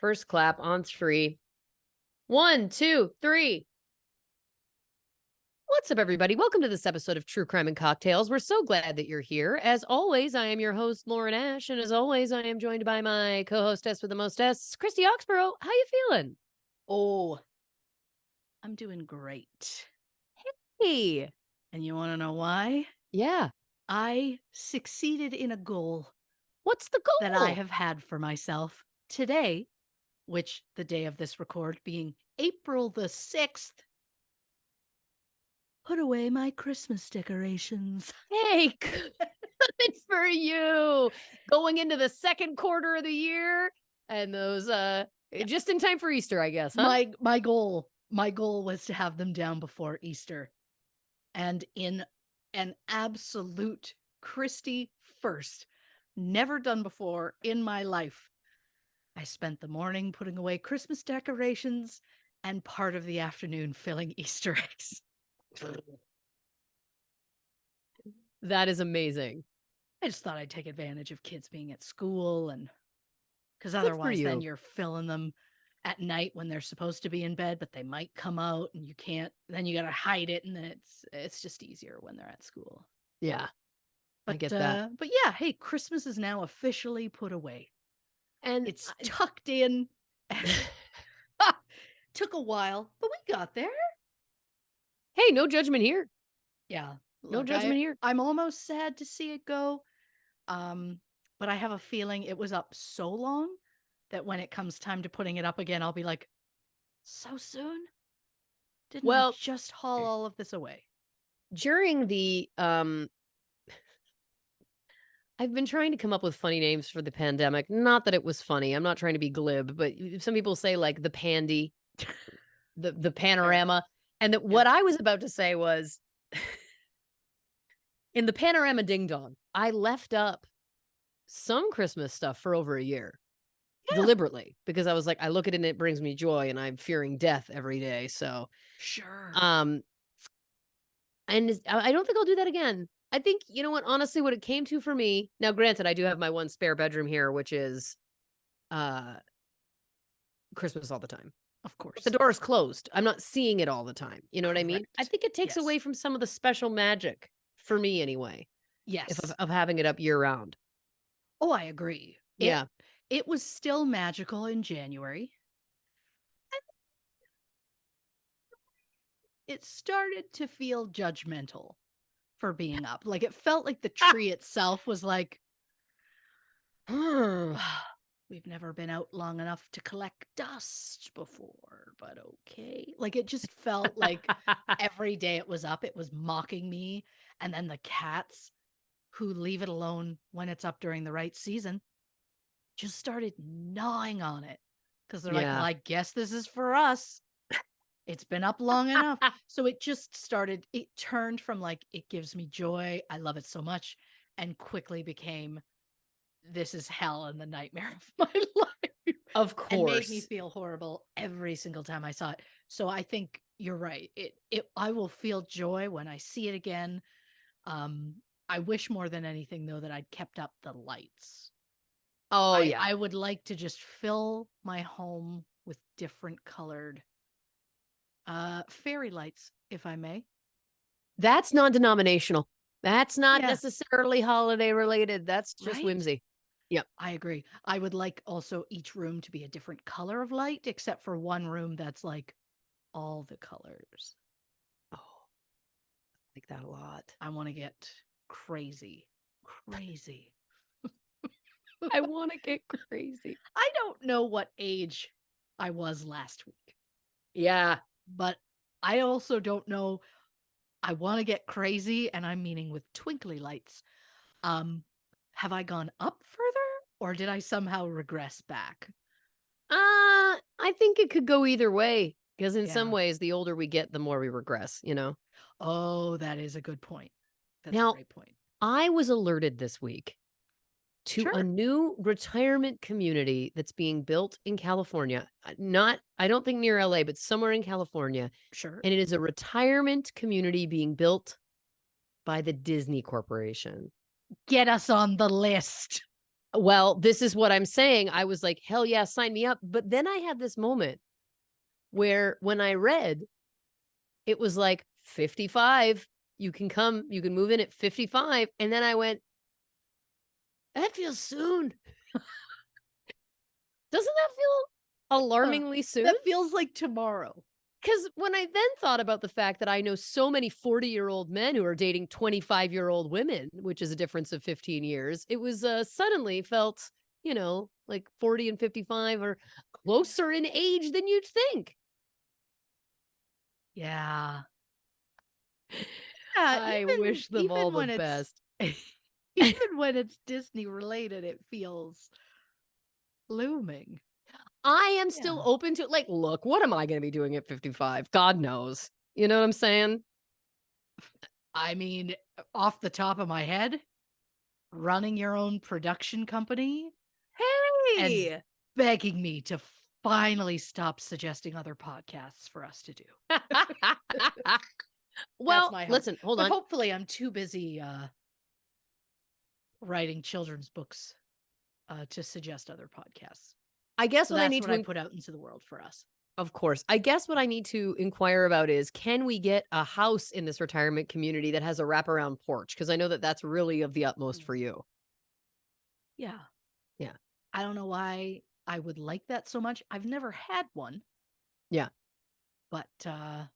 First clap on 3. 1, 2, 3. What's up, everybody? Welcome to this episode of True Crime and Cocktails. We're so glad that you're here. As always, I am your host, Lauren Ash, and as always, I am joined by my co-hostess with the mostess, Christy Oxborrow. How you feeling? Oh, I'm doing great. Hey. And you want to know why? Yeah. I succeeded in a goal What's the goal? that I have had for myself today, which the day of this record being April the 6th. Put away my Christmas decorations. Hey, good for you. Going into the second quarter of the year and those just in time for Easter, I guess, huh? My goal was to have them down before Easter. And in an absolute Christy first, never done before in my life, I spent the morning putting away Christmas decorations and part of the afternoon filling Easter eggs. That is amazing. I just thought I'd take advantage of kids being at school, and because Good for otherwise then you. you're filling them at night when they're supposed to be in bed, but they might come out and you can't, then you got to hide it, and then it's just easier when they're at school. Yeah, I But get that. but yeah, hey, Christmas is now officially put away. And It's tucked in. Took a while, but we got there. hey, no judgment here. Yeah. No Look, judgment here. I'm almost sad to see it go. But I have a feeling it was up so long that when it comes time to putting it up again, I'll be like, so soon? Didn't I Well, just haul all of this away? during the I've been trying to come up with funny names for the pandemic. Not that it was funny. I'm not trying to be glib, but some people say like the pandy, the panorama. And that what I was about to say was in the panorama ding dong, I left up some Christmas stuff for over a year. Yeah. Deliberately, because I was like, I look at it and it brings me joy and I'm fearing death every day. So Sure. and I don't think I'll do that again. I think, you know what, honestly, what it came to for me, now granted, I do have my one spare bedroom here, which is Christmas all the time. Of course. The door is closed. I'm not seeing it all the time. You know what I mean? I Correct. think it takes Yes. away from some of the special magic for me anyway. Yes. Of having it up year round. Oh, I agree. Yeah. It was still magical in January. It started to feel judgmental for being up. Like, it felt like the tree itself was like, we've never been out long enough to collect dust before, but okay. Like, it just felt like every day it was up, it was mocking me. And then the cats who leave it alone when it's up during the right season just started gnawing on it because they're like, well, I guess this is for us. It's been up long enough. So it just started, it turned from like, it gives me joy, I love it so much, and quickly became, this is hell and the nightmare of my life. Of course. And made me feel horrible every single time I saw it. So I think you're right. I will feel joy when I see it again. I wish more than anything, though, that I'd kept up the lights. Oh, yeah. I would like to just fill my home with different colored fairy lights, if I may. That's non-denominational. That's not necessarily holiday related. That's just whimsy. Yep. I agree. I would like also each room to be a different color of light, except for one room that's like all the colors. Oh, I like that a lot. I want to get crazy. Crazy. I want to get crazy. I don't know what age I was last week. Yeah. But I also don't know. I want to get crazy, and I'm meaning with twinkly lights. Have I gone up further, or did I somehow regress back? I think it could go either way, because in some ways, the older we get, the more we regress, you know? Oh, that is a good point. That's Now, a great point. I was alerted this week to a new retirement community that's being built in California. I don't think near LA, but somewhere in California. Sure. And it is a retirement community being built by the Disney Corporation. Get us on the list. Well, this is what I'm saying. I was like, hell yeah, sign me up. But then I had this moment where when I read, it was like 55, you can come, you can move in at 55. And then I went, that feels soon. Doesn't that feel alarmingly soon? That feels like tomorrow. Because when I then thought about the fact that I know so many 40-year-old men who are dating 25-year-old women, which is a difference of 15 years, it was suddenly felt, like 40 and 55 are closer in age than you'd think. Yeah. I wish them all the best. Even when it's Disney related, it feels looming. I am still Yeah. open to like, look, what am I going to be doing at 55? God knows. You know what I'm saying? I mean, off the top of my head, running your own production company and Hey. begging me to finally stop suggesting other podcasts for us to do. That's Well, my hope. listen, hold But on. hopefully I'm too busy writing children's books to suggest other podcasts. I guess So what I that's need what to I put out into the world for us. Of course. I guess what I need to inquire about is, can we get a house in this retirement community that has a wraparound porch? Because I know that that's really of the utmost for you. Yeah. Yeah. I don't know why I would like that so much. I've never had one. Yeah. But I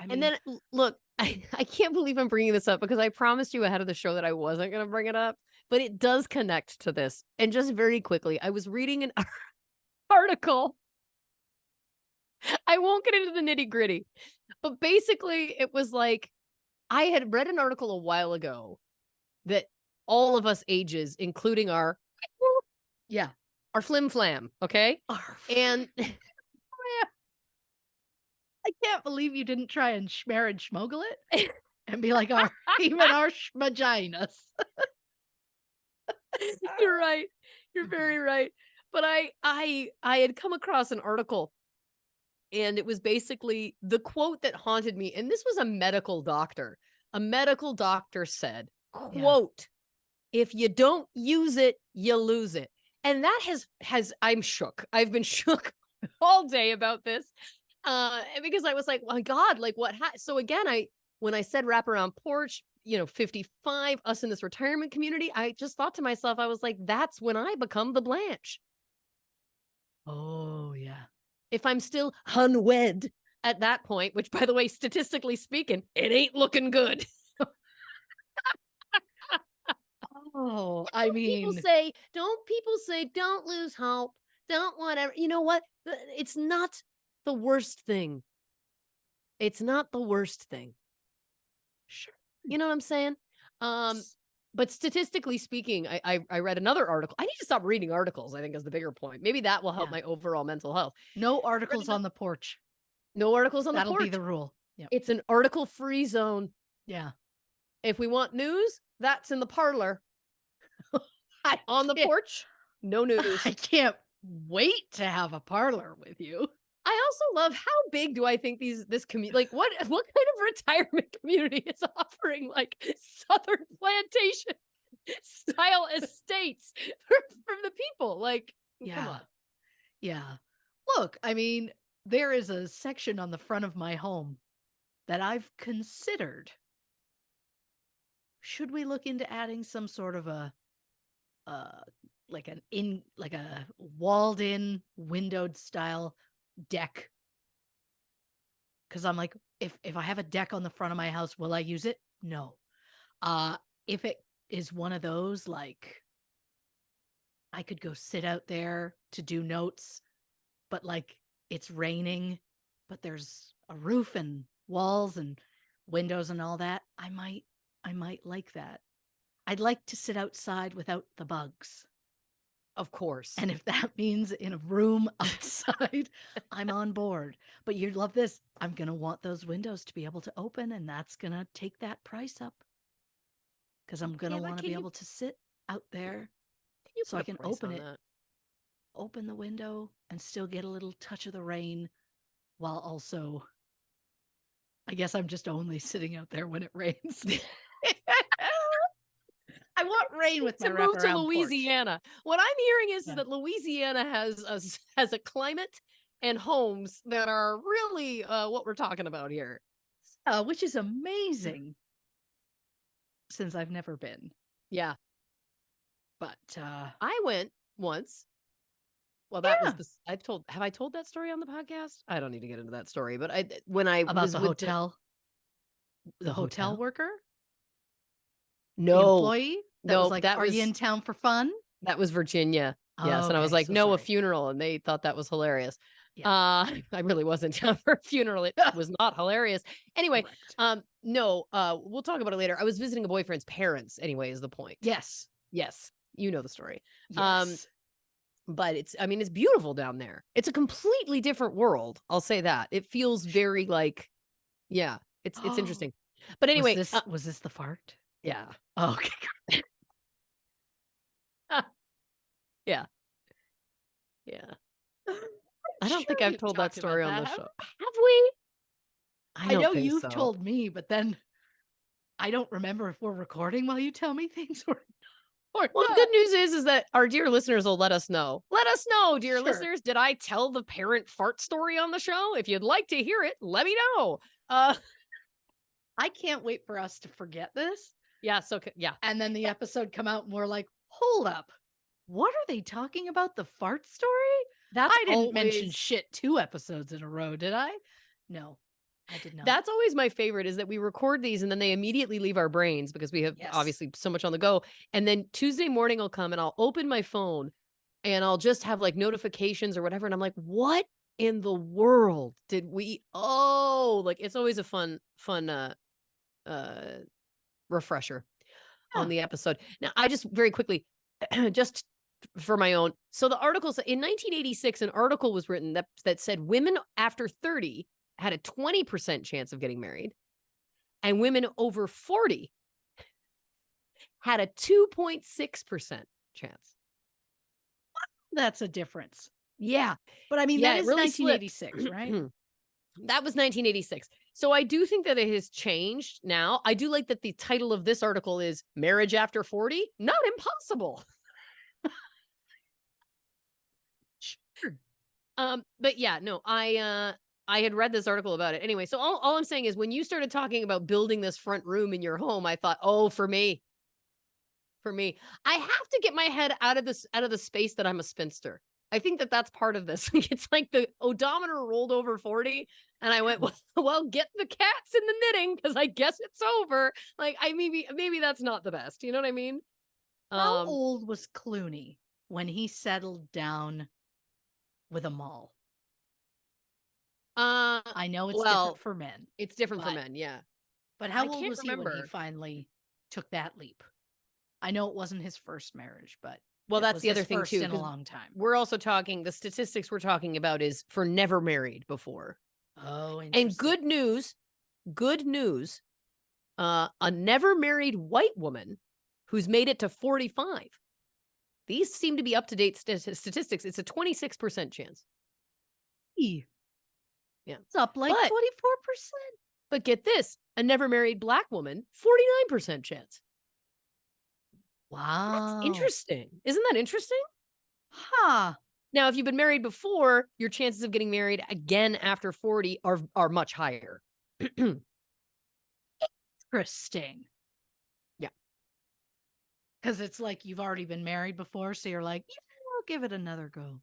And mean, then look, I can't believe I'm bringing this up because I promised you ahead of the show that I wasn't going to bring it up, but it does connect to this. And just very quickly, I was reading an article. I won't get into the nitty gritty, but basically it was like, I had read an article a while ago that all of us ages, including our yeah. our flim flam, okay? And I can't believe you didn't try and schmear and schmoggle it and be like, our even our vaginas. you're right. You're very right. But I had come across an article, and it was basically the quote that haunted me. And this was a medical doctor. A medical doctor said, Yeah. quote, if you don't use it, you lose it. And that has I'm shook. I've been shook all day about this. Because I was like, my God, like what? So again, when I said wraparound porch, 55, us in this retirement community, I just thought to myself, I was like, that's when I become the Blanche. Oh, yeah. If I'm still unwed at that point, which by the way, statistically speaking, it ain't looking good. Oh, I mean, Don't people say, don't lose hope, don't whatever. You know what? It's not the worst thing. It's not the worst thing. sure. You know what I'm saying? But statistically speaking, I read another article. I need to stop reading articles, I think, is the bigger point. Maybe that will help Yeah. my overall mental health. No articles on the porch. No articles on the That'll be porch. the rule. Yeah. It's an article-free zone. Yeah. If we want news, that's in the parlor. On the porch, no news. I can't wait to have a parlor with you. I also love, how big do I think this community, like what kind of retirement community is offering like Southern plantation style estates for the people? Like, come on. Yeah. Look, I mean, there is a section on the front of my home that I've considered. Should we look into adding some sort of a like a walled in windowed style deck? Cuz I'm like, if I have a deck on the front of my house, will I use it? No. If it is one of those, like, I could go sit out there to do notes, but like it's raining, but there's a roof and walls and windows and all that. I might like that. I'd like to sit outside without the bugs. Of course. And if that means in a room outside, I'm on board. But you love this. I'm going to want those windows to be able to open, and that's going to take that price up. Because I'm going to want to be able to sit out there so I can open it, open the window, and still get a little touch of the rain while also, I guess I'm just only sitting out there when it rains. I want rain with my to move to wraparound porch. Louisiana. What I'm hearing is Yeah. that Louisiana has a climate and homes that are really what we're talking about here. Which is amazing since I've never been. Yeah. But I went once. Well, that was yeah, have I told that story on the podcast? I don't need to get into that story, but when I about was the with hotel, the hotel hotel. worker, the No, employee that was no, like, "Are you in town for fun?" that was Virginia. Yes, and I was Okay, like, so "No, a sorry. funeral," and they thought that was hilarious. Yeah, I really wasn't down for a funeral. It was not hilarious. Anyway, correct. no, we'll talk about it later. I was visiting a boyfriend's parents anyway, is the point. Yes, Yes, you know the story. Um, yes. but I mean, it's beautiful down there. It's a completely different world. I'll say that. It feels very like, yeah, it's Oh, interesting. But anyway, was this the fart? yeah, Okay. yeah, yeah. I'm I don't sure think I've we've told that talked about story on that, the have show. we? Have we? I I don't know think you've so. told me, but then I don't remember if we're recording while you tell me things or Well, the not. good news is that our dear listeners will let us know. Let us know, dear Sure. listeners. Did I tell the parent fart story on the show? If you'd like to hear it, let me know. Uh, I can't wait for us to forget this yeah. So yeah, and then the episode come out and we're like, "Hold up. What are they talking about? The fart story?" that's I didn't mention always shit 2 episodes in a row, did I? No, I did not. that's always my favorite is that we record these and then they immediately leave our brains because we have Yes. obviously so much on the go. And then Tuesday morning will come and I'll open my phone and I'll just have like notifications or whatever. And I'm like, what in the world did we? Oh, like it's always a fun uh refresher on Yeah. the episode. Now, I just very quickly, just for my own. So the articles in 1986, an article was written that said women after 30 had a 20% chance of getting married, and women over 40 had a 2.6% chance. That's a difference. Yeah. But I mean, Yeah, that it is really slipped. 1986, right? That was 1986. So I do think that it has changed now. I do like that the title of this article is Marriage After 40? Not impossible. Sure. But yeah, no, I had read this article about it. Anyway, so all I'm saying is when you started talking about building this front room in your home, I thought, oh, for me. For me. I have to get my head out of the space that I'm a spinster. I think that that's part of this. It's like the odometer rolled over 40 and I went, well, get the cats in the knitting because I guess it's over. Like maybe that's not the best. You know what I mean? How old was Clooney when he settled down with a mall? I know it's different Well, for men, it's different for but men, yeah. how I old can't was he when he remember. finally took that leap? I know it wasn't his first marriage, but Well, it that's was the his other thing first too, in a because long time. we're also talking the statistics we're talking about is for never married before. Oh, And interesting. good news, a never married white woman who's made it to 45. These seem to be up to date statistics. It's a 26% chance. Yeah. It's up like But 24%. but get this, a never married black woman, 49% chance. That's Wow. interesting. Isn't that interesting? Huh. Now, if you've been married before, your chances of getting married again after 40 are much higher. Interesting. Yeah. Because it's like you've already been married before, so you're like, yeah, I'll give it another go.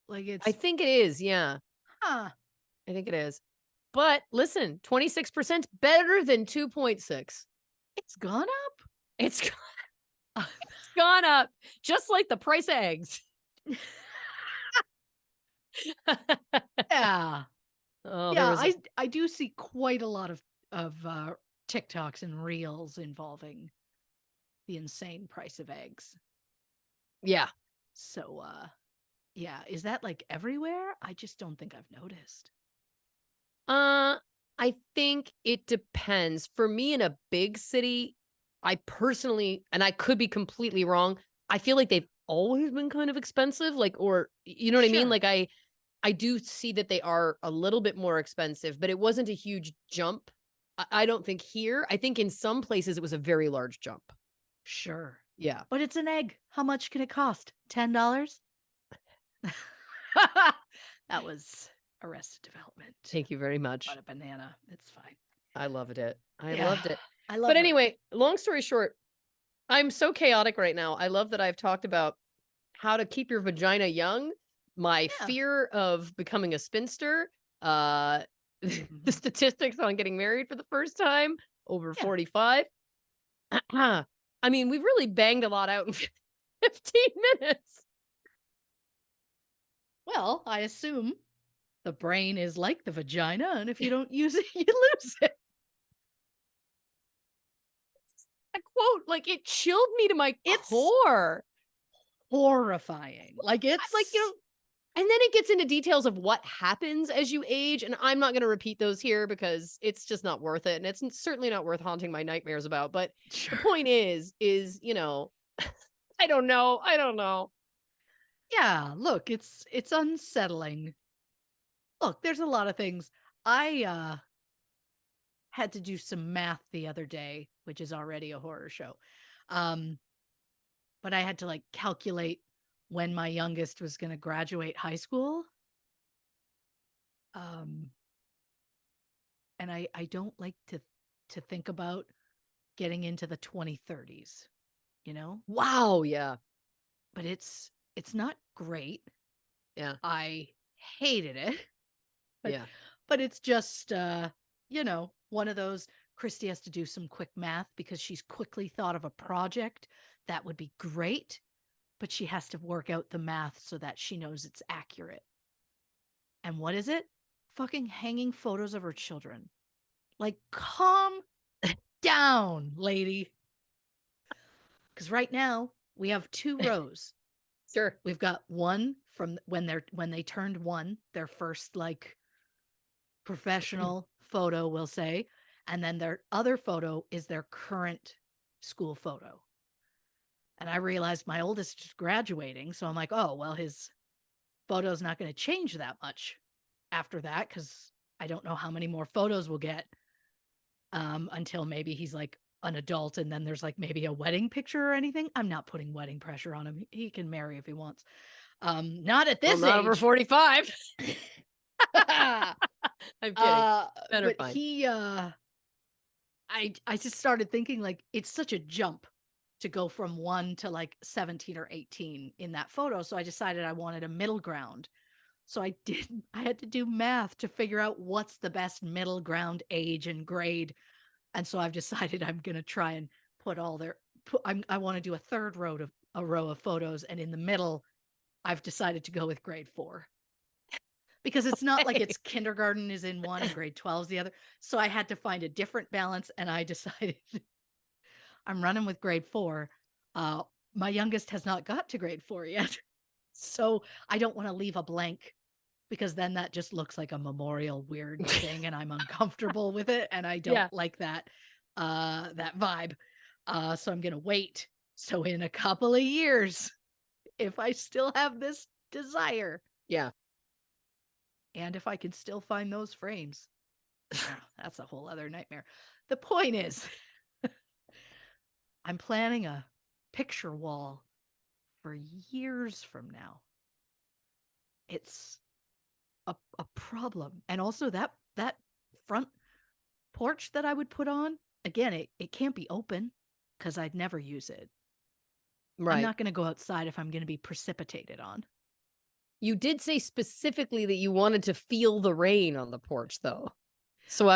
Like I it's, think it is, yeah. huh. I think it is. But listen, 26% better than 2.6. It's gone up. It's it's gone up just like the price of eggs. Yeah. Oh, there Yeah, was I do see quite a lot of TikToks and reels involving the insane price of eggs. yeah. So yeah, is that like everywhere? I just don't think I've noticed. I think it depends. For me in a big city, I personally, and I could be completely wrong, I feel like they've always been kind of expensive, like, or you know what I mean? Sure. Like I do see that they are a little bit more expensive, but it wasn't a huge jump. I don't think here. I think in some places it was a very large jump. Sure. Yeah. But it's an egg. How much can it cost? $10? That was Arrested Development. Thank you very much. But a banana. It's fine. I loved it. I Yeah. loved it. I love But her. anyway, long story short, I'm so chaotic right now. I love that I've talked about how to keep your vagina young, my Yeah. fear of becoming a spinster, the statistics on getting married for the first time over Yeah. 45. I mean, we've really banged a lot out in 15 minutes. Well, I assume the brain is like the vagina, and if you don't use it, you lose it. A quote, like, it chilled me to my It's core. horrifying. Like, it's Like, you know, and then it gets into details of what happens as you age, and I'm not going to repeat those here because it's just not worth it, and it's certainly not worth haunting my nightmares about. But Sure. the point is, you know, I don't know. Yeah, look, it's unsettling. Look, there's a lot of things. I had to do some math the other day, which is already a horror show. Um, but I had to like calculate when my youngest was going to graduate high school. Um, and I don't like to think about getting into the 2030s, you know? Wow, yeah, But it's not great. yeah, I hated it. But yeah. but it's just you know, one of those. Christy has to do some quick math because she's quickly thought of a project that would be great, but she has to work out the math so that she knows it's accurate. And what is it? Fucking hanging photos of her children. Like, calm down, lady. Because right now we have 2 rows. Sure. We've got one from when they turned 1, their first like professional photo, we'll say, and then their other photo is their current school photo. And I realized my oldest is graduating, so I'm like, oh well, his photo's not going to change that much after that because I don't know how many more photos we'll get until maybe he's like an adult, and then there's like maybe a wedding picture or anything. I'm not putting wedding pressure on him. He can marry if he wants. Not at this Not over age. 45. I'm kidding. Men are But fine. I just started thinking like it's such a jump to go from 1 to like 17 or 18 in that photo. So I decided I wanted a middle ground. So I had to do math to figure out what's the best middle ground age and grade. And so I've decided I'm going to try and put all their I want to do a row of photos, and in the middle I've decided to go with grade 4. Because it's not like it's kindergarten is in one and grade 12 is the other. So I had to find a different balance, and I decided I'm running with grade 4. My youngest has not got to grade 4 yet. So I don't want to leave a blank because then that just looks like a memorial weird thing and I'm uncomfortable with it and I don't like that that vibe. So I'm going to wait. So in a couple of years, if I still have this desire, Yeah. and if I can still find those frames, that's a whole other nightmare. The point is, I'm planning a picture wall for years from now. It's a problem. And also that front porch that I would put on, again, it can't be open because I'd never use it. Right. I'm not going to go outside if I'm going to be precipitated on. You did say specifically that you wanted to feel the rain on the porch, though. So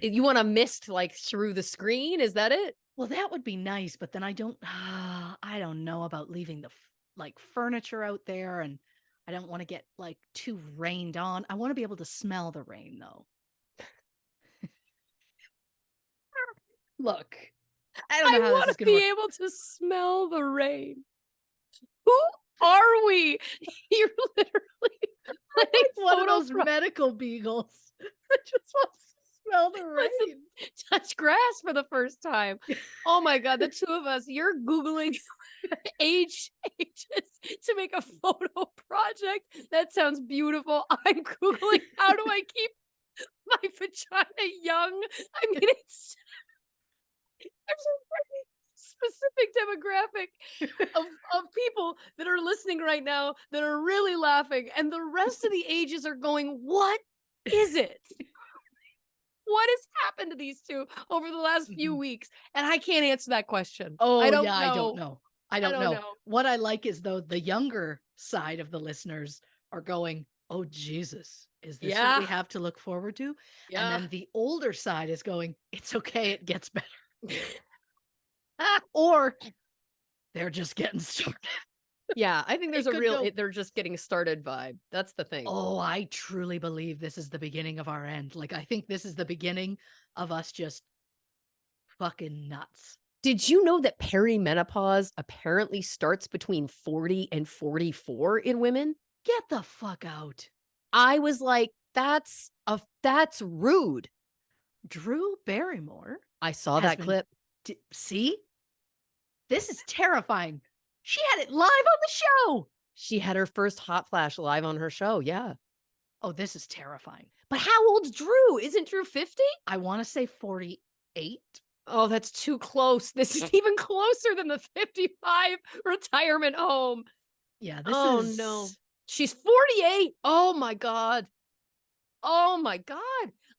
you want a mist like through the screen? Is that it? Well, that would be nice, but then I don't know about leaving the like furniture out there, and I don't want to get like too rained on. I want to be able to smell the rain though. Look, I don't know how this want is to going to work. be able to smell the rain. Who are we? You're literally Like one of those Photoshop. medical beagles that just wants to smell the rain. Touch grass for the first time. Oh my God, the two of us, you're Googling ages to make a photo project. That sounds beautiful. I'm Googling how do I keep my vagina young? I mean, it's there's a specific demographic of people that are listening right now that are really laughing, and the rest of the ages are going, what is it? What has happened to these two over the last few weeks? And I can't answer that question. I Oh, don't yeah, I don't know. know. I I don't don't know. know. What I like is, though, the younger side of the listeners are going, "Oh, Jesus, is this what we Yeah. have to look forward to?" And Yeah. then the older side is going, "It's okay, it gets better." Or they're just getting started. Yeah, I think there's It a could real go. they're just getting started vibe. That's the thing. Oh, I truly believe this is the beginning of our end. Like, I think this is the beginning of us just fucking nuts. Did you know that perimenopause apparently starts between 40 and 44 in women? Get the fuck out. I was like, that's rude. Drew Barrymore I saw has that been. clip. See? This is terrifying. She had it live on the show. She had her first hot flash live on her show. Yeah. Oh, this is terrifying. But how old's Drew? Isn't Drew 50? I want to say 48. Oh, that's too close. This is even closer than the 55 retirement home. Yeah, this Oh is. no. She's 48. Oh my God. Oh my God.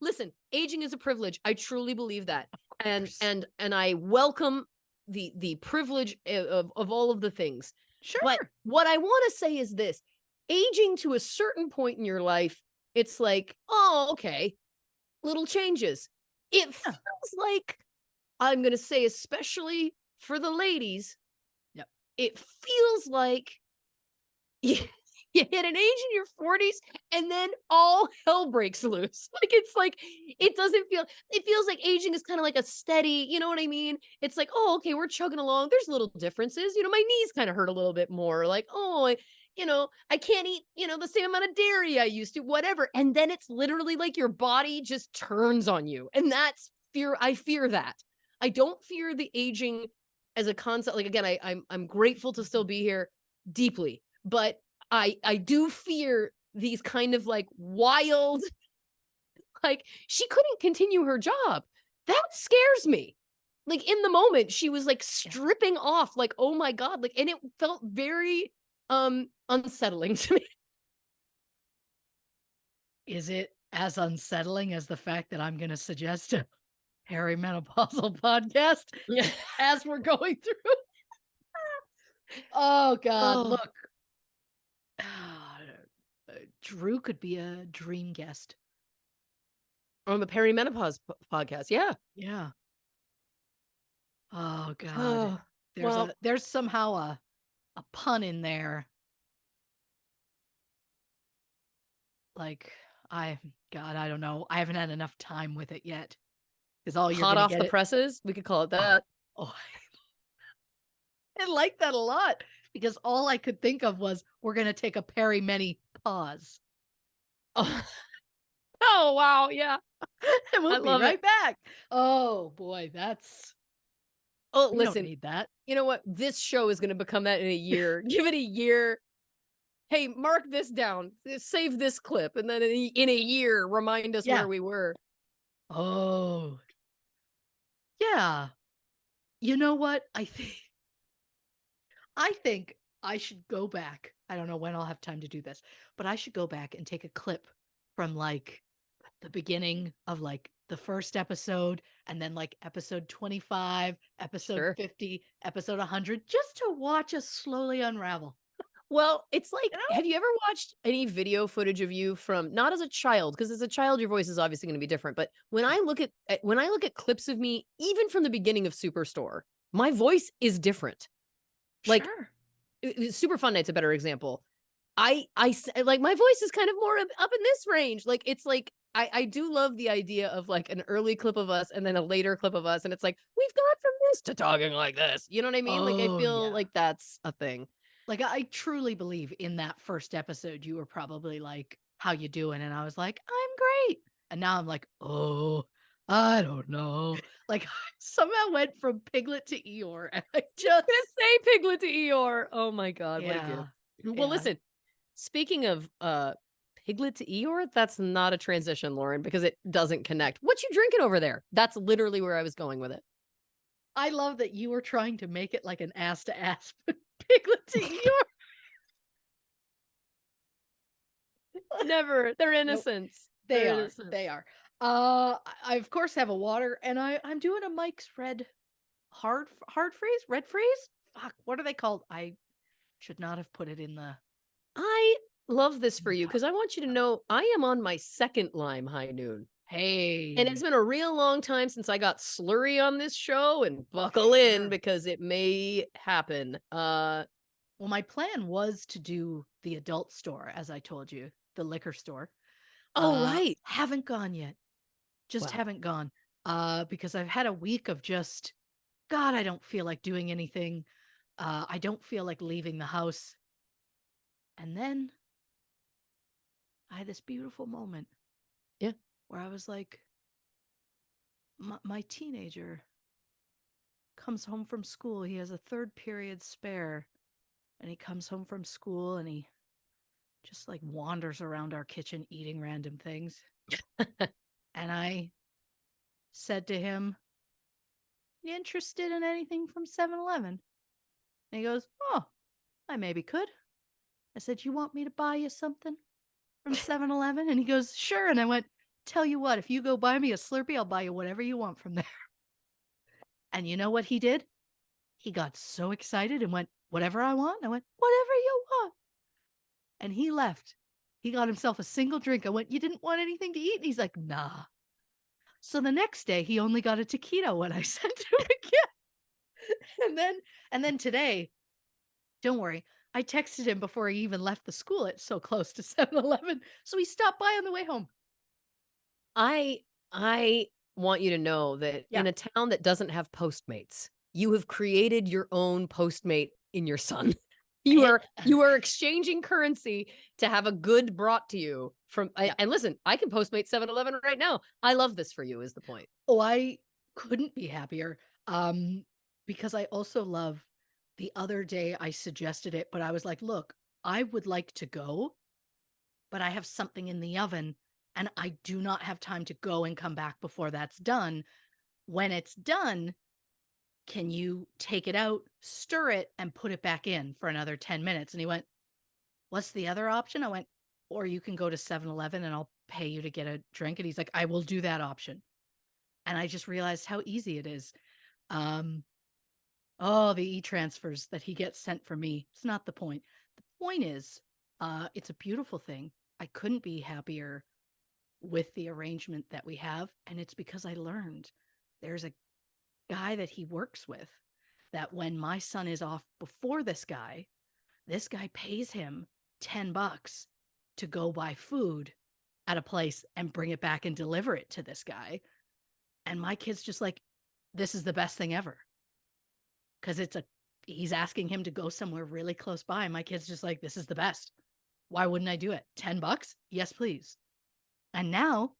Listen, aging is a privilege. I truly believe that. And course. and I welcome the privilege of all of the things. Sure. But what I want to say is this: aging to a certain point in your life, it's like, oh, okay, little changes. It feels like, I'm going to say, especially for the ladies, Yep. it feels like you, you hit an age in your 40s and then all hell breaks loose. Like, it's like, it feels like aging is kind of like a steady, you know what I mean? It's like, oh, okay, we're chugging along. There's little differences. My knees kind of hurt a little bit more. Like, oh, I can't eat, the same amount of dairy I used to, whatever. And then it's literally like your body just turns on you. And that's fear. I fear that. I don't fear the aging as a concept. Like, again, I'm grateful to still be here deeply, but I do fear these kind of like wild, like, she couldn't continue her job. That scares me. Like, in the moment, she was like stripping off, like, oh my God. Like, and it felt very unsettling to me. Is it as unsettling as the fact that I'm going to suggest a perimenopausal podcast Yeah. as we're going through? Oh, God. Oh, Look, Drew could be a dream guest. on the perimenopause podcast. Yeah. Yeah. Oh, God. Oh, well, There's somehow a pun in there. Like, God, I don't know. I haven't had enough time with it yet. Is all you're hot gonna off get the it. presses. We could call it Oh, that. oh. I like that a lot because all I could think of was we're gonna take a many pause. Oh, oh wow. Yeah. And I we'll be love it. right back. Oh boy, Oh, we don't listen, need that. you know what? This show is going to become that in a year. Give it a year. Hey, mark this down. Save this clip. And then in a year, remind us Yeah. where we were. Oh. Yeah. You know what? I think I should go back. I don't know when I'll have time to do this, but I should go back and take a clip from like the beginning of like the first episode and then like episode 25, episode Sure. 50, episode 100, just to watch us slowly unravel. Well, it's like, You know? have you ever watched any video footage of you from, not as a child, because as a child your voice is obviously going to be different, but when I look at clips of me, even from the beginning of Superstore, my voice is different. Like, Sure. Super Fun Night's a better example. Like, my voice is kind of more up in this range. Like, it's like, I do love the idea of like an early clip of us and then a later clip of us, and it's like, we've gone from this to talking like this. You know what I mean? Like, I Oh, feel yeah. like that's a thing. Like I truly believe in that first episode you were probably like, "How you doing?" And I was like, "I'm great." And now I'm like, "Oh, I don't know." Like somehow went from Piglet to Eeyore and I just Gonna say Piglet to Eeyore. Oh my God, what a yeah. gift. Well, Yeah. listen, speaking of Piglet to Eeyore, that's not a transition, Lauren, because it doesn't connect. What you drinking over there? That's literally where I was going with it. I love that you were trying to make it like an ass to ass Piglet to Eeyore. Never. They're Nope. innocents. They They're are. innocents. They are. I of course have a water, and I'm doing a Mike's Red hard freeze, red freeze. Fuck, what are they called? I should not have put it in the I love this for you cup. because I want you to know I am on my second Lime High Noon. And it's Hey, been a real long time since I got slurry on this show, and buckle in sure. because it may happen. Well, my plan was to do the adult store, as I told you, the liquor store. Oh, right. Haven't gone yet. Just Well, haven't gone. Because I've had a week of just, God, I don't feel like doing anything. I don't feel like leaving the house. And then I had this beautiful moment yeah. where I was like, my teenager comes home from school. He has a third period spare. And he comes home from school and he just like wanders around our kitchen eating random things. And I said to him, "You interested in anything from 7-Eleven?" And he goes, "Oh, I maybe could." I said, "You want me to buy you something from 7-Eleven?" And he goes, "Sure." And I went, "Tell you what, if you go buy me a Slurpee, I'll buy you whatever you want from there." And you know what he did? He got so excited and went, "Whatever I want?" I went, "Whatever you want." And he left. He got himself a single drink. I went, "You didn't want anything to eat?" And he's like, "Nah." So the next day, he only got a taquito when I sent him again. And then today, don't worry, I texted him before he even left the school. It's so close to 7-Eleven. So he stopped by on the way home. I want you to know that Yeah. in a town that doesn't have Postmates, you have created your own Postmate in your son. You It, are you are exchanging currency to have a good brought to you from yeah. and listen, I can Postmate 7-Eleven right now. I love this for you is the point. Oh, I couldn't be happier. Um, because I also love the other day I suggested it, but I was like, look, I would like to go, but I have something in the oven and I do not have time to go and come back before that's done. When it's done, can you take it out, stir it, and put it back in for another 10 minutes? And he went, "What's the other option?" I went, "Or you can go to 7-Eleven and I'll pay you to get a drink." And he's like, "I will do that option." And I just realized how easy it is. Um, oh, the e-transfers that he gets sent from me. It's not the point. The point is, it's a beautiful thing. I couldn't be happier with the arrangement that we have. And it's because I learned there's a guy that he works with that when my son is off before this guy pays him $10 to go buy food at a place and bring it back and deliver it to this guy. And my kid's just like, this is the best thing ever. Cause he's asking him to go somewhere really close by. My kid's just like, this is the best. Why wouldn't I do it? $10? Yes, please. And now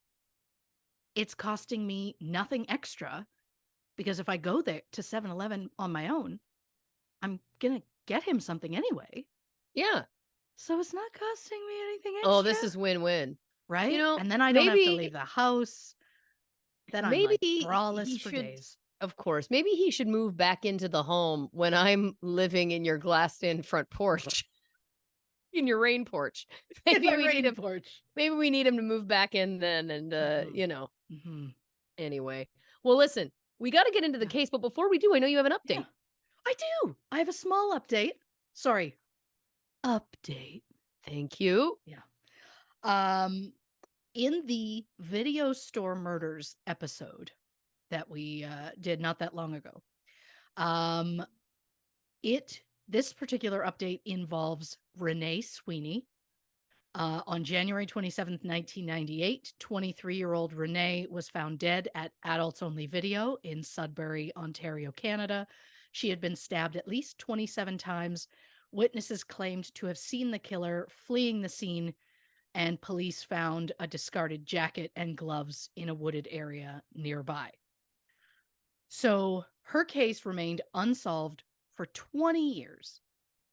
it's costing me nothing extra because if I go there to 7-Eleven on my own, I'm going to get him something anyway. Yeah. So it's not costing me anything Oh, extra, this is win-win. You right? know, And then I don't have to leave maybe the house. Then I'm maybe like braless he for should days. of course, maybe he should move back into the home when I'm living in your glassed-in front porch, in your rain porch. In Maybe my we need rain him porch. maybe we need him to move back in then and, Mhm. Mhm. anyway. Well, listen, we gotta get into the Yeah. case, but before we do, I know you have an Yeah. update. I do. I have a small update. Sorry. Update. Thank you. Yeah. Um in the video store murders episode that we did not that long ago. Um it this particular update involves Renee Sweeney. On January 27th, 1998, 23-year-old Renee was found dead at Adults Only Video in Sudbury, Ontario, Canada. She had been stabbed at least 27 times. Witnesses claimed to have seen the killer fleeing the scene, and police found a discarded jacket and gloves in a wooded area nearby. So her case remained unsolved for 20 years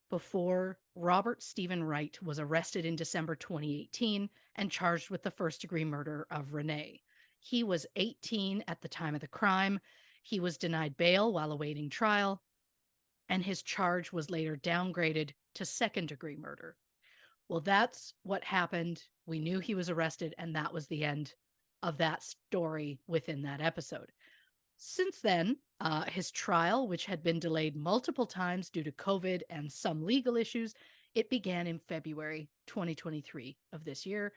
before Robert Stephen Wright was arrested in December 2018 and charged with the first degree murder of Renee. He was 18 at the time of the crime. He was denied bail while awaiting trial, and his charge was later downgraded to second-degree murder. Well, that's what happened. We knew he was arrested, and that was the end of that story within that episode. Since then, his trial, which had been delayed multiple times due to COVID and some legal issues, it began in February 2023 of this year.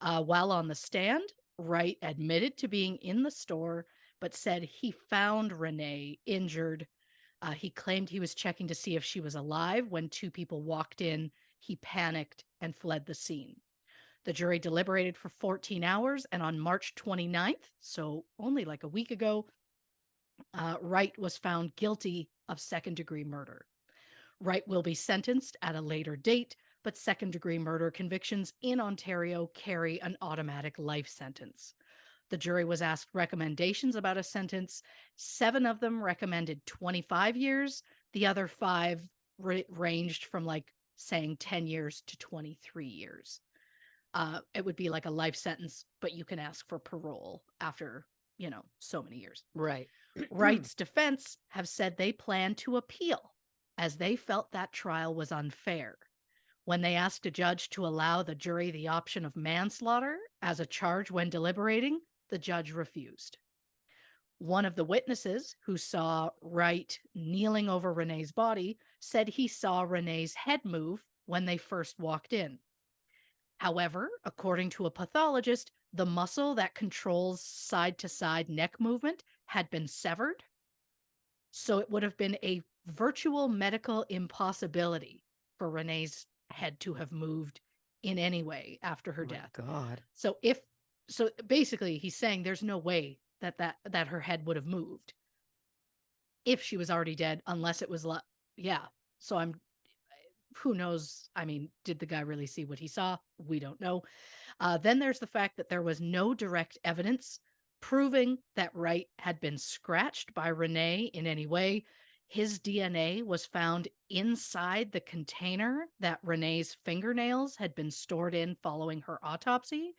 While on the stand, Wright admitted to being in the store, but said he found Renee injured. He claimed he was checking to see if she was alive when two people walked in. He panicked and fled the scene. The jury deliberated for 14 hours, and on March 29th, so only like a week ago, Wright was found guilty of second-degree murder. Wright will be sentenced at a later date, but second-degree murder convictions in Ontario carry an automatic life sentence. The jury was asked recommendations about a sentence. 7 of them recommended 25 years. The other 5 ranged from like saying 10 years to 23 years. It would be like a life sentence, but you can ask for parole after, so many years. Right. Wright's defense have said they plan to appeal as they felt that trial was unfair. When they asked a judge to allow the jury the option of manslaughter as a charge when deliberating, the judge refused. One of the witnesses who saw Wright kneeling over Renee's body said he saw Renee's head move when they first walked in. However, according to a pathologist, the muscle that controls side-to-side neck movement had been severed, so it would have been a virtual medical impossibility for Renee's head to have moved in any way after her death. God. So basically he's saying there's no way that her head would have moved if she was already dead, unless it was so who knows? I mean, did the guy really see what he saw? We don't know. Then there's the fact that there was no direct evidence proving that Wright had been scratched by Renee in any way. His DNA was found inside the container that Renee's fingernails had been stored in following her autopsy,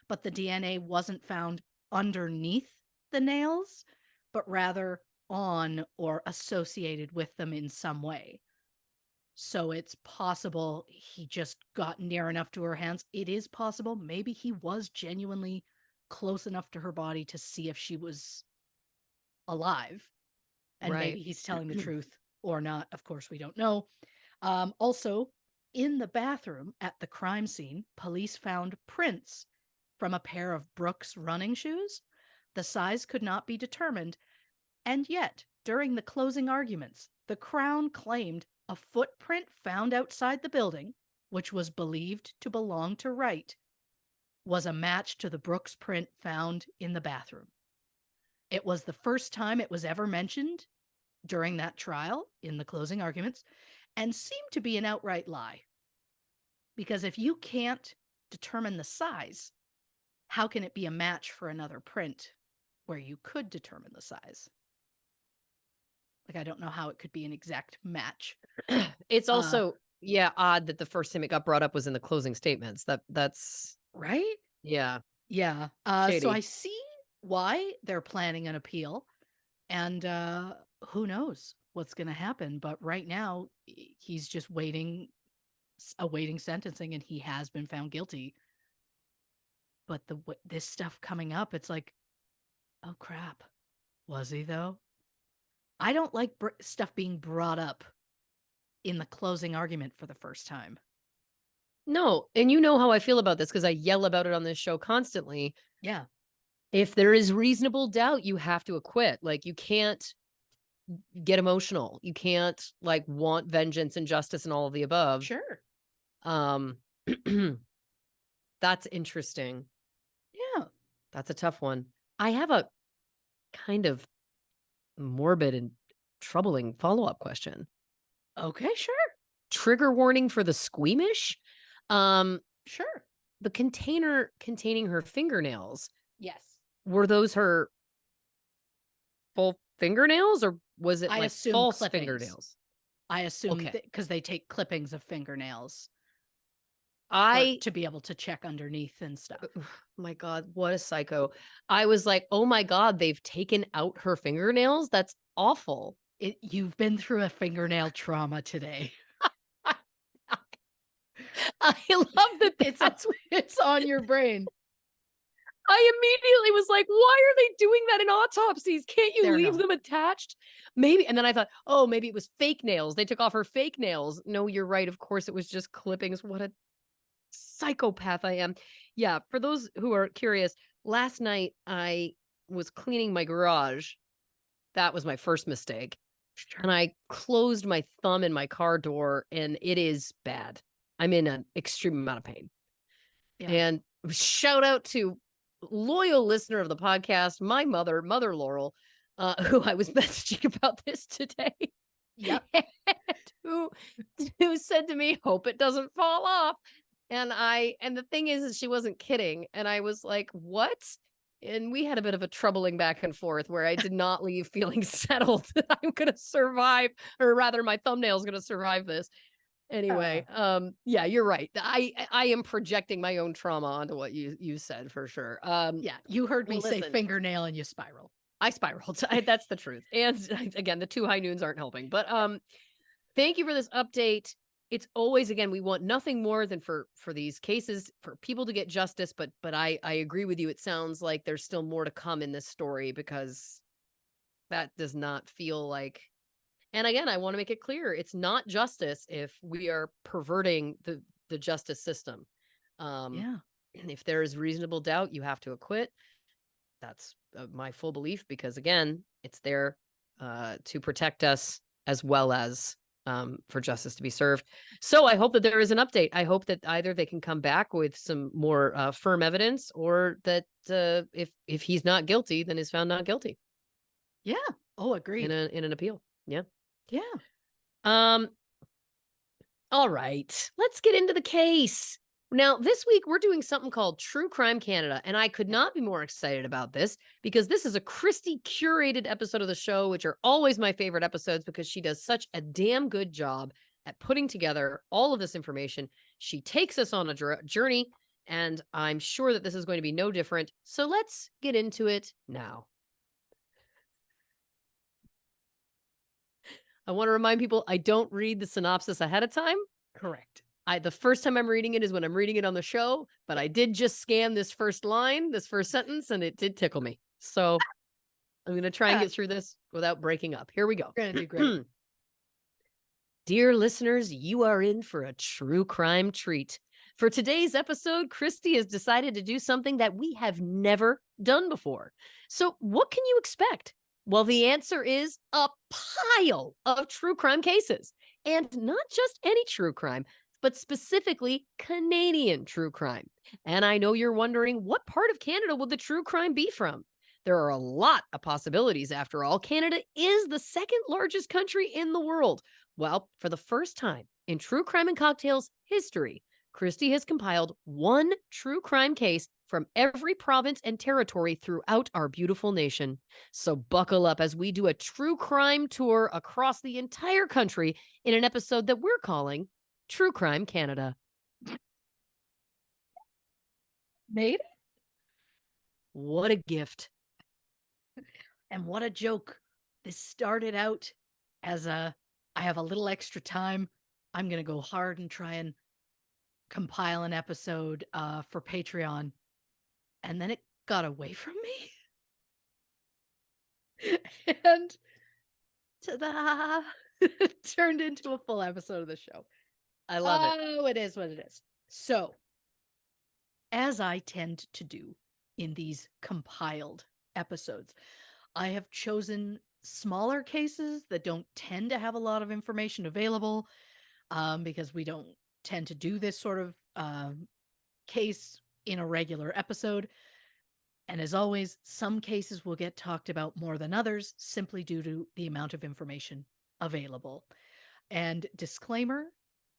but the DNA wasn't found underneath the nails, but rather on or associated with them in some way. So it's possible he just got near enough to her hands. It is possible maybe he was genuinely close enough to her body to see if she was alive. And maybe he's telling the truth or not. Of course, we don't know. Also, in the bathroom at the crime scene, police found prints from a pair of Brooks running shoes. The size could not be determined. And yet, during the closing arguments, the Crown claimed a footprint found outside the building, which was believed to belong to Wright, was a match to the Brooks print found in the bathroom. It was the first time it was ever mentioned during that trial in the closing arguments, and seemed to be an outright lie. Because if you can't determine the size, how can it be a match for another print where you could determine the size? Like, I don't know how it could be an exact match. It's also, odd that the first time it got brought up was in the closing statements. That's right. Yeah. Yeah. So I see why they're planning an appeal, and who knows what's going to happen. But right now, he's just awaiting sentencing, and he has been found guilty. But this stuff coming up, it's like, oh crap, was he though? I don't like stuff being brought up in the closing argument for the first time. No, and you know how I feel about this because I yell about it on this show constantly. Yeah. If there is reasonable doubt, you have to acquit. Like, you can't get emotional. You can't want vengeance and justice and all of the above. Sure. That's interesting. Yeah. That's a tough one. I have a kind of morbid and troubling follow-up question. Okay, sure. Trigger warning for the squeamish? Sure. The container containing her fingernails. Yes. Were those her full fingernails, or was it false clippings. fingernails? I assume because they take clippings of fingernails. to be able to check underneath and stuff. My God, what a psycho. I was like, oh my God, they've taken out her fingernails. That's awful. You've been through a fingernail trauma today. I love that It's on your brain. I immediately was like, why are they doing that in autopsies? Can't you They're leave not. them attached? Maybe. And then I thought, oh, maybe it was fake nails. They took off her fake nails. No, you're right. Of course, it was just clippings. What a psychopath I am. Yeah. For those who are curious, last night I was cleaning my garage. That was my first mistake. And I closed my thumb in my car door, and it is bad. I'm in an extreme amount of pain. Yeah. And shout out to loyal listener of the podcast, my mother, Mother Laurel, who I was messaging about this today. Yep. who said to me, hope it doesn't fall off. And the thing is she wasn't kidding. And I was like, what? And we had a bit of a troubling back and forth where I did not leave feeling settled that I'm going to survive, or rather my thumbnail's going to survive this. Anyway, yeah, you're right. I am projecting my own trauma onto what you said for sure. Yeah, you heard me say listen. fingernail and you spiral. I spiraled. That's the truth. And again, the 2 high noons aren't helping. But thank you for this update. It's always, again, we want nothing more than for these cases, for people to get justice. But I agree with you. It sounds like there's still more to come in this story, because that does not feel like. And again, I want to make it clear, it's not justice if we are perverting the justice system. Yeah. If there is reasonable doubt, you have to acquit. That's my full belief, because again, it's there to protect us, as well as for justice to be served. So I hope that there is an update. I hope that either they can come back with some more firm evidence, or that if he's not guilty, then is found not guilty. Yeah. Oh, agreed. In an appeal. Yeah. Yeah. All right, let's get into the case. Now, this week we're doing something called True Crime Canada, and I could not be more excited about this, because this is a Christy curated episode of the show, which are always my favorite episodes because she does such a damn good job at putting together all of this information. She takes us on a journey, and I'm sure that this is going to be no different. So let's get into it now. I want to remind people, I don't read the synopsis ahead of time. Correct. The first time I'm reading it is when I'm reading it on the show, but I did just scan this first line, this first sentence, and it did tickle me. So I'm going to try and get through this without breaking up. Here we go. You're going to do great. Dear listeners, you are in for a true crime treat. For today's episode, Christy has decided to do something that we have never done before. So what can you expect? Well, the answer is a pile of true crime cases. And not just any true crime, but specifically Canadian true crime. And I know you're wondering, what part of Canada will the true crime be from? There are a lot of possibilities. After all, Canada is the second largest country in the world. Well, for the first time in True Crime and Cocktails history, Christy has compiled one true crime case from every province and territory throughout our beautiful nation. So buckle up as we do a true crime tour across the entire country in an episode that we're calling True Crime Canada. Made it? What a gift. And what a joke. This started out as I have a little extra time. I'm going to go hard and try and compile an episode for Patreon. And then it got away from me. And ta-da! It turned into a full episode of the show. I love it. Oh, it is what it is. So, as I tend to do in these compiled episodes, I have chosen smaller cases that don't tend to have a lot of information available, because we don't tend to do this sort of case in a regular episode. And as always, some cases will get talked about more than others simply due to the amount of information available. And disclaimer,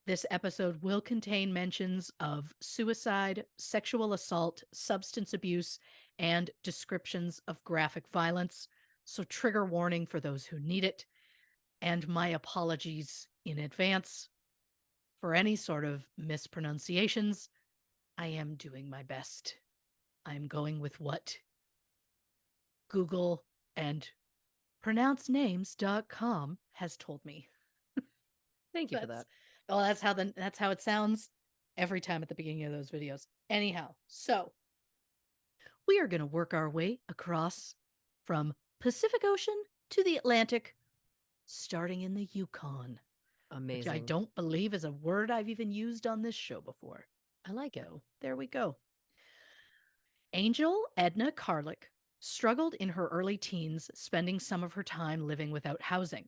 this episode will contain mentions of suicide, sexual assault, substance abuse, and descriptions of graphic violence. So trigger warning for those who need it. And my apologies in advance For any sort of mispronunciations, I am doing my best. I'm going with what Google and pronouncenames.com has told me. Thank you for That's that. well, that's how it sounds every time at the beginning of those videos. Anyhow, so we are going to work our way across from Pacific Ocean to the Atlantic, starting in the Yukon, which I Amazing. don't believe is a word I've even used on this show before. I like it. So there we go. Angel Edna Carlick struggled in her early teens, spending some of her time living without housing.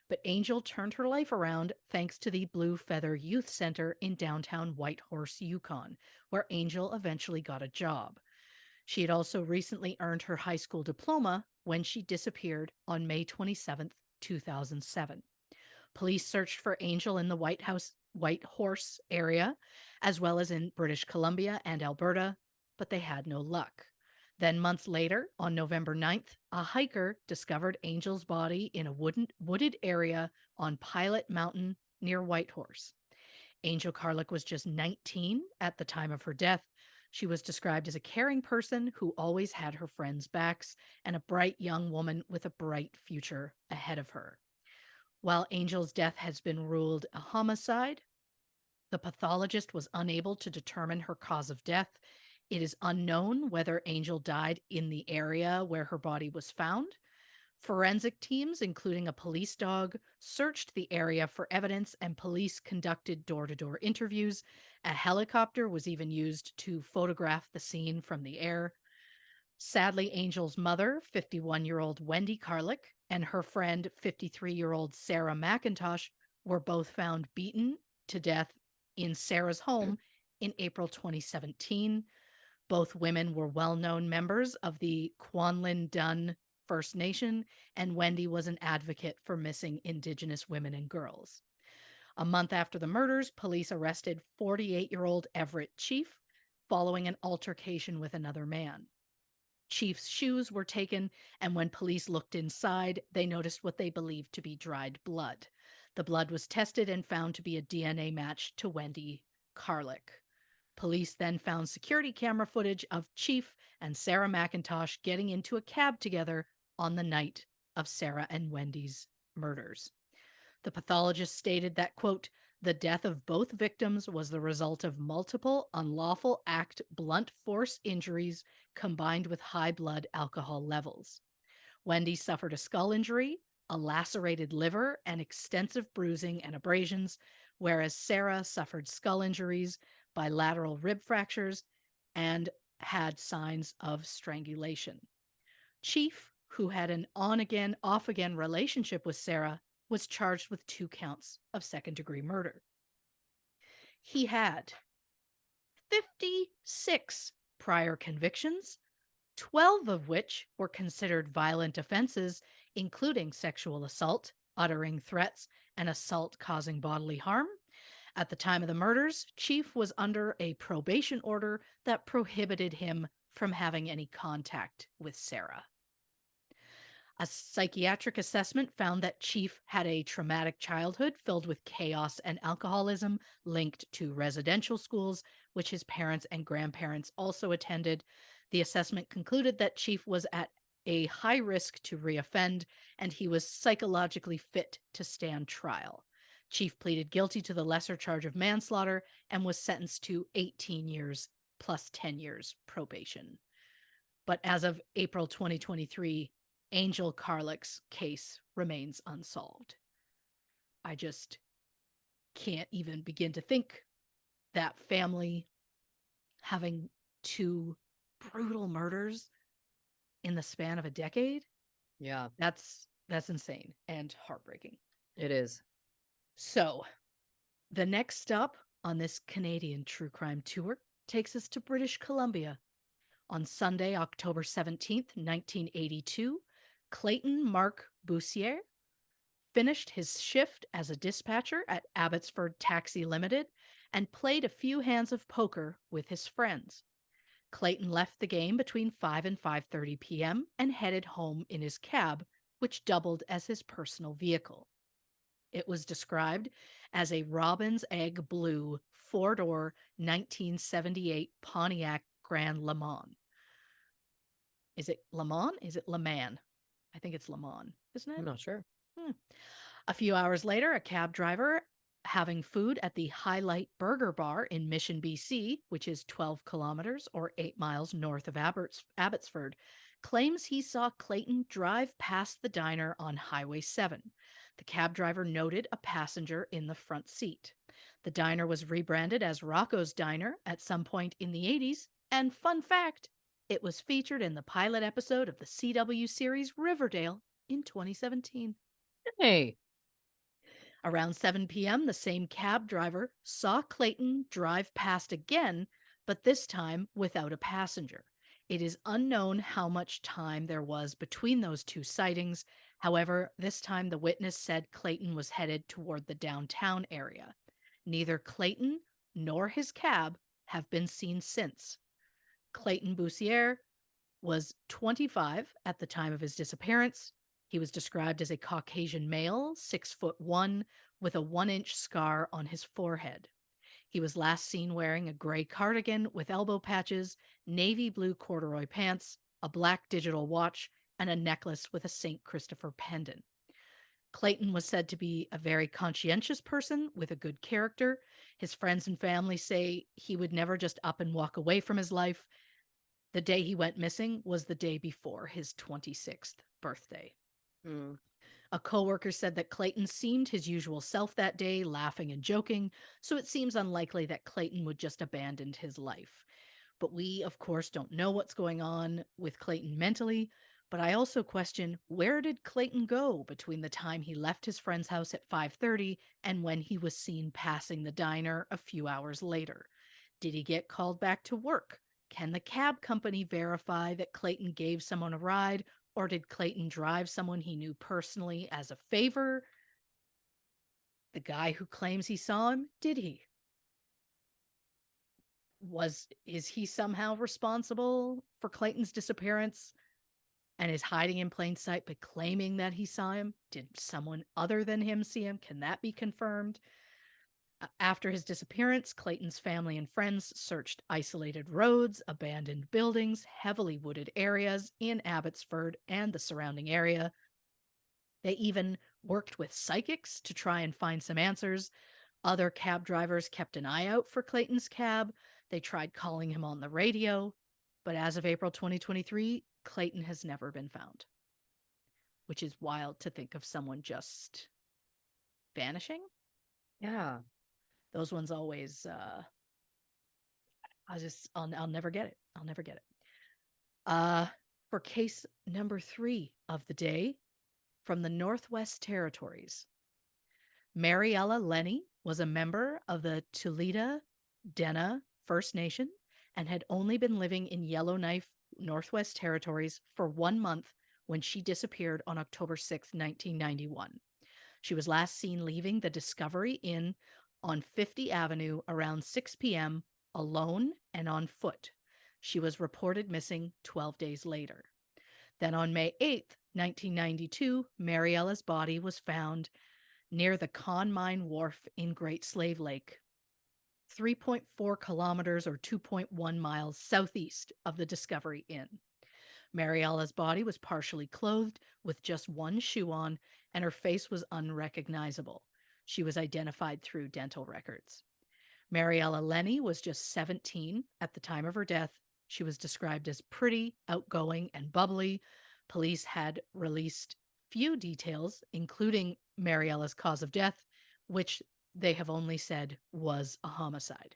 But Angel turned her life around thanks to the Blue Feather Youth Center in downtown Whitehorse, Yukon, where Angel eventually got a job. She had also recently earned her high school diploma when she disappeared on May 27th, 2007. Police searched for Angel in the Whitehorse area, as well as in British Columbia and Alberta, but they had no luck. Then, months later, on November 9th, a hiker discovered Angel's body in a wooded area on Pilot Mountain near Whitehorse. Angel Carlick was just 19 at the time of her death. She was described as a caring person who always had her friends' backs and a bright young woman with a bright future ahead of her. While Angel's death has been ruled a homicide, the pathologist was unable to determine her cause of death. It is unknown whether Angel died in the area where her body was found. Forensic teams, including a police dog, searched the area for evidence and police conducted door to door interviews. A helicopter was even used to photograph the scene from the air. Sadly, Angel's mother, 51-year-old Wendy Carlick, and her friend, 53-year-old Sarah McIntosh, were both found beaten to death in Sarah's home in April 2017. Both women were well known members of the Kwanlin Dun First Nation, and Wendy was an advocate for missing Indigenous women and girls. A month after the murders, police arrested 48-year-old Everett Chief following an altercation with another man. Chief's shoes were taken, and when police looked inside, they noticed what they believed to be dried blood. The blood was tested and found to be a DNA match to Wendy Carlick. Police then found security camera footage of Chief and Sarah McIntosh getting into a cab together on the night of Sarah and Wendy's murders. The pathologist stated that, quote, the death of both victims was the result of multiple unlawful act blunt force injuries combined with high blood alcohol levels. Wendy suffered a skull injury, a lacerated liver, and extensive bruising and abrasions, whereas Sarah suffered skull injuries, bilateral rib fractures, and had signs of strangulation. Chief, who had an on-again, off-again relationship with Sarah, was charged with 2 counts of second-degree murder. He had 56 prior convictions, 12 of which were considered violent offenses, including sexual assault, uttering threats, and assault causing bodily harm. At the time of the murders, Chief was under a probation order that prohibited him from having any contact with Sarah. A psychiatric assessment found that Chief had a traumatic childhood filled with chaos and alcoholism linked to residential schools, which his parents and grandparents also attended. The assessment concluded that Chief was at a high risk to reoffend, and he was psychologically fit to stand trial. Chief pleaded guilty to the lesser charge of manslaughter and was sentenced to 18 years plus 10 years probation. But as of April 2023, Angel Carlick's case remains unsolved. I just can't even begin to think that family having 2 brutal murders in the span of a decade. Yeah, That's insane and heartbreaking. it is. So, the next stop on this Canadian true crime tour takes us to British Columbia. On Sunday, October 17th, 1982, Clayton Mark Boussier finished his shift as a dispatcher at Abbotsford Taxi Limited and played a few hands of poker with his friends. Clayton left the game between 5 and 5:30 p.m. and headed home in his cab, which doubled as his personal vehicle. It was described as a robin's egg blue four-door 1978 Pontiac Grand Le Mans. Is it Le Mans? Is it Le Mans? I think it's Le Mans, isn't I'm it? not sure. Hmm. A few hours later, a cab driver having food at the Highlight Burger Bar in Mission, BC, which is 12 kilometers or 8 miles north of Abbotsford, claims he saw Clayton drive past the diner on Highway 7. The cab driver noted a passenger in the front seat. The diner was rebranded as Rocco's Diner at some point in the 80s, and fun fact, it was featured in the pilot episode of the CW series Riverdale in 2017. Hey. Around 7 p.m., the same cab driver saw Clayton drive past again, but this time without a passenger. It is unknown how much time there was between those two sightings. However, this time the witness said Clayton was headed toward the downtown area. Neither Clayton nor his cab have been seen since. Clayton Boussier was 25 at the time of his disappearance. He was described as a Caucasian male, 6'1", with a 1-inch scar on his forehead. He was last seen wearing a gray cardigan with elbow patches, navy blue corduroy pants, a black digital watch, and a necklace with a St. Christopher pendant. Clayton was said to be a very conscientious person with a good character. His friends and family say he would never just up and walk away from his life. The day he went missing was the day before his 26th birthday. Mm. A coworker said that Clayton seemed his usual self that day, laughing and joking, so it seems unlikely that Clayton would just abandon his life. But we, of course, don't know what's going on with Clayton mentally. But I also question, where did Clayton go between the time he left his friend's house at 5:30 and when he was seen passing the diner a few hours later? Did he get called back to work? Can the cab company verify that Clayton gave someone a ride, or did Clayton drive someone he knew personally as a favor? The guy who claims he saw him, did he? Is he somehow responsible for Clayton's disappearance and is hiding in plain sight but claiming that he saw him? Did someone other than him see him? Can that be confirmed? After his disappearance, Clayton's family and friends searched isolated roads, abandoned buildings, heavily wooded areas in Abbotsford and the surrounding area. They even worked with psychics to try and find some answers. Other cab drivers kept an eye out for Clayton's cab. They tried calling him on the radio. But as of April 2023, Clayton has never been found, which is wild to think of someone just vanishing. Yeah. Those ones always, I'll never get it. I'll never get it. For case number 3 of the day from the Northwest Territories, Mariella Lenny was a member of the Tulita Dena First Nation and had only been living in Yellowknife, Northwest Territories for 1 month when she disappeared on October 6, 1991. She was last seen leaving the Discovery Inn on 50 Avenue around 6 p.m. alone and on foot. She was reported missing 12 days later. Then on May 8th, 1992, Mariella's body was found near the Con Mine Wharf in Great Slave Lake, 3.4 kilometers or 2.1 miles southeast of the Discovery Inn. Mariella's body was partially clothed with just one shoe on, and her face was unrecognizable. She was identified through dental records. Mariella Lenny was just 17 at the time of her death. She was described as pretty, outgoing, and bubbly. Police had released few details, including Mariella's cause of death, which they have only said was a homicide.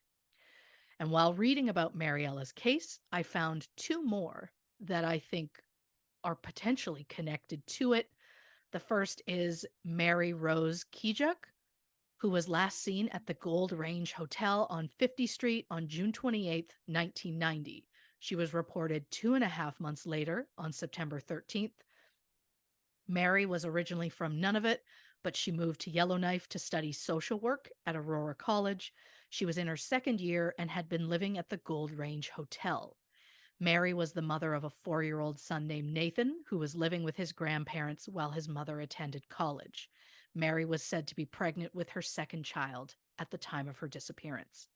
And while reading about Mariella's case, I found 2 more that I think are potentially connected to it. The first is Mary Rose Kijuk, who was last seen at the Gold Range Hotel on 50th Street on June 28th, 1990. She was reported 2.5 months later on September 13th. Mary was originally from Nunavut, but she moved to Yellowknife to study social work at Aurora College. She was in her 2nd year and had been living at the Gold Range Hotel. Mary was the mother of a 4-year-old son named Nathan, who was living with his grandparents while his mother attended college. Mary was said to be pregnant with her second child at the time of her disappearance.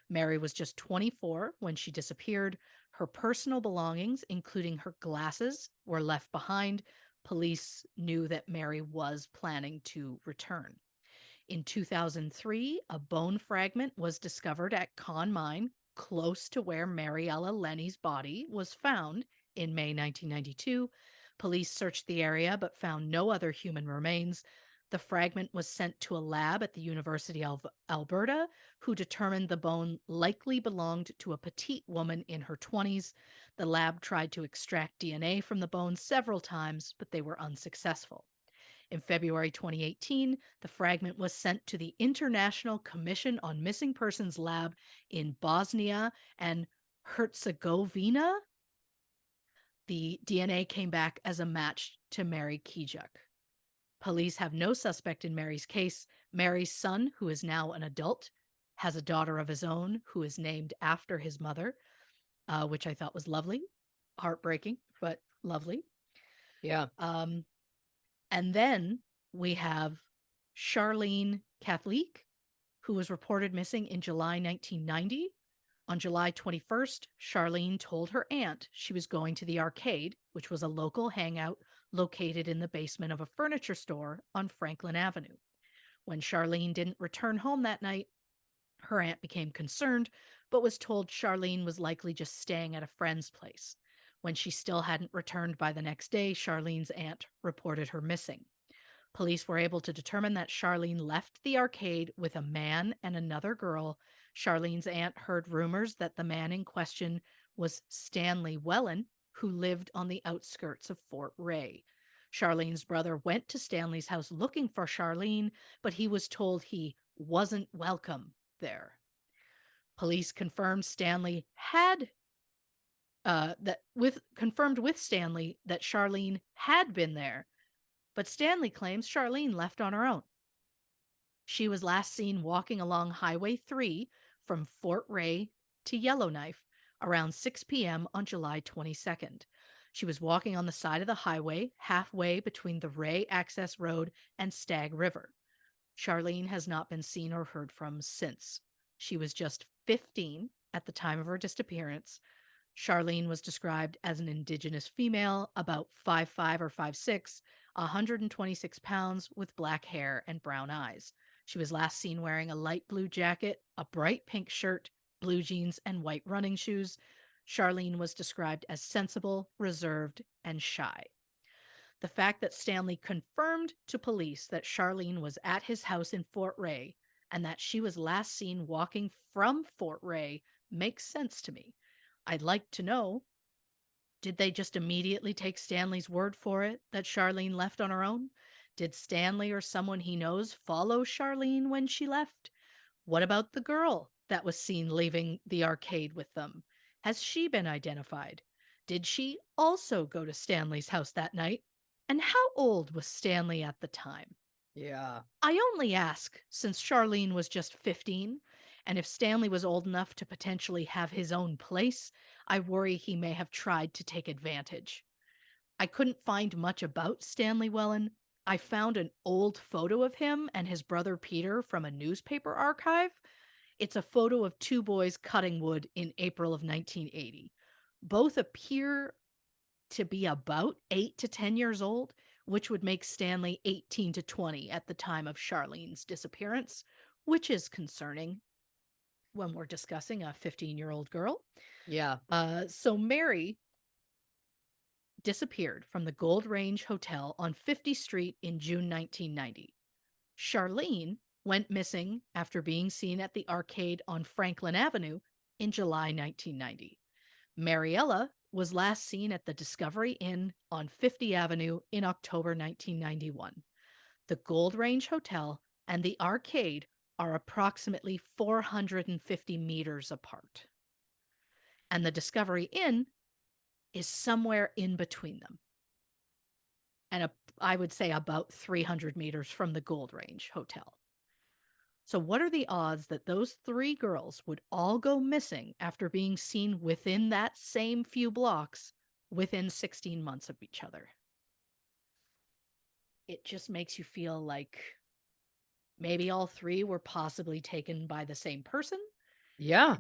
Mary was just 24 when she disappeared. Her personal belongings, including her glasses, were left behind. Police knew that Mary was planning to return. In 2003, a bone fragment was discovered at Con Mine, close to where Mariella Lenny's body was found in May 1992. Police searched the area but found no other human remains. The fragment was sent to a lab at the University of Alberta, who determined the bone likely belonged to a petite woman in her 20s. The lab tried to extract DNA from the bone several times, but they were unsuccessful. In February 2018, the fragment was sent to the International Commission on Missing Persons lab in Bosnia and Herzegovina. The DNA came back as a match to Mary Kijak. Police have no suspect in Mary's case. Mary's son, who is now an adult, has a daughter of his own who is named after his mother, which I thought was lovely. Heartbreaking, but lovely. Yeah. And then we have Charlene Catholic, who was reported missing in July 1990. On July 21st, Charlene told her aunt she was going to the arcade, which was a local hangout located in the basement of a furniture store on Franklin Avenue. When Charlene didn't return home that night, her aunt became concerned, but was told Charlene was likely just staying at a friend's place. When she still hadn't returned by the next day, Charlene's aunt reported her missing. Police were able to determine that Charlene left the arcade with a man and another girl. Charlene's aunt heard rumors that the man in question was Stanley Wellen, who lived on the outskirts of Fort Ray. Charlene's brother went to Stanley's house looking for Charlene, but he was told he wasn't welcome there. Police confirmed Stanley had confirmed with Stanley that Charlene had been there, but Stanley claims Charlene left on her own. She was last seen walking along Highway 3 from Fort Ray to Yellowknife around 6 p.m. on July 22nd. She was walking on the side of the highway, halfway between the Ray Access Road and Stag River. Charlene has not been seen or heard from since. She was just 15 at the time of her disappearance. Charlene was described as an Indigenous female, about 5'5" or 5'6", 126 pounds, with black hair and brown eyes. She was last seen wearing a light blue jacket, a bright pink shirt, blue jeans, and white running shoes. Charlene was described as sensible, reserved, and shy. The fact that Stanley confirmed to police that Charlene was at his house in Fort Ray and that she was last seen walking from Fort Ray makes sense to me. I'd like to know, did they just immediately take Stanley's word for it that Charlene left on her own? Did Stanley or someone he knows follow Charlene when she left? What about the girl that was seen leaving the arcade with them? Has she been identified? Did she also go to Stanley's house that night? And how old was Stanley at the time? Yeah. I only ask since Charlene was just 15, and if Stanley was old enough to potentially have his own place, I worry he may have tried to take advantage. I couldn't find much about Stanley Wellen. I found an old photo of him and his brother Peter from a newspaper archive. It's a photo of two boys cutting wood in April of 1980. Both appear to be about 8 to 10 years old, which would make Stanley 18 to 20 at the time of Charlene's disappearance, which is concerning when we're discussing a 15-year-old girl. Yeah. So Mary disappeared from the Gold Range Hotel on 50th Street in June 1990. Charlene went missing after being seen at the arcade on Franklin Avenue in July 1990. Mariella was last seen at the Discovery Inn on 50th Avenue in October 1991. The Gold Range Hotel and the arcade are approximately 450 meters apart. And the Discovery Inn is somewhere in between them. And I would say about 300 meters from the Gold Range Hotel. So, what are the odds that those three girls would all go missing after being seen within that same few blocks within 16 months of each other? It just makes you feel like Maybe all three were possibly taken by the same person. Yeah.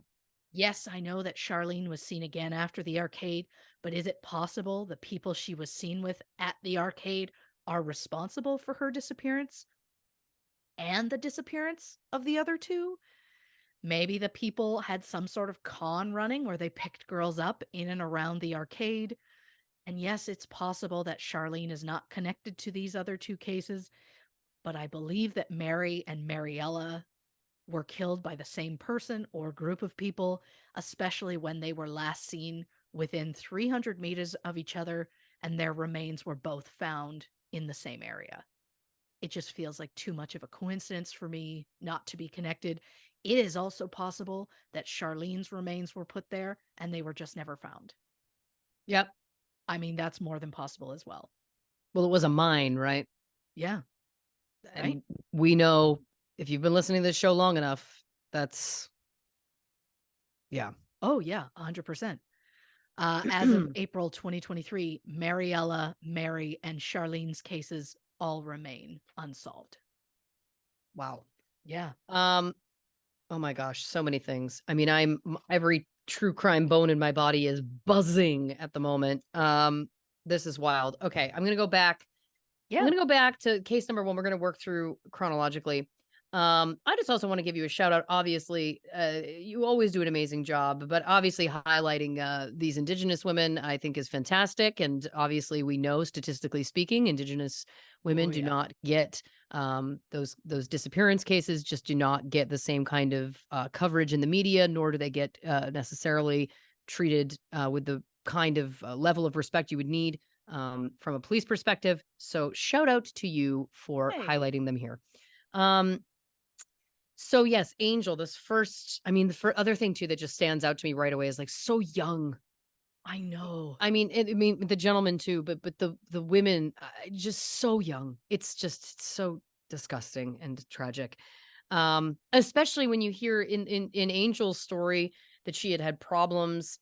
Yes, I know that Charlene was seen again after the arcade, but is it possible the people she was seen with at the arcade are responsible for her disappearance and the disappearance of the other two? Maybe the people had some sort of con running where they picked girls up in and around the arcade. And yes, it's possible that Charlene is not connected to these other two cases, but I believe that Mary and Mariella were killed by the same person or group of people, especially when they were last seen within 300 meters of each other and their remains were both found in the same area. It just feels like too much of a coincidence for me not to be connected. It is also possible that Charlene's remains were put there and they were just never found. Yep. I mean, that's more than possible as well. Well, it was a mine, right? Yeah, right? And we know, if you've been listening to this show long enough, that's, yeah. Oh, yeah, 100%. As of April 2023, Mariella, Mary, and Charlene's cases all remain unsolved. Wow. Yeah. Oh my gosh, so many things. I mean, every true crime bone in my body is buzzing at the moment. This is wild. Okay, I'm gonna go back. I'm Yeah. gonna go back to case number one. We're gonna work through chronologically. I just also want to give you a shout out. Obviously, you always do an amazing job, but obviously highlighting these Indigenous women, I think, is fantastic. And obviously, we know, statistically speaking, Indigenous women Oh, do yeah. not get those disappearance cases. Just do not get the same kind of coverage in the media, nor do they get necessarily treated with the kind of level of respect you would need from a police perspective. So, shout out to you for Hey, highlighting them here. Um, so yes, Angel, this first, I mean, the other thing too that just stands out to me right away is like so young. I know. I mean, the gentlemen too, but the women just so young. It's so disgusting and tragic. Especially when you hear in Angel's story that she had had problems.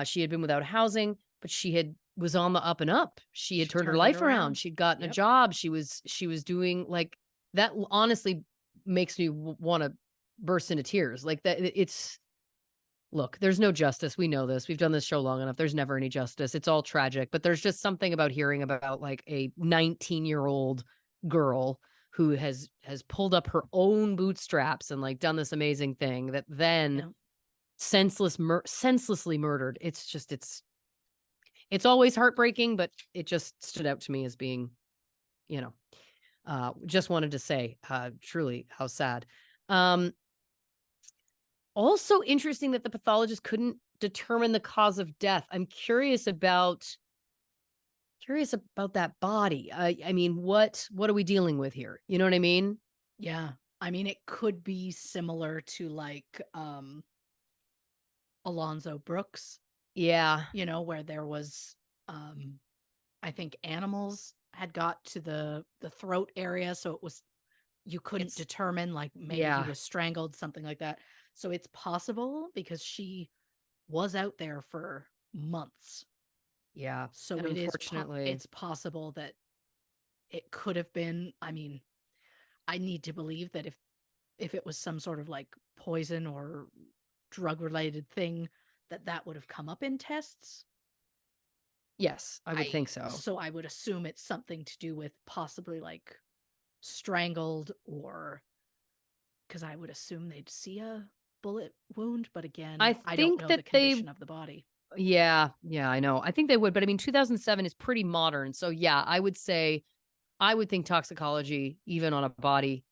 She had been without housing, but she had was on the up and up. She had She turned her turned it life around. around. She'd gotten a Yep. job. She was doing like that. Honestly, makes me want to burst into tears. Like that. It's look, there's no justice. We know this. We've done this show long enough. There's never any justice. It's all tragic, but there's just something about hearing about like a 19-year-old girl who has pulled up her own bootstraps and like done this amazing thing that then Yep. senselessly murdered. It's always heartbreaking, but it just stood out to me as being, you know, just wanted to say truly how sad. Um Also interesting that the pathologist couldn't determine the cause of death. I'm curious about that body. I mean, what are we dealing with here? You know what I mean? Yeah. I mean, it could be similar to like Alonzo Brooks, Yeah, where there was um I think animals had got to the throat area, so it was you couldn't it's determine, like, maybe he yeah, was strangled, something like that. So it's possible because she was out there for months. yeah. So And it's unfortunately, possible that it could have been. I mean, I need to believe that if it was some sort of like poison or drug related thing, that would have come up in tests. yes, I would I think so. So I would assume it's something to do with possibly like strangled, or because I would assume they'd see a bullet wound, but I again, I don't think know the that they condition of the body. yeah, yeah, I know. I think they would, but I mean 2007 is pretty modern. So yeah, I would think toxicology even on a body.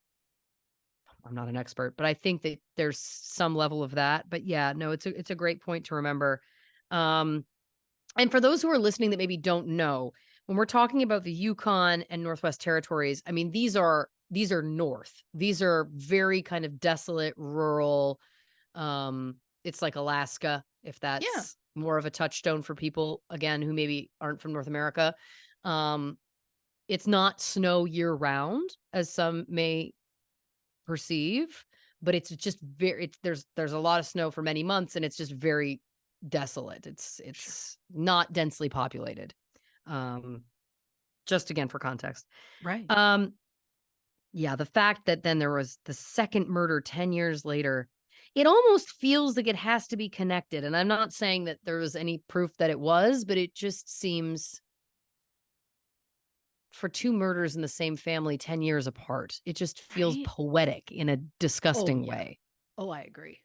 I'm not an expert, but I think that there's some level of that. But yeah, no, it's a great point to remember. Um, and for those who are listening that maybe don't know, when we're talking about the Yukon and Northwest Territories, I mean these are north. These are very kind of desolate, rural. It's like Alaska, if Yeah, that's more of a touchstone for people again who maybe aren't from North America. Um, it's not snow year round, as some may perceive, but it's just very there's a lot of snow for many months and it's just very desolate. sure. It's not densely populated. Um just again for context. Right. Um Yeah, the fact that then there was the second murder 10 years later, it almost feels like it has to be connected, and I'm not saying that there was any proof that it was, but it just seems for 2 murders in the same family 10 years apart, it just feels Right? poetic in a Oh, disgusting yeah. way. Oh, I agree.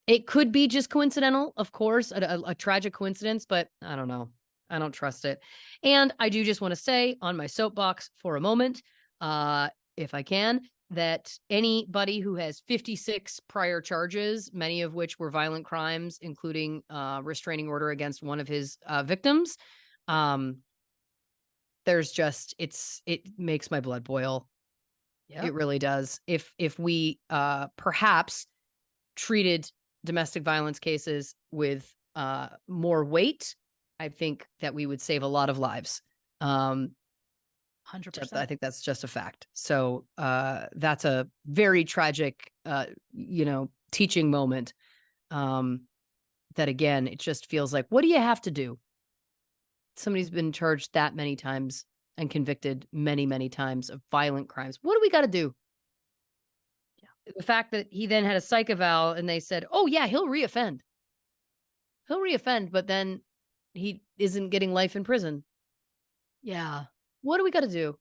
It could be just coincidental, of course, a tragic coincidence, but I don't know. I don't trust it. And I do just want to say on my soapbox for a moment, if I can, that anybody who has 56 prior charges, many of which were violent crimes, including restraining order against one of his victims, um, it makes my blood boil. It Yep. really does. If we perhaps treated domestic violence cases with more weight, I think that we would save a lot of lives. Um, I 100%. think that's just a fact. So that's a very tragic, teaching moment. Um, that again, it just feels like, what do you have to do? Somebody's been charged that many times and convicted many, many times of violent crimes. What do we got to do? The fact that he then had a psych eval and they said, "Oh yeah, he'll reoffend. He'll reoffend," but then he isn't getting life in prison. Yeah. What do we got to do?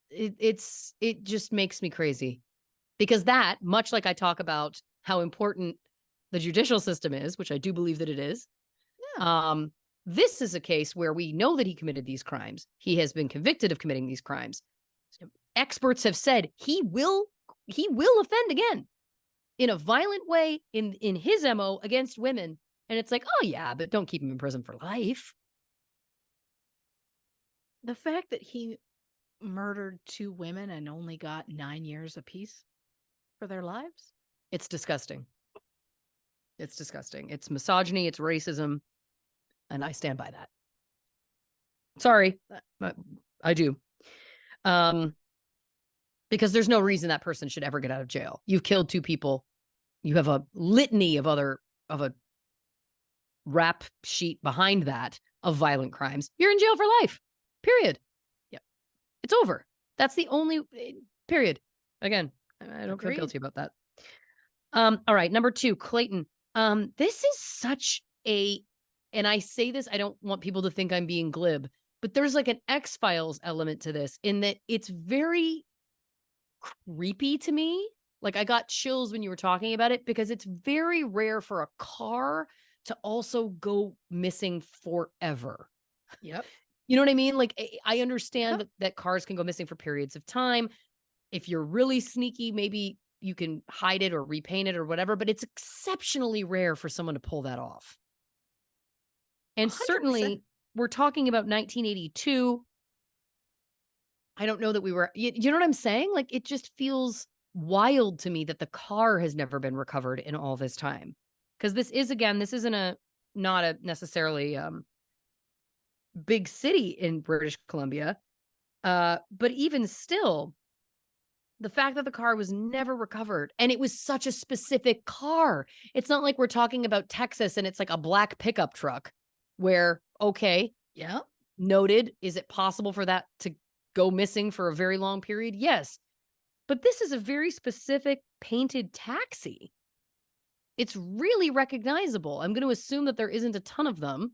It just makes me crazy because that, much like I talk about how important the judicial system is, which I do believe that it is. Yeah. Um, this is a case where we know that he committed these crimes. He has been convicted of committing these crimes. Experts have said he will offend again in a violent way in his MO against women. And it's like, oh yeah, but don't keep him in prison for life. The fact that he murdered 2 women and only got 9 years apiece for their lives? It's disgusting. It's disgusting. It's misogyny, it's racism, and I stand by that. Sorry, but I do. Um, because there's no reason that person should ever get out of jail. You've killed 2 people. You have a litany of a rap sheet behind that of violent crimes. You're in jail for life. Period. Yep. It's over. That's the only period. Again, I don't feel Agreed. guilty about that. All right, number 2, Clayton. This is such a and I say this, I don't want people to think I'm being glib, but there's like an X-Files element to this in that it's very creepy to me. Like I got chills when you were talking about it because it's very rare for a car to also go missing forever. Yep. You know what I mean? Like I understand Yep. that cars can go missing for periods of time. If you're really sneaky, maybe you can hide it or repaint it or whatever, but it's exceptionally rare for someone to pull that off. And 100%. certainly we're talking about 1982. I don't know that we were you know what I'm saying? Like, it just feels wild to me that the car has never been recovered in all this time. Because this isn't a not a necessarily, big city in British Columbia, but even still, the fact that the car was never recovered and it was such a specific car. It's not like we're talking about Texas and it's like a black pickup truck where, okay, Yep. noted. Is it possible for that to go missing for a very long period? Yes. But this is a very specific painted taxi. It's really recognizable. I'm going to assume that there isn't a ton of them.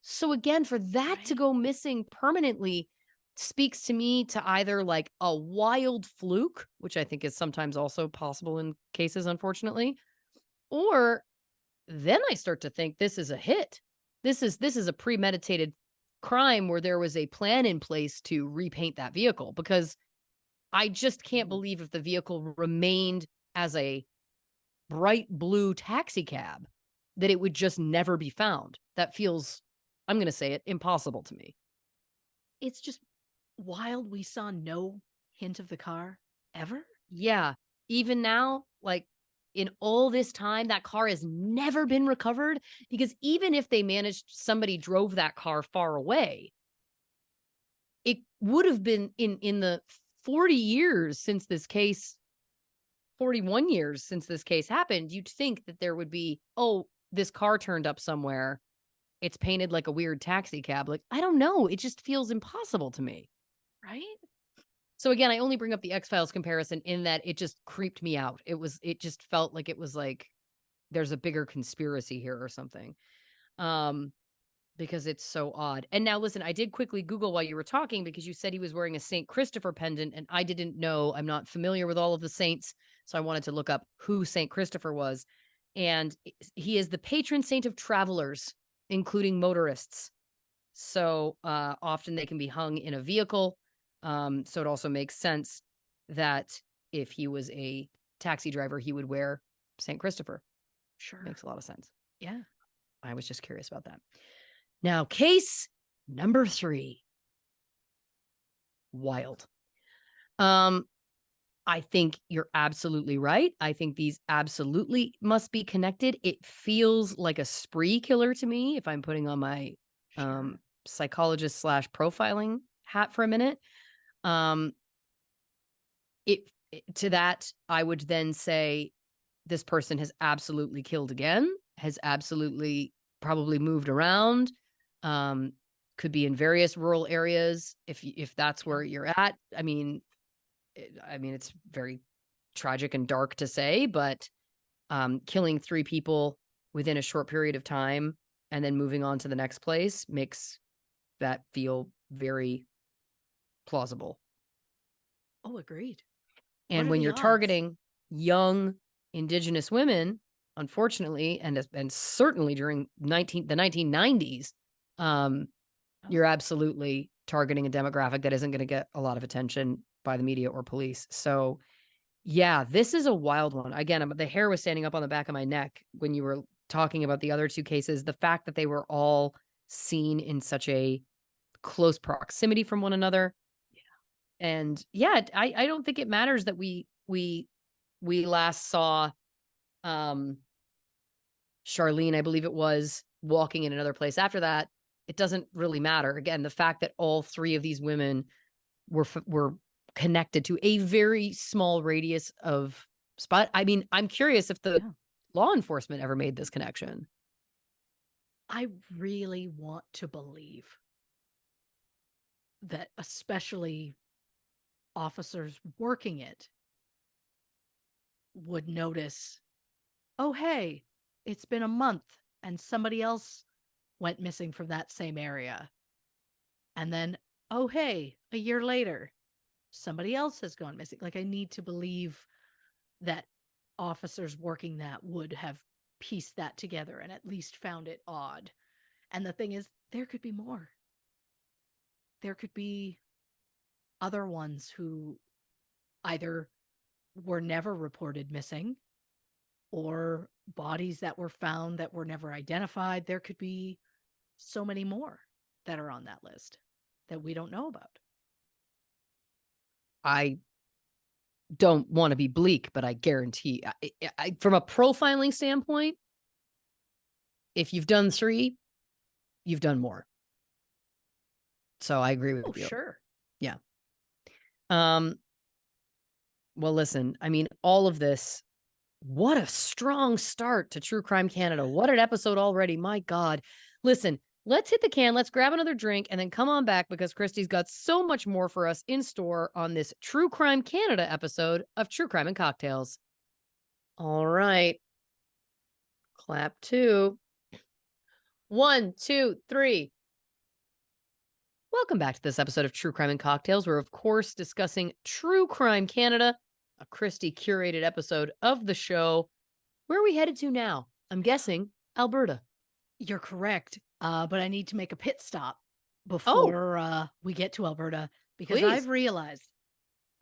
So again, for that to Right? go missing permanently speaks to me to either like a wild fluke, which I think is sometimes also possible in cases, unfortunately, or then I start to think this is a hit. This is a premeditated crime where there was a plan in place to repaint that vehicle because I just can't Ooh. believe if the vehicle remained as a bright blue taxi cab that it would just never be found. That feels, I'm going to say it, impossible to me. It's just wild we saw no hint of the car ever. Yeah. Even now, like in all this time, that car has never been recovered because even if they managed, somebody drove that car far away, it would have been in the 40 years since this case 41 years since this case happened, you'd think that there would be, oh, this car turned up somewhere. It's painted like a weird taxi cab. Like, I don't know. It just feels impossible to me. Right? So again, I only bring up the X-Files comparison in that it just creeped me out. It just felt like it was like there's a bigger conspiracy here or something. Um, because it's so odd. And now listen, I did quickly Google while you were talking because you said he was wearing a St. Christopher pendant, and I didn't know. I'm not familiar with all of the saints, so I wanted to look up who St. Christopher was. And he is the patron saint of travelers, including motorists. So often they can be hung in a vehicle. So it also makes sense that if he was a taxi driver, he would wear St. Christopher. Sure. Makes a lot of sense. Yeah. I was just curious about that. Now, case number 3. Wild. I think you're absolutely right. I think these absolutely must be connected. It feels like a spree killer to me if I'm putting on my Sure. psychologist slash profiling hat for a minute. Um, to that, I would then say this person has absolutely killed again, has absolutely probably moved around, um, could be in various rural areas if that's where you're at. It's very tragic and dark to say, but killing 3 people within a short period of time and then moving on to the next place makes that feel very plausible. Oh, agreed. What And are when the you're odds? targeting young indigenous women, unfortunately, and certainly during the 1990s, you're absolutely targeting a demographic that isn't going to get a lot of attention by the media or police. So, yeah, this is a wild one. Again, the hair was standing up on the back of my neck when you were talking about the other 2 cases. The fact that they were all seen in such a close proximity from one another. And yeah, I don't think it matters that we last saw Charlene, I believe it was, walking in another place after that. It doesn't really matter. Again, the fact that all 3 of these women were connected to a very small radius of spot. I mean, I'm curious if the law enforcement ever made this connection. I really want to believe that especially officers working it would notice, oh, hey, it's been a month and somebody else went missing from that same area. And then, oh, hey, a year later, somebody else has gone missing. Like, I need to believe that officers working that would have pieced that together and at least found it odd. And the thing is, there could be more. There could be other ones who either were never reported missing or bodies that were found that were never identified. There could be so many more that are on that list that we don't know about. I don't want to be bleak, but I guarantee from a profiling standpoint, if you've done 3, you've done more. So I agree with you. Sure. Yeah. Well, listen, I mean, all of this, what a strong start to True Crime Canada. What an episode already. My God. Listen, let's hit the can. Let's grab another drink and then come on back because Christy's got so much more for us in store on this True Crime Canada episode of True Crime and Cocktails. All right. Clap 2. 1, 2, 3. Welcome back to this episode of True Crime and Cocktails. We're, of course, discussing True Crime Canada, a Christy curated episode of the show. Where are we headed to now? I'm guessing Alberta. You're correct. But I need to make a pit stop before we get to Alberta because I've realized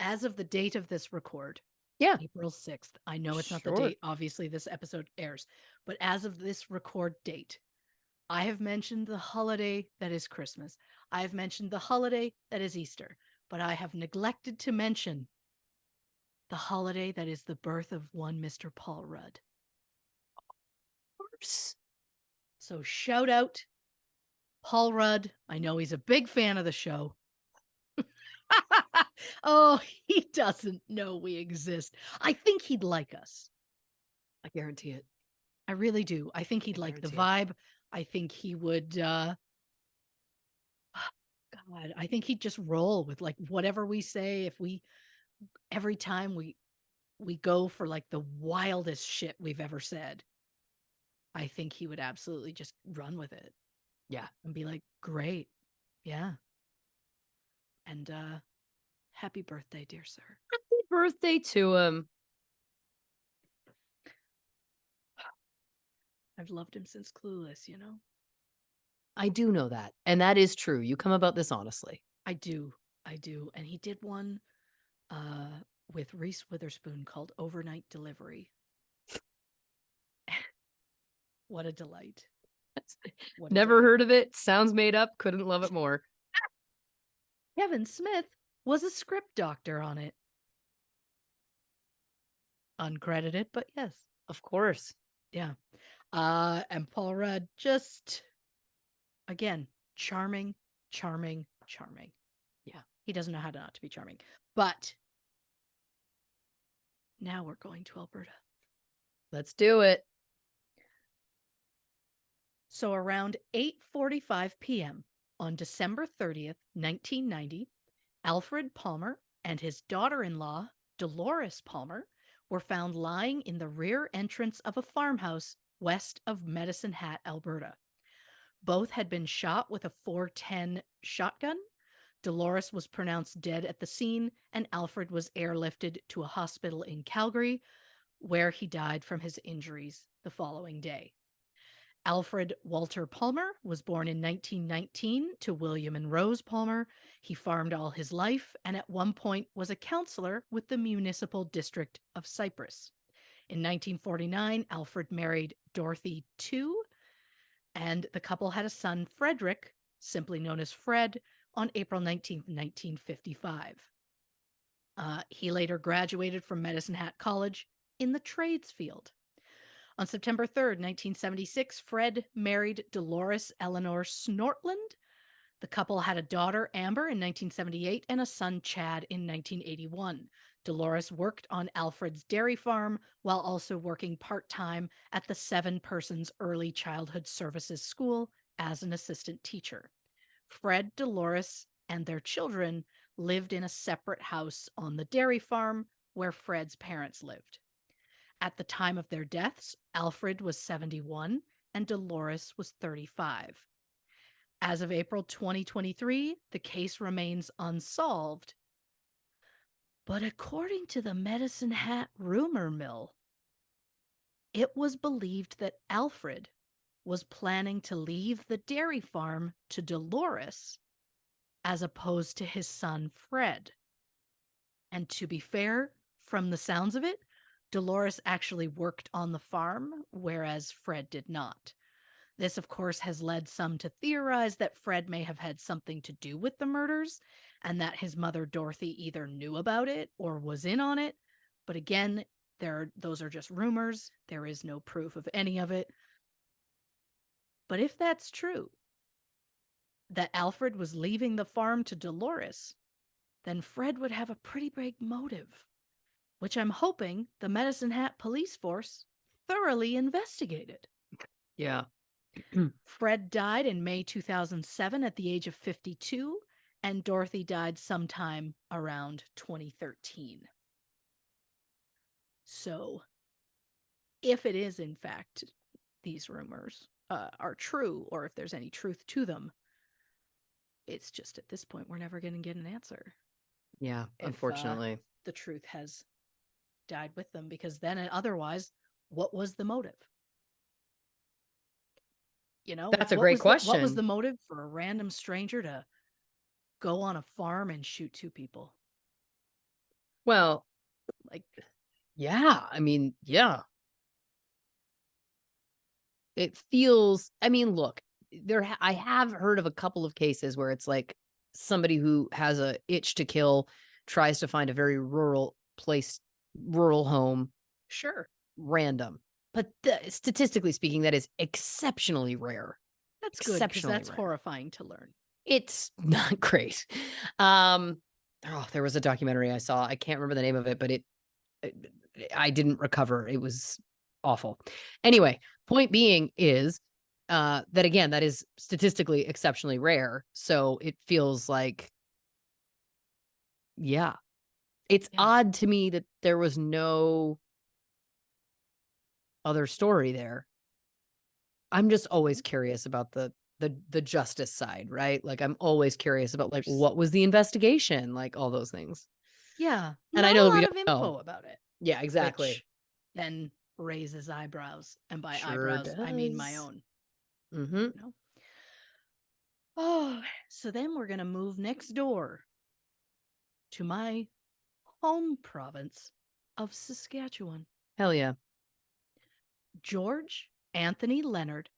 as of the date of this record, April 6th, I know it's not the date, obviously, this episode airs, but as of this record date, I have mentioned the holiday that is Christmas. I have mentioned the holiday that is Easter, but I have neglected to mention the holiday that is the birth of one Mr. Paul Rudd. Of course. So shout out Paul Rudd. I know he's a big fan of the show. Oh, he doesn't know we exist. I think he'd like us. I guarantee it. I really do. I think he'd like the vibe. I think he would God, I think he'd just roll with like whatever we say. If we every time we go for like the wildest shit we've ever said, I think he would absolutely just run with it Yeah. and be like, "Great. Yeah. And happy birthday, dear sir." Happy birthday to him. I've loved him since Clueless, you know? I do know that. And that is true. You come about this honestly. I do. I do. And he did one uh with Reese Witherspoon called Overnight Delivery. What a delight. What a Never delight. heard of it. Sounds made up. Couldn't love it more. Kevin Smith was a script doctor on it. Uncredited, but yes. Of course. Yeah. And Paul Rudd just again, charming, charming, charming. Yeah. He doesn't know how to not to be charming. But now we're going to Alberta. Let's do it. So around 8:45 p.m. on December 30th, 1990, Alfred Palmer and his daughter-in-law, Dolores Palmer, were found lying in the rear entrance of a farmhouse west of Medicine Hat, Alberta. Both had been shot with a 410 shotgun. Dolores was pronounced dead at the scene, and Alfred was airlifted to a hospital in Calgary, where he died from his injuries the following day. Alfred Walter Palmer was born in 1919 to William and Rose Palmer. He farmed all his life and at one point was a councillor with the municipal district of Cypress. In 1949, Alfred married Dorothy II, and the couple had a son, Frederick, simply known as Fred, on April 19th, 1955. He later graduated from Medicine Hat College in the trades field. On September 3rd, 1976, Fred married Dolores Eleanor Snortland. The couple had a daughter, Amber, in 1978 and a son, Chad, in 1981. Dolores worked on Alfred's dairy farm while also working part-time at the 7-persons early childhood services school as an assistant teacher. Fred, Dolores, and their children lived in a separate house on the dairy farm where Fred's parents lived. At the time of their deaths, Alfred was 71 and Dolores was 35. As of April 2023, the case remains unsolved. But according to the Medicine Hat rumor mill, it was believed that Alfred was planning to leave the dairy farm to Dolores as opposed to his son Fred. And to be fair, from the sounds of it, Dolores actually worked on the farm, whereas Fred did not. This, of course, has led some to theorize that Fred may have had something to do with the murders and that his mother, Dorothy, either knew about it or was in on it. But again, those are just rumors. There is no proof of any of it. But if that's true, that Alfred was leaving the farm to Dolores, then Fred would have a pretty big motive, which I'm hoping the Medicine Hat police force thoroughly investigated. Yeah. Fred died in May 2007 at the age of 52, and Dorothy died sometime around 2013. So, if it is in fact these rumors are true, or if there's any truth to them, it's just at this point we're never going to get an answer. Yeah, If, unfortunately. the truth has died with them, because then otherwise, what was the motive? You know, That's a what great was what was question. the motive for a random stranger to go on a farm and shoot 2 people? Well, Like, yeah, I mean, yeah. It feels, I mean, look, I have heard of a couple of cases where it's like somebody who has a itch to kill tries to find a very rural place, rural home, sure, random. But statistically speaking, that is exceptionally rare. that's good because Exceptionally that's rare. horrifying to learn. It's not great. There was a documentary I saw. I can't remember the name of it, but I didn't recover. It was awful. Anyway, point being is that again, that is statistically exceptionally rare. So it feels like, yeah, it's Yeah. odd to me that there was no other story there. I'm just always curious about the justice side, right? Like, I'm always curious about, like, There's what was the investigation? Like, all those things. Yeah, And I not know a that we lot don't of know. info about it, Yeah, exactly. which then raises eyebrows, and by Sure eyebrows, I mean my does. own, Mhm. you know? Oh, so then we're gonna move next door to my home province of Saskatchewan. Hell yeah. George Anthony Leonard,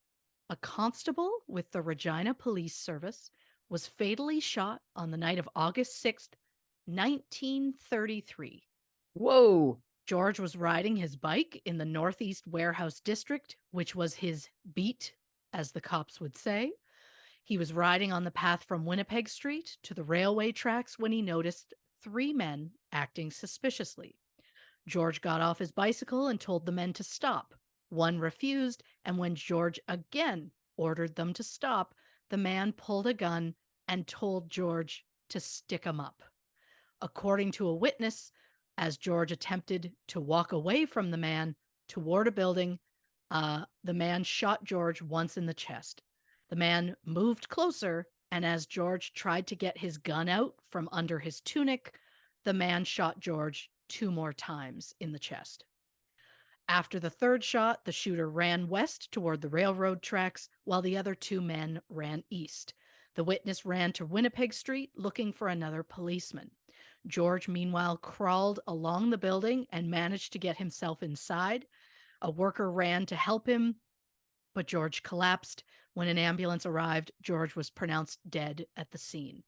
a constable with the Regina Police Service, was fatally shot on the night of August 6th, 1933. Whoa. George was riding his bike in the Northeast Warehouse District, which was his beat, as the cops would say. He was riding on the path from Winnipeg Street to the railway tracks when he noticed three men acting suspiciously. George got off his bicycle and told the men to stop. One refused, and when George again ordered them to stop, the man pulled a gun and told George to stick him up. According to a witness, as George attempted to walk away from the man toward a building, the man shot George once in the chest. The man moved closer, and as George tried to get his gun out from under his tunic, the man shot George two more times in the chest. After the third shot, the shooter ran west toward the railroad tracks while the other two men ran east. The witness ran to Winnipeg Street looking for another policeman. George, meanwhile, crawled along the building and managed to get himself inside. A worker ran to help him, but George collapsed. When an ambulance arrived, George was pronounced dead at the scene.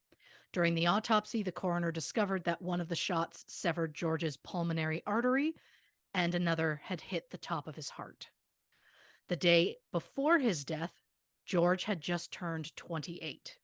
During the autopsy, the coroner discovered that one of the shots severed George's pulmonary artery and another had hit the top of his heart. The day before his death, George had just turned 28.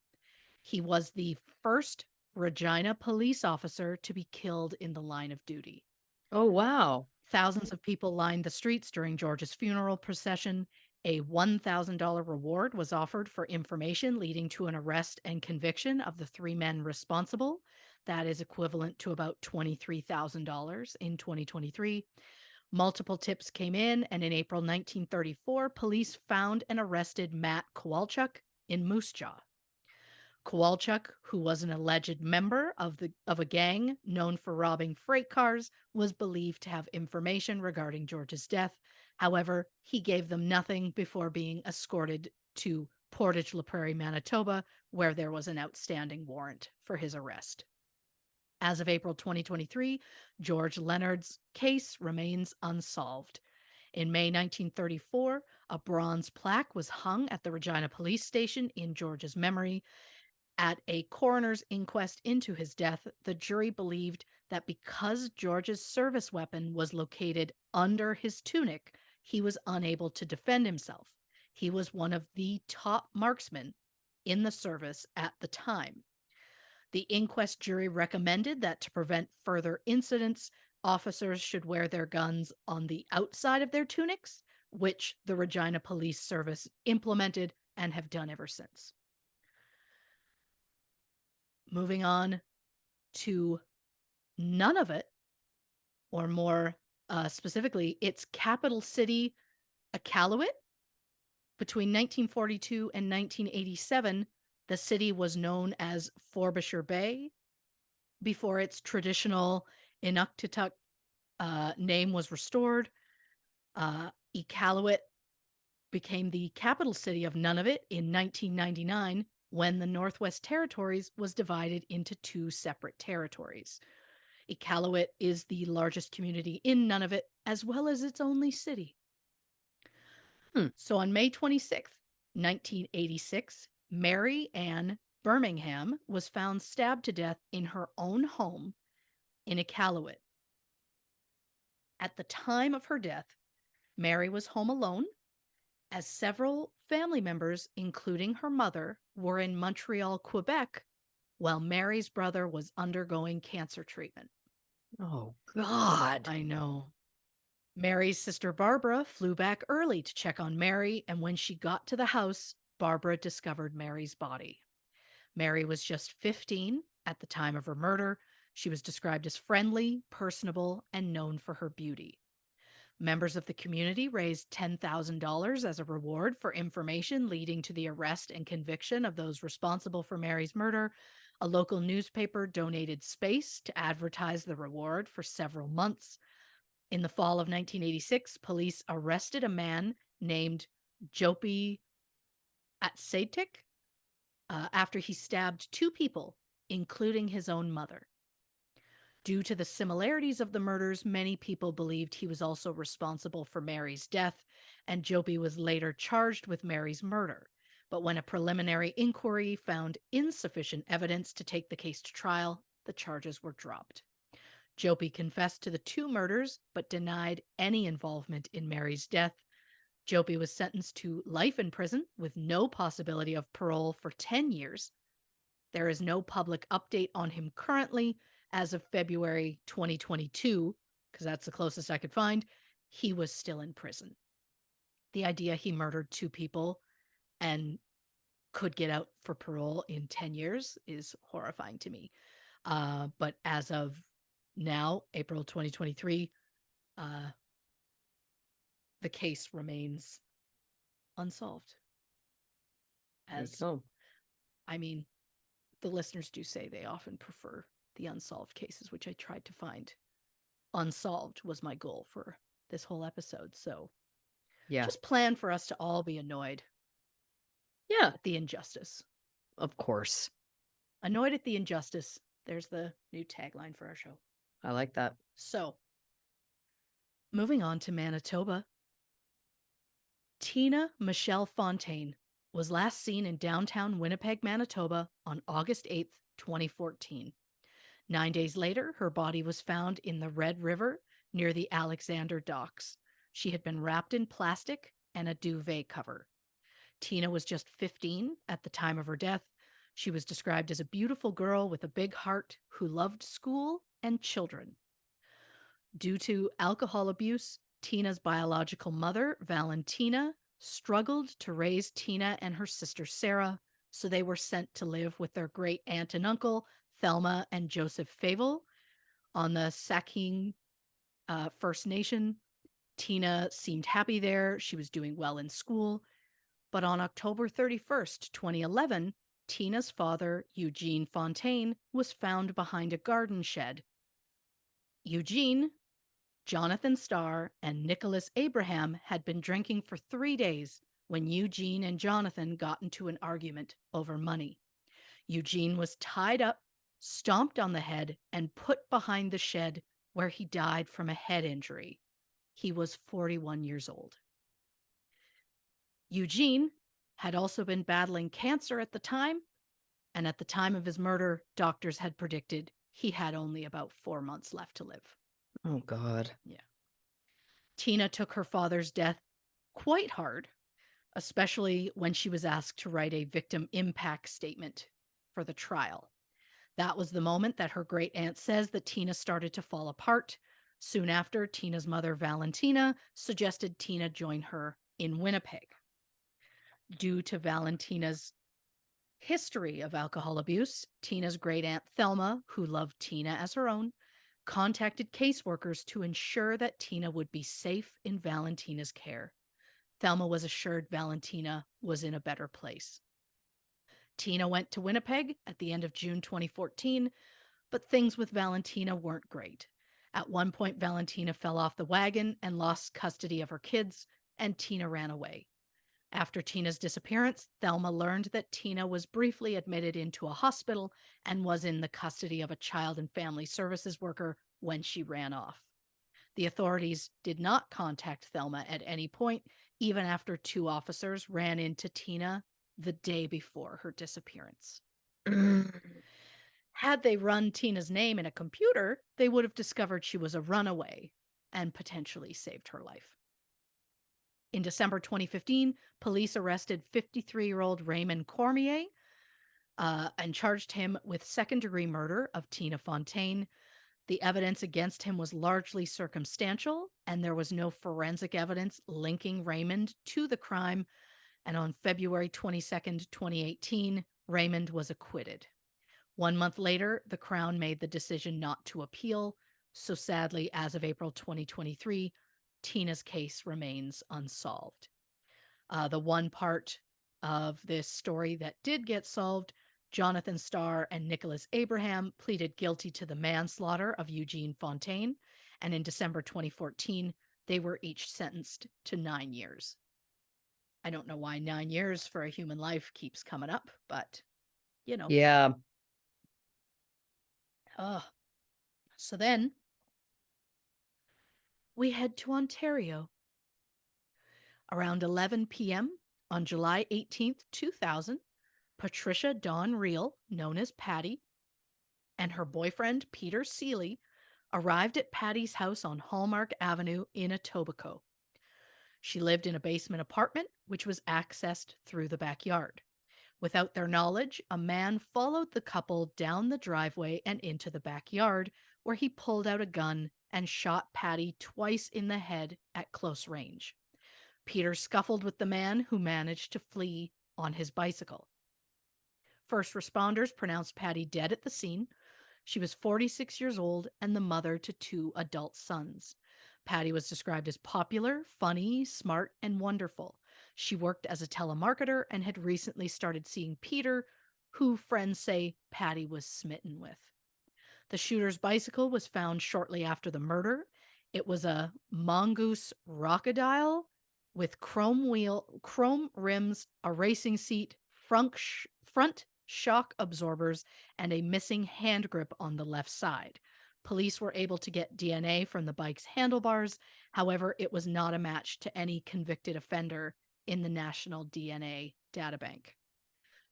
He was the first Regina police officer to be killed in the line of duty. Oh, wow. Thousands of people lined the streets during George's funeral procession. A $1,000 reward was offered for information leading to an arrest and conviction of the three men responsible. That is equivalent to about $23,000 in 2023. Multiple tips came in, and in April 1934, police found and arrested Matt Kowalchuk in Moose Jaw. Kowalchuk, who was an alleged member of a gang known for robbing freight cars, was believed to have information regarding George's death. However, he gave them nothing before being escorted to Portage la Prairie, Manitoba, where there was an outstanding warrant for his arrest. As of April 2023, George Leonard's case remains unsolved. In May 1934, a bronze plaque was hung at the Regina Police Station in George's memory. At a coroner's inquest into his death, the jury believed that because George's service weapon was located under his tunic, he was unable to defend himself. He was one of the top marksmen in the service at the time. The inquest jury recommended that to prevent further incidents, officers should wear their guns on the outside of their tunics, which the Regina Police Service implemented and have done ever since. Moving on to Nunavut, or more specifically, its capital city, Iqaluit. Between 1942 and 1987, the city was known as Frobisher Bay before its traditional Inuktitut name was restored. Iqaluit became the capital city of Nunavut in 1999 when the Northwest Territories was divided into two separate territories. Iqaluit is the largest community in Nunavut, as well as its only city. Hmm. So on May 26th, 1986, Mary Ann Birmingham was found stabbed to death in her own home in Iqaluit. At the time of her death, Mary was home alone, as several family members, including her mother, were in Montreal, Quebec, while Mary's brother was undergoing cancer treatment. Oh, God. I know. Mary's sister Barbara flew back early to check on Mary, and when she got to the house, Barbara discovered Mary's body. Mary was just 15 at the time of her murder. She was described as friendly, personable, and known for her beauty. Members of the community raised $10,000 as a reward for information leading to the arrest and conviction of those responsible for Mary's murder. A local newspaper donated space to advertise the reward for several months. In the fall of 1986, police arrested a man named Jopi Atsaitik after he stabbed two people, including his own mother. Due to the similarities of the murders, many people believed he was also responsible for Mary's death, and Jopi was later charged with Mary's murder. But when a preliminary inquiry found insufficient evidence to take the case to trial, the charges were dropped. Jopi confessed to the two murders but denied any involvement in Mary's death. Jopi was sentenced to life in prison with no possibility of parole for 10 years. There is no public update on him currently. As of February 2022, because that's the closest I could find, he was still in prison. The idea he murdered two people and could get out for parole in 10 years is horrifying to me. But as of now, April 2023, the case remains unsolved. There you go. I mean, the listeners do say they often prefer the unsolved cases, which I tried to find. Unsolved was my goal for this whole episode. So Yeah. just plan for us to all be annoyed Yeah. at the injustice. Of course. Annoyed at the injustice. There's the new tagline for our show. I like that. So, moving on to Manitoba. Tina Michelle Fontaine was last seen in downtown Winnipeg, Manitoba on August 8th, 2014. 9 days later, her body was found in the Red River near the Alexander Docks. She had been wrapped in plastic and a duvet cover. Tina was just 15 at the time of her death. She was described as a beautiful girl with a big heart who loved school and children. Due to alcohol abuse, Tina's biological mother, Valentina, struggled to raise Tina and her sister Sarah, so they were sent to live with their great aunt and uncle, Thelma and Joseph Favel, on the Saking First Nation. Tina seemed happy there. She was doing well in school. But on October 31st, 2011, Tina's father, Eugene Fontaine, was found behind a garden shed. Eugene, Jonathan Starr, and Nicholas Abraham had been drinking for 3 days when Eugene and Jonathan got into an argument over money. Eugene was tied up, stomped on the head, and put behind the shed where he died from a head injury. He was 41 years old. Eugene had also been battling cancer at the time, and at the time of his murder, doctors had predicted he had only about 4 months left to live. Oh, God. Yeah. Tina took her father's death quite hard, especially when she was asked to write a victim impact statement for the trial. That was the moment that her great aunt says that Tina started to fall apart. Soon after, Tina's mother, Valentina, suggested Tina join her in Winnipeg. Due to Valentina's history of alcohol abuse, Tina's great aunt, Thelma, who loved Tina as her own, contacted caseworkers to ensure that Tina would be safe in Valentina's care. Thelma was assured Valentina was in a better place. Tina went to Winnipeg at the end of June 2014, but things with Valentina weren't great. At one point, Valentina fell off the wagon and lost custody of her kids, and Tina ran away. After Tina's disappearance, Thelma learned that Tina was briefly admitted into a hospital and was in the custody of a child and family services worker when she ran off. The authorities did not contact Thelma at any point, even after 2 officers ran into Tina the day before her disappearance. Had they run Tina's name in a computer, they would have discovered she was a runaway and potentially saved her life. In December 2015, police arrested 53-year-old Raymond Cormier and charged him with second-degree murder of Tina Fontaine. The evidence against him was largely circumstantial, and there was no forensic evidence linking Raymond to the crime. And on February 22nd, 2018, Raymond was acquitted. 1 month later, the Crown made the decision not to appeal. So sadly, as of April 2023, Tina's case remains unsolved. The one part of this story that did get solved, Jonathan Starr and Nicholas Abraham pleaded guilty to the manslaughter of Eugene Fontaine, and in December 2014, they were each sentenced to 9 years. I don't know why 9 years for a human life keeps coming up, but Yeah. So then we head to Ontario. Around 11 p.m. on July 18th, 2000, Patricia Dawn Reel, known as Patty, and her boyfriend Peter Seeley arrived at Patty's house on Hallmark Avenue in Etobicoke. She lived in a basement apartment, which was accessed through the backyard. Without their knowledge, a man followed the couple down the driveway and into the backyard, where he pulled out a gun and shot Patty twice in the head at close range. Peter scuffled with the man, who managed to flee on his bicycle. First responders pronounced Patty dead at the scene. She was 46 years old and the mother to 2 adult sons. Patty was described as popular, funny, smart, and wonderful. She worked as a telemarketer and had recently started seeing Peter, who friends say Patty was smitten with. The shooter's bicycle was found shortly after the murder. It was a mongoose Rockadile with chrome rims, a racing seat, front shock absorbers, and a missing hand grip on the left side. Police were able to get DNA from the bike's handlebars. However, it was not a match to any convicted offender in the National DNA Databank.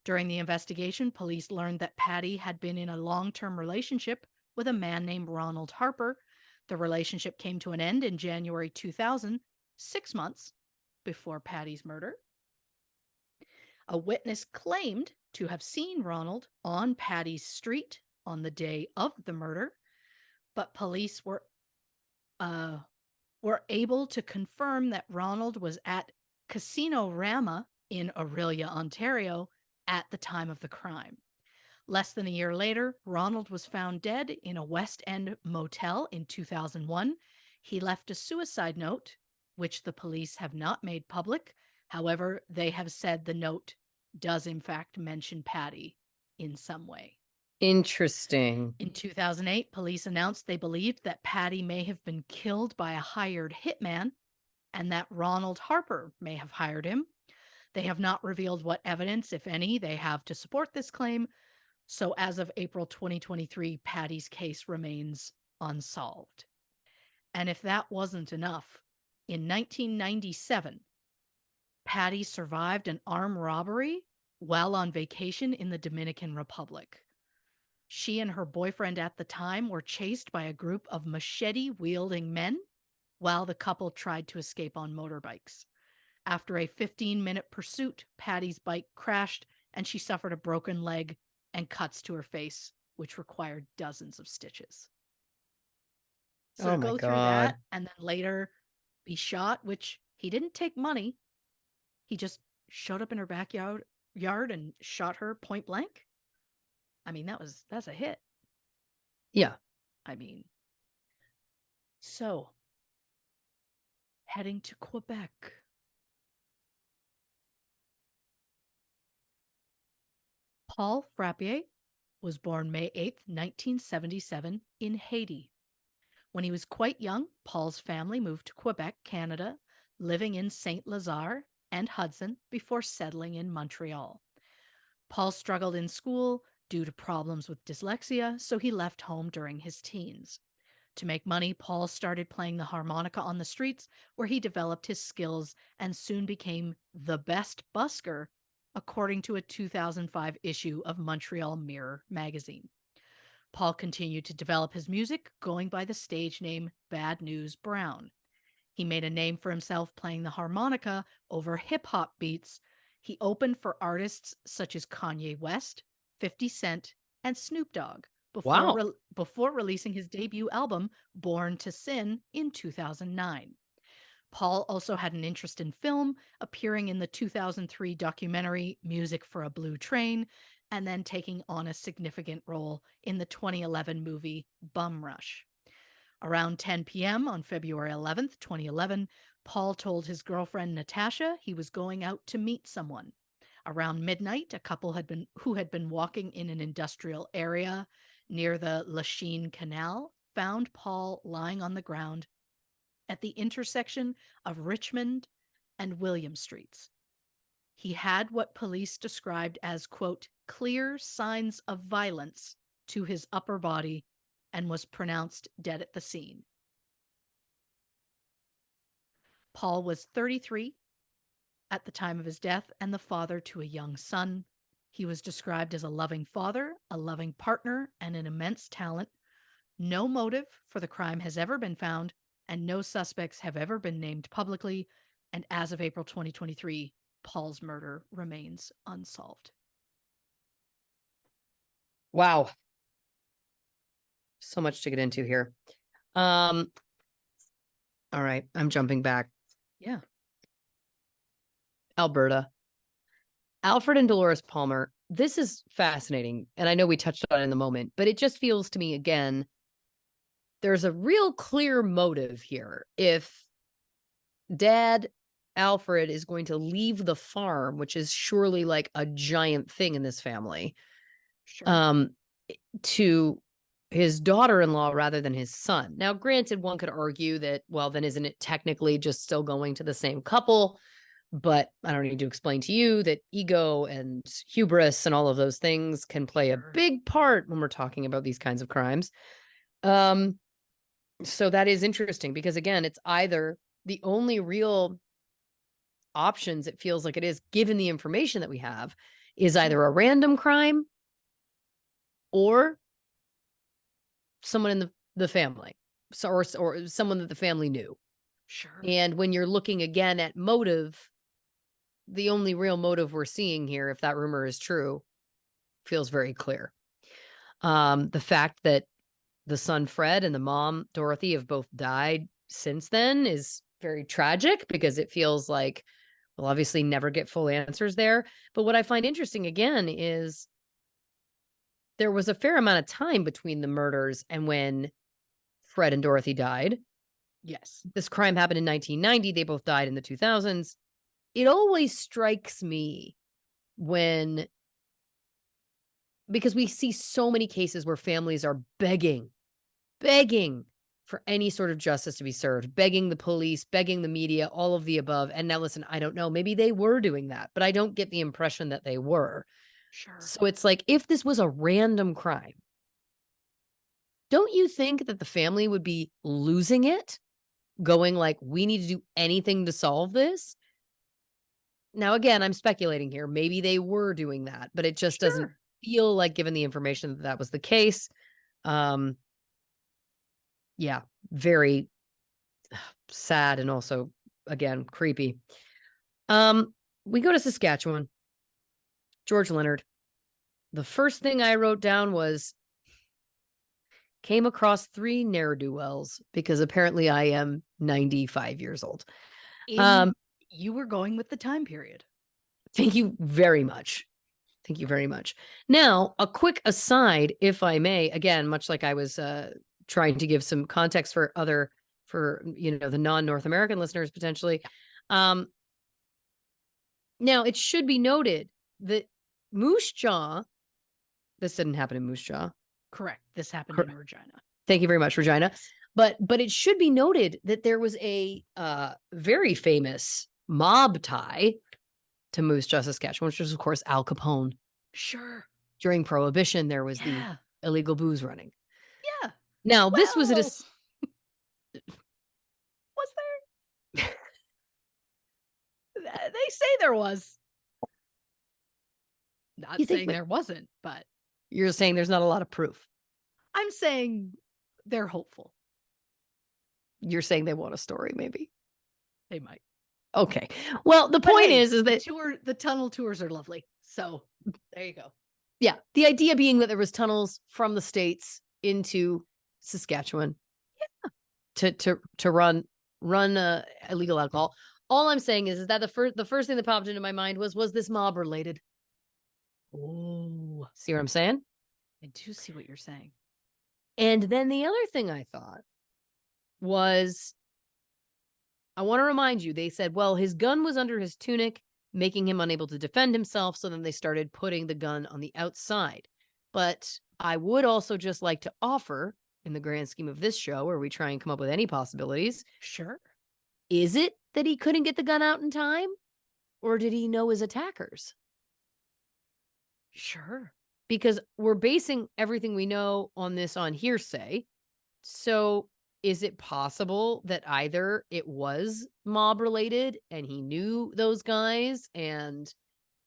During the investigation, police learned that Patty had been in a long-term relationship with a man named Ronald Harper. The relationship came to an end in January 2000, 6 months before Patty's murder. A witness claimed to have seen Ronald on Patty's street on the day of the murder, but police were able to confirm that Ronald was at Casino Rama in Orillia, Ontario, at the time of the crime. Less than a year later, Ronald was found dead in a West End motel in 2001. He left a suicide note, which the police have not made public. However, they have said the note does in fact mention Patty in some way. Interesting. In 2008, police announced they believed that Patty may have been killed by a hired hitman and that Ronald Harper may have hired him. They have not revealed what evidence, if any, they have to support this claim. So as of April 2023, Patty's case remains unsolved. And if that wasn't enough, in 1997, Patty survived an armed robbery while on vacation in the Dominican Republic. She and her boyfriend at the time were chased by a group of machete-wielding men while the couple tried to escape on motorbikes. After a 15-minute pursuit, Patty's bike crashed and she suffered a broken leg and cuts to her face, which required dozens of stitches. So to go through that and then later be shot, which he didn't take money. He just showed up in her backyard and shot her point blank. I mean, that's a hit. Yeah. I mean, so heading to Quebec. Paul Frappier was born May 8th, 1977 in Haiti. When he was quite young, Paul's family moved to Quebec, Canada, living in Saint Lazare and Hudson before settling in Montreal. Paul struggled in school due to problems with dyslexia, so he left home during his teens. To make money, Paul started playing the harmonica on the streets, where he developed his skills and soon became the best busker, according to a 2005 issue of Montreal Mirror magazine. Paul continued to develop his music, going by the stage name Bad News Brown. He made a name for himself playing the harmonica over hip-hop beats. He opened for artists such as Kanye West, 50 Cent, and Snoop Dogg Wow. before releasing his debut album, Born to Sin, in 2009. Paul also had an interest in film, appearing in the 2003 documentary Music for a Blue Train, and then taking on a significant role in the 2011 movie Bum Rush. Around 10 p.m. on February 11th, 2011, Paul told his girlfriend Natasha he was going out to meet someone. Around midnight, a couple who had been walking in an industrial area near the Lachine Canal found Paul lying on the ground at the intersection of Richmond and William Streets. He had what police described as, quote, clear signs of violence to his upper body and was pronounced dead at the scene. Paul was 33 at the time of his death and the father to a young son. He was described as a loving father, a loving partner, and an immense talent. No motive for the crime has ever been found, and no suspects have ever been named publicly. And as of April 2023, Paul's murder remains unsolved. Wow. So much to get into here. All right, I'm jumping back. Yeah. Alberta. Alfred and Dolores Palmer. This is fascinating. And I know we touched on it in the moment, but it just feels to me again, there's a real clear motive here. If Dad Alfred is going to leave the farm, which is surely like a giant thing in this family, Sure. to his daughter-in-law rather than his son. Now, granted, one could argue that, well, then isn't it technically just still going to the same couple? But I don't need to explain to you that ego and hubris and all of those things can play a big part when we're talking about these kinds of crimes. So that is interesting because, again, it's either the only real options, it feels like it is, given the information that we have, is either a random crime or someone in the family, so or someone that the family knew. Sure. And when you're looking again at motive, the only real motive we're seeing here, if that rumor is true, feels very clear. The fact that the son Fred and the mom Dorothy have both died since then is very tragic because it feels like we'll obviously never get full answers there. But what I find interesting again is there was a fair amount of time between the murders and when Fred and Dorothy died. Yes. This crime happened in 1990. They both died in the 2000s. It always strikes me because we see so many cases where families are begging for any sort of justice to be served, begging the police, begging the media, all of the above. And now listen, I don't know, maybe they were doing that, but I don't get the impression that they were. Sure. So it's like, if this was a random crime, don't you think that the family would be losing it? Going like, we need to do anything to solve this? Now, again, I'm speculating here. Maybe they were doing that, but it just doesn't feel like, given the information, that was the case. Yeah, very sad and also, again, creepy. We go to Saskatchewan. George Leonard. The first thing I wrote down was, came across 3 ne'er-do-wells because apparently I am 95 years old. You were going with the time period. Thank you very much. Thank you very much. Now, a quick aside, if I may, again, much like I was trying to give some context for the non-North American listeners potentially. Now, it should be noted that Moose Jaw, this didn't happen in Moose Jaw. Correct. This happened in Regina. Thank you very much, Regina. Yes. But it should be noted that there was a very famous mob tie to Moose Jaw, Saskatchewan, which was, of course, Al Capone. Sure. During Prohibition, there was the illegal booze running. Yeah. Now, this was was there? They say there was. Not saying there wasn't, but you're saying there's not a lot of proof. I'm saying they're hopeful. You're saying they want a story, maybe. They might. Okay. Well, the point is that the tunnel tours are lovely. So there you go. Yeah, the idea being that there was tunnels from the States into Saskatchewan to run, illegal alcohol. All I'm saying is that the first thing that popped into my mind was this mob related? Oh, See what I'm saying? I do see what you're saying. And then the other thing I thought was, I wanna remind you, they said, well, his gun was under his tunic, making him unable to defend himself, so then they started putting the gun on the outside. But I would also just like to offer, in the grand scheme of this show, where we try and come up with any possibilities, Sure. is it that he couldn't get the gun out in time? Or did he know his attackers? Sure. Because we're basing everything we know on hearsay. So is it possible that either it was mob related and he knew those guys and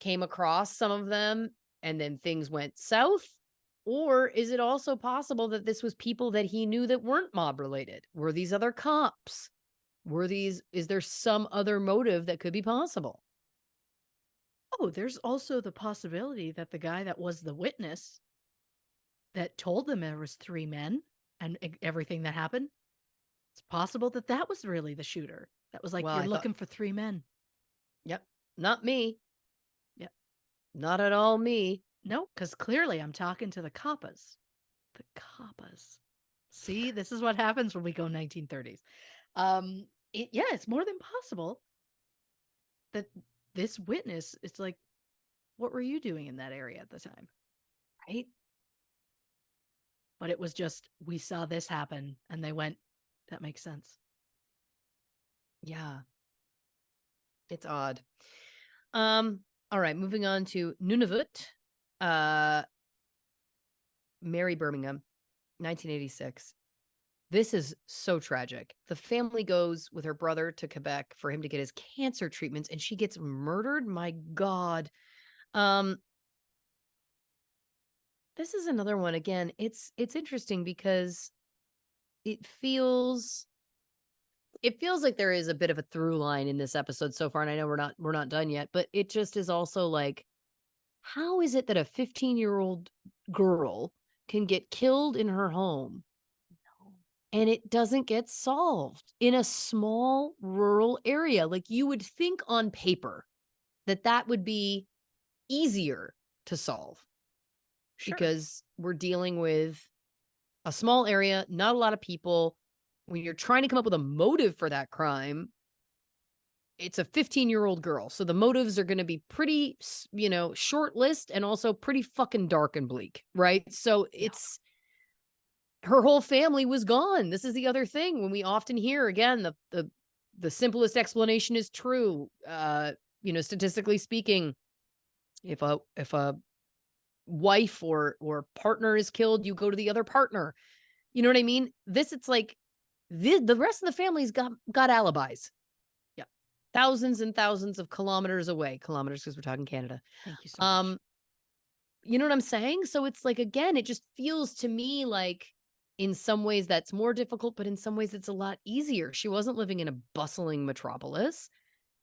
came across some of them and then things went south? Or is it also possible that this was people that he knew that weren't mob related? Were these other cops? Is there some other motive that could be possible? Oh, there's also the possibility that the guy that was the witness that told them there was 3 men and everything that happened, it's possible that that was really the shooter. That was like, Well, "You're I thought, looking for 3 men." yep, not me. Yep. Not at all me. No, because clearly I'm talking to the coppas. The coppas. See, this is what happens when we go 1930s. Yeah, it's more than possible that this witness, it's like, what were you doing in that area at the time? Right? But it was just, we saw this happen and they went, that makes sense. Yeah, it's odd. All right, moving on to Nunavut. Uh, Mary Birmingham, 1986. This is so tragic. The family goes with her brother to Quebec for him to get his cancer treatments, and she gets murdered. My God. Um, this is another one. Again, it's interesting because it feels it feels like there is a bit of a through line in this episode so far, and I know we're not done yet, but it just is also like, how is it that a 15-year-old girl can get killed in her home and it doesn't get solved in a small rural area? Like, you would think on paper that that would be easier to solve Sure. because we're dealing with a small area, not a lot of people. When you're trying to come up with a motive for that crime, it's a 15-year-old girl. So the motives are going to be pretty, short list and also pretty fucking dark and bleak, right? So Yeah. it's her whole family was gone. This is the other thing when we often hear again the simplest explanation is true. Statistically speaking, if a wife or partner is killed, you go to the other partner. You know what I mean? It's like the rest of the family's got alibis. Yeah. Thousands and thousands of kilometers away. Kilometers, because 'cause we're talking Canada. Thank you so much. Um, you know what I'm saying? So it's like, again, it just feels to me like in some ways that's more difficult, but in some ways it's a lot easier. She wasn't living in a bustling metropolis,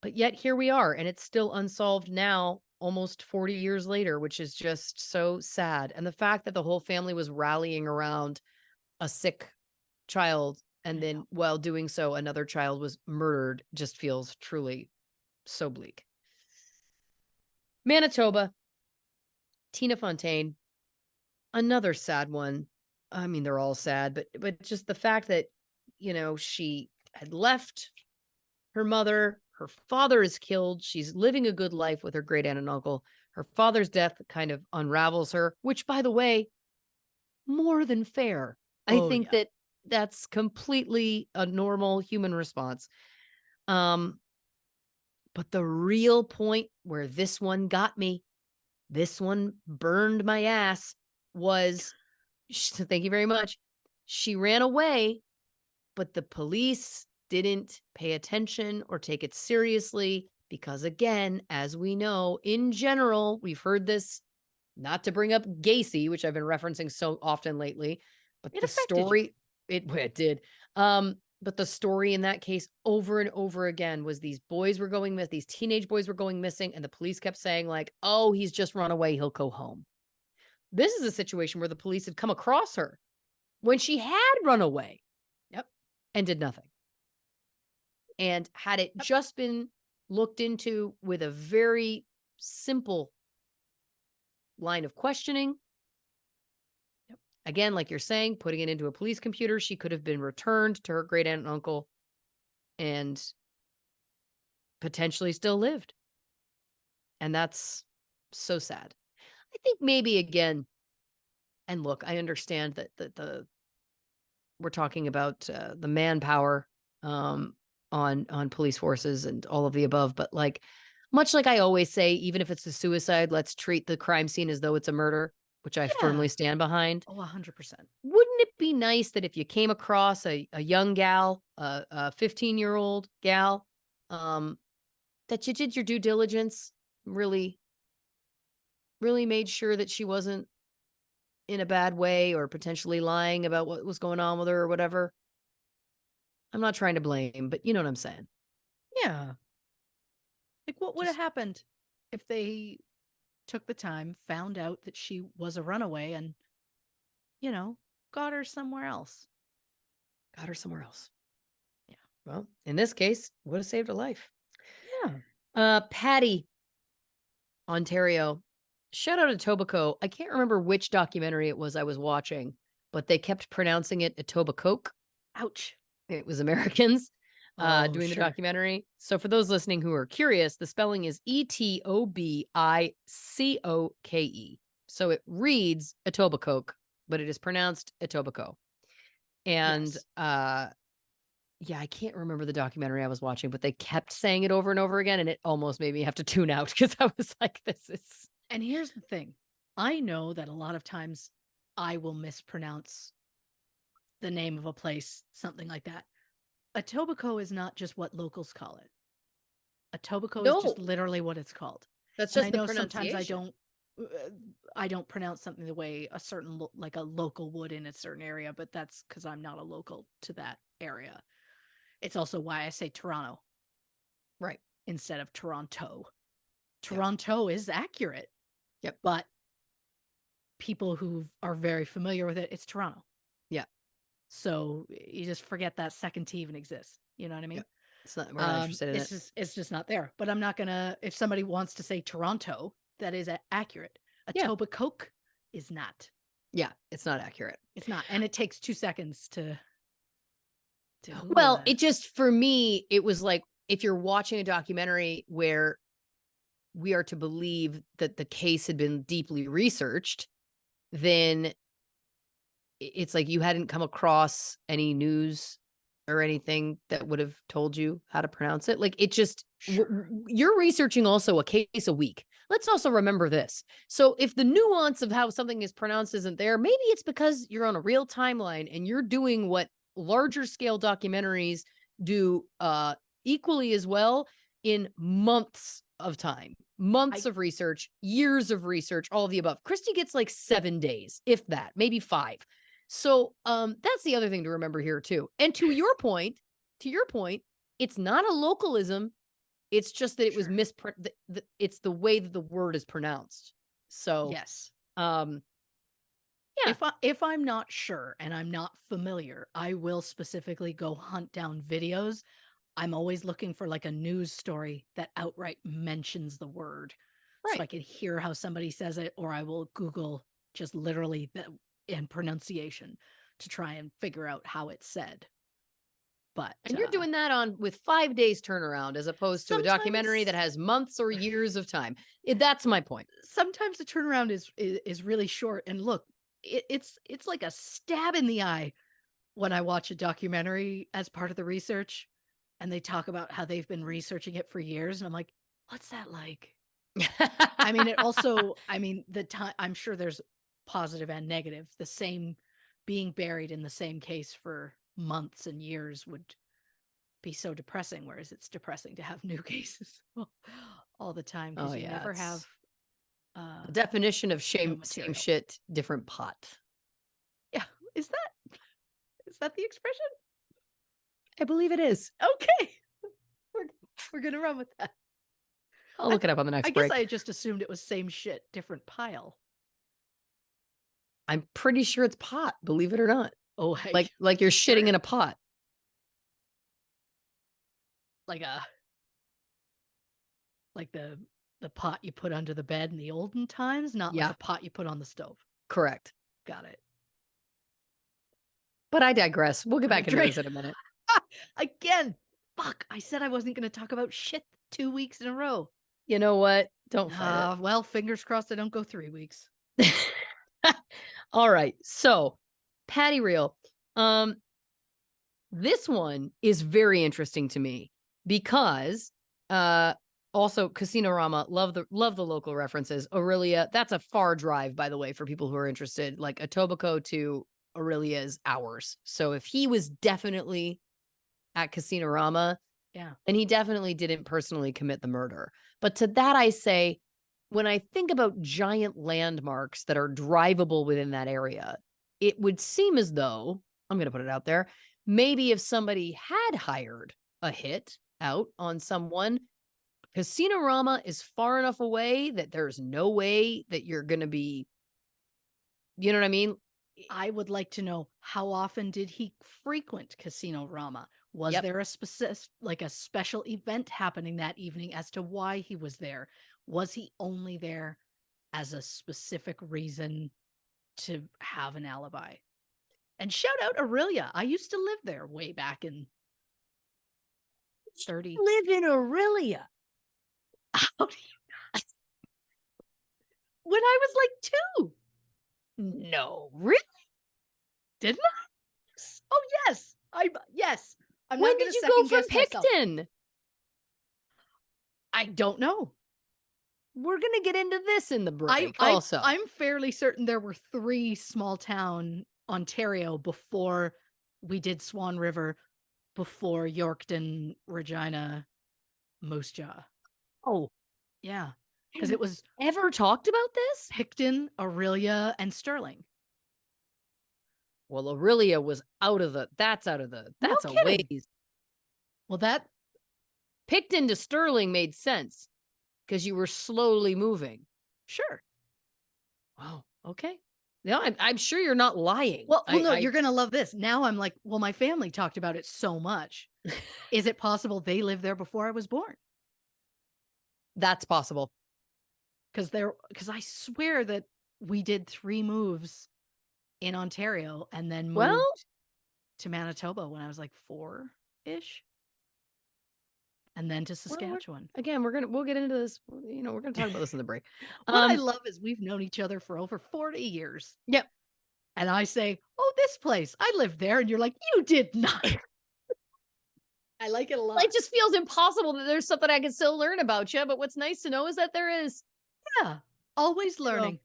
but yet here we are, and it's still unsolved now, almost 40 years later, which is just so sad. And the fact that the whole family was rallying around a sick child, and I then know. while doing so, another child was murdered, just feels truly so bleak. Manitoba, Tina Fontaine, another sad one. I mean, they're all sad, but just the fact that, she had left her mother, her father is killed, she's living a good life with her great aunt and uncle. Her father's death kind of unravels her, which, by the way, more than fair. I Oh, think yeah. that that's completely a normal human response. Um, but the real point where this one got me, this one burned my ass, was thank you very much. She ran away, but the police didn't pay attention or take it seriously because, again, as we know, in general, we've heard this, not to bring up Gacy, which I've been referencing so often lately, but It the affected you. story, it did. But the story in that case over and over again was these teenage boys were going missing, and the police kept saying, like, oh, he's just run away, he'll go home. This is a situation where the police had come across her when she had run away. Yep. And did nothing. And had it Yep. just been looked into with a very simple line of questioning, Yep. again, like you're saying, putting it into a police computer, she could have been returned to her great aunt and uncle and potentially still lived. And that's so sad. I think maybe again, and look, I understand that the we're talking about the manpower on police forces and all of the above, but like much like I always say, even if it's a suicide, let's treat the crime scene as though it's a murder, which I Yeah. firmly stand behind. Oh, 100%. Wouldn't it be nice that if you came across a young gal, a 15-year-old gal, um, that you did your due diligence, really, really made sure that she wasn't in a bad way or potentially lying about what was going on with her or whatever? I'm not trying to blame, but you know what I'm saying. Yeah. Like, what would have Just happened if they took the time, found out that she was a runaway, and, you know, got her somewhere else? got her somewhere else. Yeah. Well, in this case, would have saved her life. Yeah. Patty, Ontario. Shout out to Etobicoke. I can't remember which documentary it was I was watching, but they kept pronouncing it Etobicoke. Ouch. It was Americans Oh, doing the sure. documentary. So for those listening who are curious, the spelling is Etobicoke. So it reads Etobicoke, but it is pronounced Etobicoke. And Yes. yeah, I can't remember the documentary I was watching, but they kept saying it over and over again, and it almost made me have to tune out because I was like, this is And here's the thing. I know that a lot of times I will mispronounce the name of a place, something like that. Etobicoke is not just what locals call it. Etobicoke is just no, literally what it's called. that's And I just the know sometimes pronunciation. uh, I don't pronounce something the way a certain like a local would in a certain area, but that's because I'm not a local to that area. It's also why I say Toronto Right. instead of Toronto. Yeah. Toronto is accurate, Yep. but people who are very familiar with it, it's Toronto. Yeah. So you just forget that second T even exists. You know what I Yeah. mean? We're not interested in it. It's just not there. But I'm not gonna. If somebody wants to say Toronto, that is accurate. Yeah. Etobicoke is not. Yeah. It's not accurate. It's not, and it takes 2 seconds to Google Well, that. it just, for me, it was like if you're watching a documentary where we are to believe that the case had been deeply researched, then it's like you hadn't come across any news or anything that would have told you how to pronounce it. Like it just, Sure. you're researching also a case a week. Let's also remember this. So if the nuance of how something is pronounced isn't there, maybe it's because you're on a real timeline and you're doing what larger scale documentaries do equally as well in months of time, months I of research, years of research, all of the above. Christy gets like 7 days, if that, maybe 5. So, that's the other thing to remember here too. And to your point, it's not a localism. It's just that it was sure. it's the way that the word is pronounced. So, Yes. um, yeah, If I'm not sure and I'm not familiar, I will specifically go hunt down videos. I'm always looking for like a news story that outright mentions the word so I right. can hear how somebody says it, or I will Google just literally the in pronunciation to try and figure out how it's said. But And you're doing that on with 5 days turnaround as opposed to a documentary that sometimes has months or years of time. That's my point. sometimes the turnaround is really short. And look, it's like a stab in the eye when I watch a documentary as part of the research and they talk about how they've been researching it for years. And I'm like, what's that like? I mean, it also, I mean, the time, I'm sure there's positive and negative. The same being buried in the same case for months and years would be so depressing, whereas it's depressing to have new cases all the time Oh because you yeah, never have it's the definition of no same material. shit, different pot. Yeah. Is that the expression? I believe it is. Okay. We're, we're gonna run with that. I'll I look it up on the I next guess break. I just assumed it was same shit, different pile. I'm pretty sure it's pot, believe it or not. Oh, hey, Like you're shitting sure. in a pot. Like a like the pot you put under the bed in the olden times, not like a Yeah, pot you put on the stove. correct. Got it. But I digress. We'll get I'm back into drink this in a minute. again. Fuck! I said I wasn't going to talk about shit 2 weeks in a row. You know what? Don't fight it. Well, fingers crossed I don't go 3 weeks. All right. So, Patty Reel. Um, this one is very interesting to me because also Casino Rama, love the local references. Aurelia, that's a far drive, by the way, for people who are interested. Like Etobicoke to Aurelia is hours. So if he was definitely at Casino Rama, Yeah. then he definitely didn't personally commit the murder. But to that I say, when I think about giant landmarks that are drivable within that area, it would seem as though, I'm going to put it out there, maybe if somebody had hired a hit out on someone, Casino Rama is far enough away that there's no way that you're going to be, you know what I mean? I would like to know, how often did he frequent Casino Rama? Was Yep. there a specific, like a special event happening that evening as to why he was there? Was he only there as a specific reason to have an alibi? And shout out Aurelia. I used to live there way back in 30. Live in Aurelia. How do you when I was like 2? No, really? Didn't I? Oh, yes. Yes. I'm When not gonna did you go second for guess myself. Picton? I don't know. We're gonna get into this in the I break I also. I'm fairly certain there were 3 small town Ontario before we did Swan River, before Yorkton, Regina, Moose Jaw. Oh, Yeah, because have it we was ever talked about this? Picton, Aurelia, and Sterling. Well, Aurelia was that's No that's a kidding. ways. Well, that Picton to Sterling made sense because you were slowly moving. sure. Wow. Okay. No, I'm sure you're not lying. Well, no, I you're gonna love this. Now I'm like, well, my family talked about it so much. Is it possible they lived there before I was born? that's possible. Because I swear that we did 3 moves in Ontario and then Well, moved to Manitoba when I was like 4-ish, and then to well, Saskatchewan. we'll get into this. We're gonna talk about this in the break. What I love is we've known each other for over 40 years. Yep. And I say, "Oh, this place, I lived there." And you're like, "You did not." I like it a lot. It just feels impossible that there's something I can still learn about you. But what's nice to know is that there is. Yeah. Always So, learning.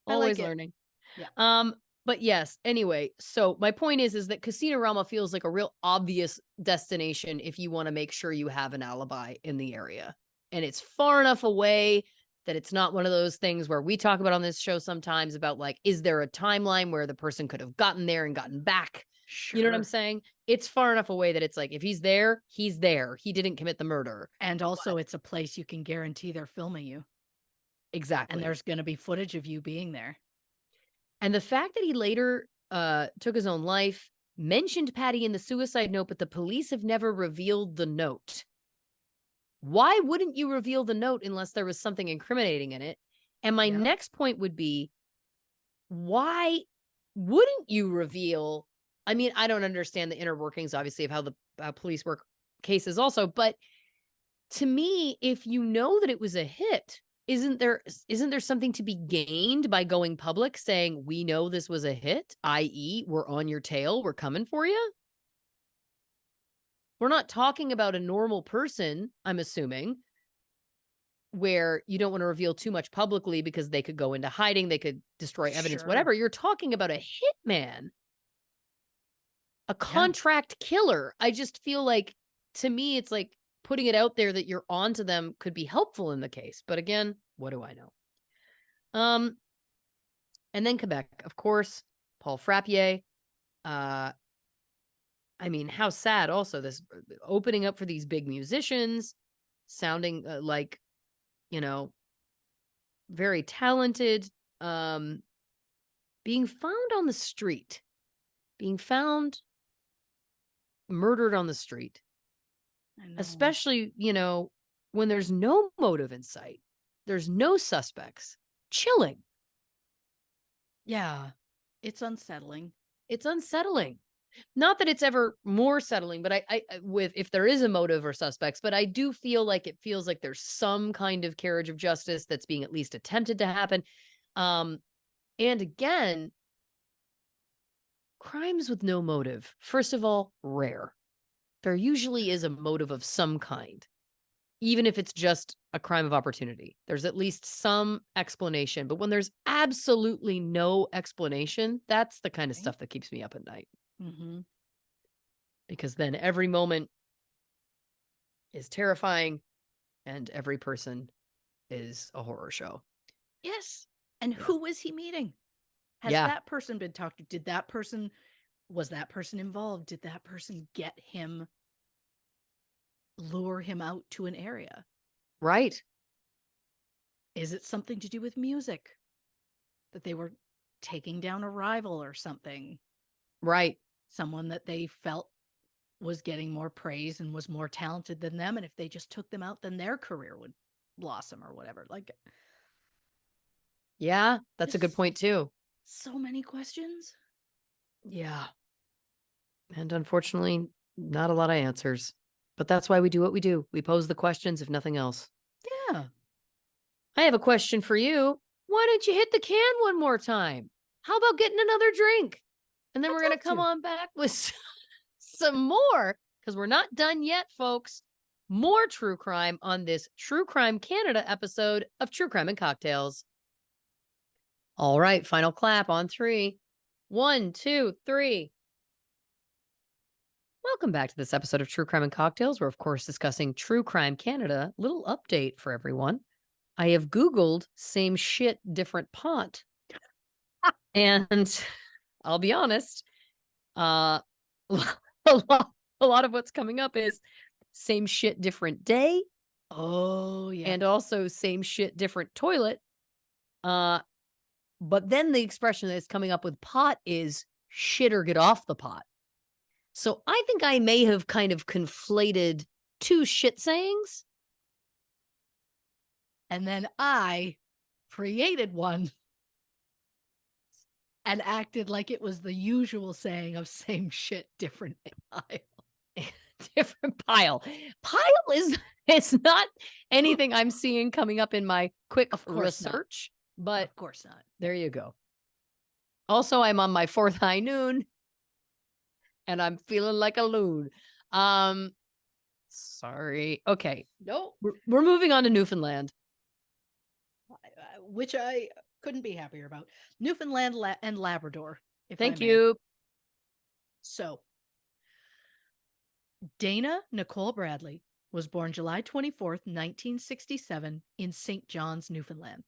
I like always it. learning. Yeah. But yes, anyway, so my point is that Casino Rama feels like a real obvious destination if you want to make sure you have an alibi in the area. And it's far enough away that it's not one of those things where we talk about on this show sometimes about like, is there a timeline where the person could have gotten there and gotten back? You know what I'm Sure. saying? It's far enough away that it's like, if he's there, he's there. He didn't commit the murder. And also, it's a place you can guarantee they're filming you, and Exactly. there's gonna be footage of you being there. And the fact that he later took his own life, mentioned Patty in the suicide note, but the police have never revealed the note. Why wouldn't you reveal the note unless there was something incriminating in it? And my Yeah. next point would be, why wouldn't you reveal? I mean, I don't understand the inner workings, obviously, of how the police work cases also, but to me, if you know that it was a hit, isn't there something to be gained by going public saying we know this was a hit, i.e., we're on your tail, we're coming for you? We're not talking about a normal person, I'm assuming, where you don't want to reveal too much publicly because they could go into hiding, they could destroy evidence, Sure. whatever. You're talking about a hitman, a Yeah. contract killer. I just feel like, to me, it's like putting it out there that you're onto them could be helpful in the case. But again, what do I know? And then Quebec, of course, Paul Frappier. I mean, how sad also this opening up for these big musicians, sounding like, you know, very talented. being found on the street, being found murdered on the street, I know. especially, when there's no motive in sight, there's no suspects, chilling. Yeah. It's unsettling. It's unsettling. Not that it's ever more settling, but with if there is a motive or suspects, but I do feel like it feels like there's some kind of carriage of justice that's being at least attempted to happen. Um, and again, crimes with no motive, first of all, rare. There usually is a motive of some kind, even if it's just a crime of opportunity. There's at least some explanation. But when there's absolutely no explanation, that's the kind of Right? stuff that keeps me up at night. Mm-hmm. Because then every moment is terrifying and every person is a horror show. Yes. And Yeah. who is he meeting? Has Yeah. that person been talked to? Was that person involved? Did that person lure him out to an area? Right. Is it something to do with music? That they were taking down a rival or something? Right. Someone that they felt was getting more praise and was more talented than them. And if they just took them out, then their career would blossom or whatever. Like, Yeah. That's a good just point, too. so many questions. Yeah. And unfortunately, not a lot of answers. But that's why we do what we do. We pose the questions, if nothing else. Yeah. I have a question for you. Why don't you hit the can one more time? How about getting another drink? And then I'd we're going to love come to. on back with some more because we're not done yet, folks. More true crime on this True Crime Canada episode of True Crime and Cocktails. All right, final clap on 3. 1, 2, 3. Welcome back to this episode of True Crime and Cocktails. We're, of course, discussing True Crime Canada. Little update for everyone. I have Googled same shit, different pot. And I'll be honest, a lot of what's coming up is same shit, different day. Oh, yeah. And also same shit, different toilet. But then the expression that's coming up with pot is shit or get off the pot. So I think I may have kind of conflated 2 shit sayings. And then I created one and acted like it was the usual saying of same shit, different pile. Different pile. Pile is it's not anything I'm seeing coming up in my quick Of course not. research, but Of course not. there you go. Also, I'm on my 4th high noon and I'm feeling like a loon. Sorry. Okay. No, We're moving on to Newfoundland. which I couldn't be happier about. Newfoundland and Labrador, if I Thank may. you. So, Dana Nicole Bradley was born July 24th, 1967 in St. John's, Newfoundland.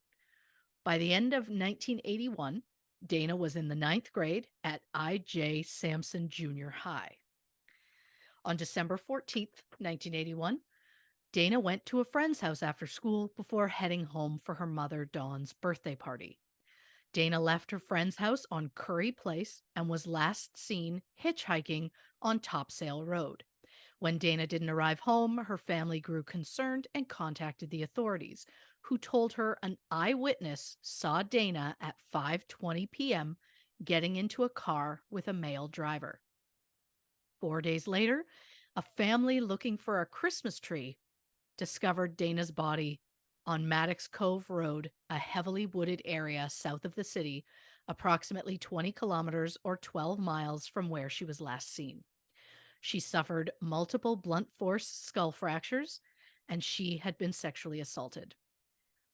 By the end of 1981, Dana was in the 9th grade at I.J. Sampson Junior High. On December 14th, 1981, Dana went to a friend's house after school before heading home for her mother Dawn's birthday party. Dana left her friend's house on Curry Place and was last seen hitchhiking on Topsail Road. When Dana didn't arrive home, her family grew concerned and contacted the authorities, who told her an eyewitness saw Dana at 5:20 p.m. getting into a car with a male driver. 4 days later, a family looking for a Christmas tree discovered Dana's body on Maddox Cove Road, a heavily wooded area south of the city, approximately 20 kilometers or 12 miles from where she was last seen. She suffered multiple blunt force skull fractures, and she had been sexually assaulted.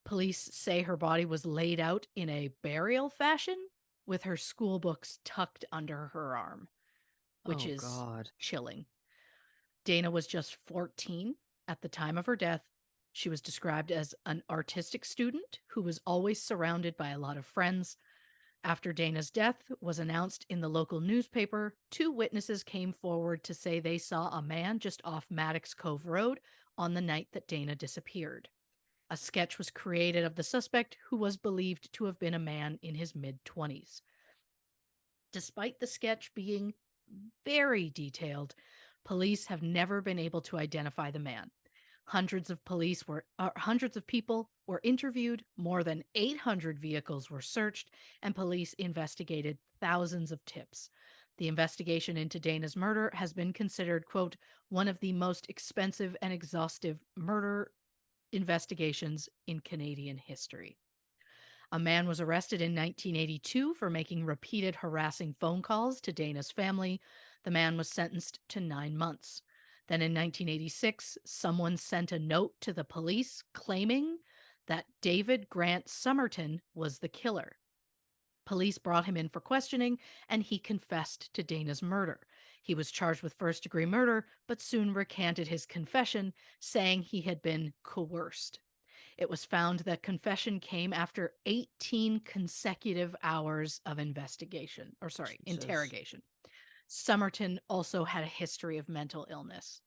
Police say her body was laid out in a burial fashion with her school books tucked under her arm, which is God. chilling. Dana was just 14 at the time of her death. She was described as an artistic student who was always surrounded by a lot of friends. After Dana's death was announced in the local newspaper, 2 witnesses came forward to say they saw a man just off Maddox Cove Road on the night that Dana disappeared. A sketch was created of the suspect, who was believed to have been a man in his mid-20s. Despite the sketch being very detailed, police have never been able to identify the man. Hundreds of people were interviewed, more than 800 vehicles were searched, and police investigated thousands of tips. The investigation into Dana's murder has been considered, quote, one of the most expensive and exhaustive murder investigations in Canadian history. A man was arrested in 1982 for making repeated harassing phone calls to Dana's family. The man was sentenced to 9 months. Then in 1986, someone sent a note to the police claiming that David Grant Somerton was the killer. Police brought him in for questioning, and he confessed to Dana's murder. He was charged with first-degree murder, but soon recanted his confession, saying he had been coerced. It was found that confession came after 18 consecutive hours of Jesus. interrogation. Somerton also had a history of mental illness.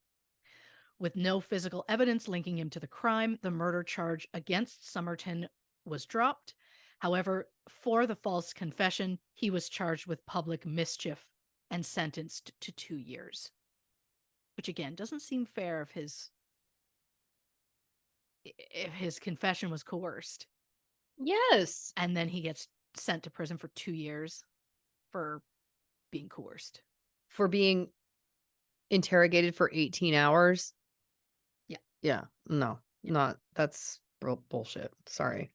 With no physical evidence linking him to the crime, the murder charge against Somerton was dropped. However, for the false confession, he was charged with public mischief and sentenced to 2 years. Which again doesn't seem fair if his confession was coerced. Yes. And then he gets sent to prison for 2 years for being coerced. For being interrogated for 18 hours. Yeah. Yeah. No, that's bullshit. Sorry.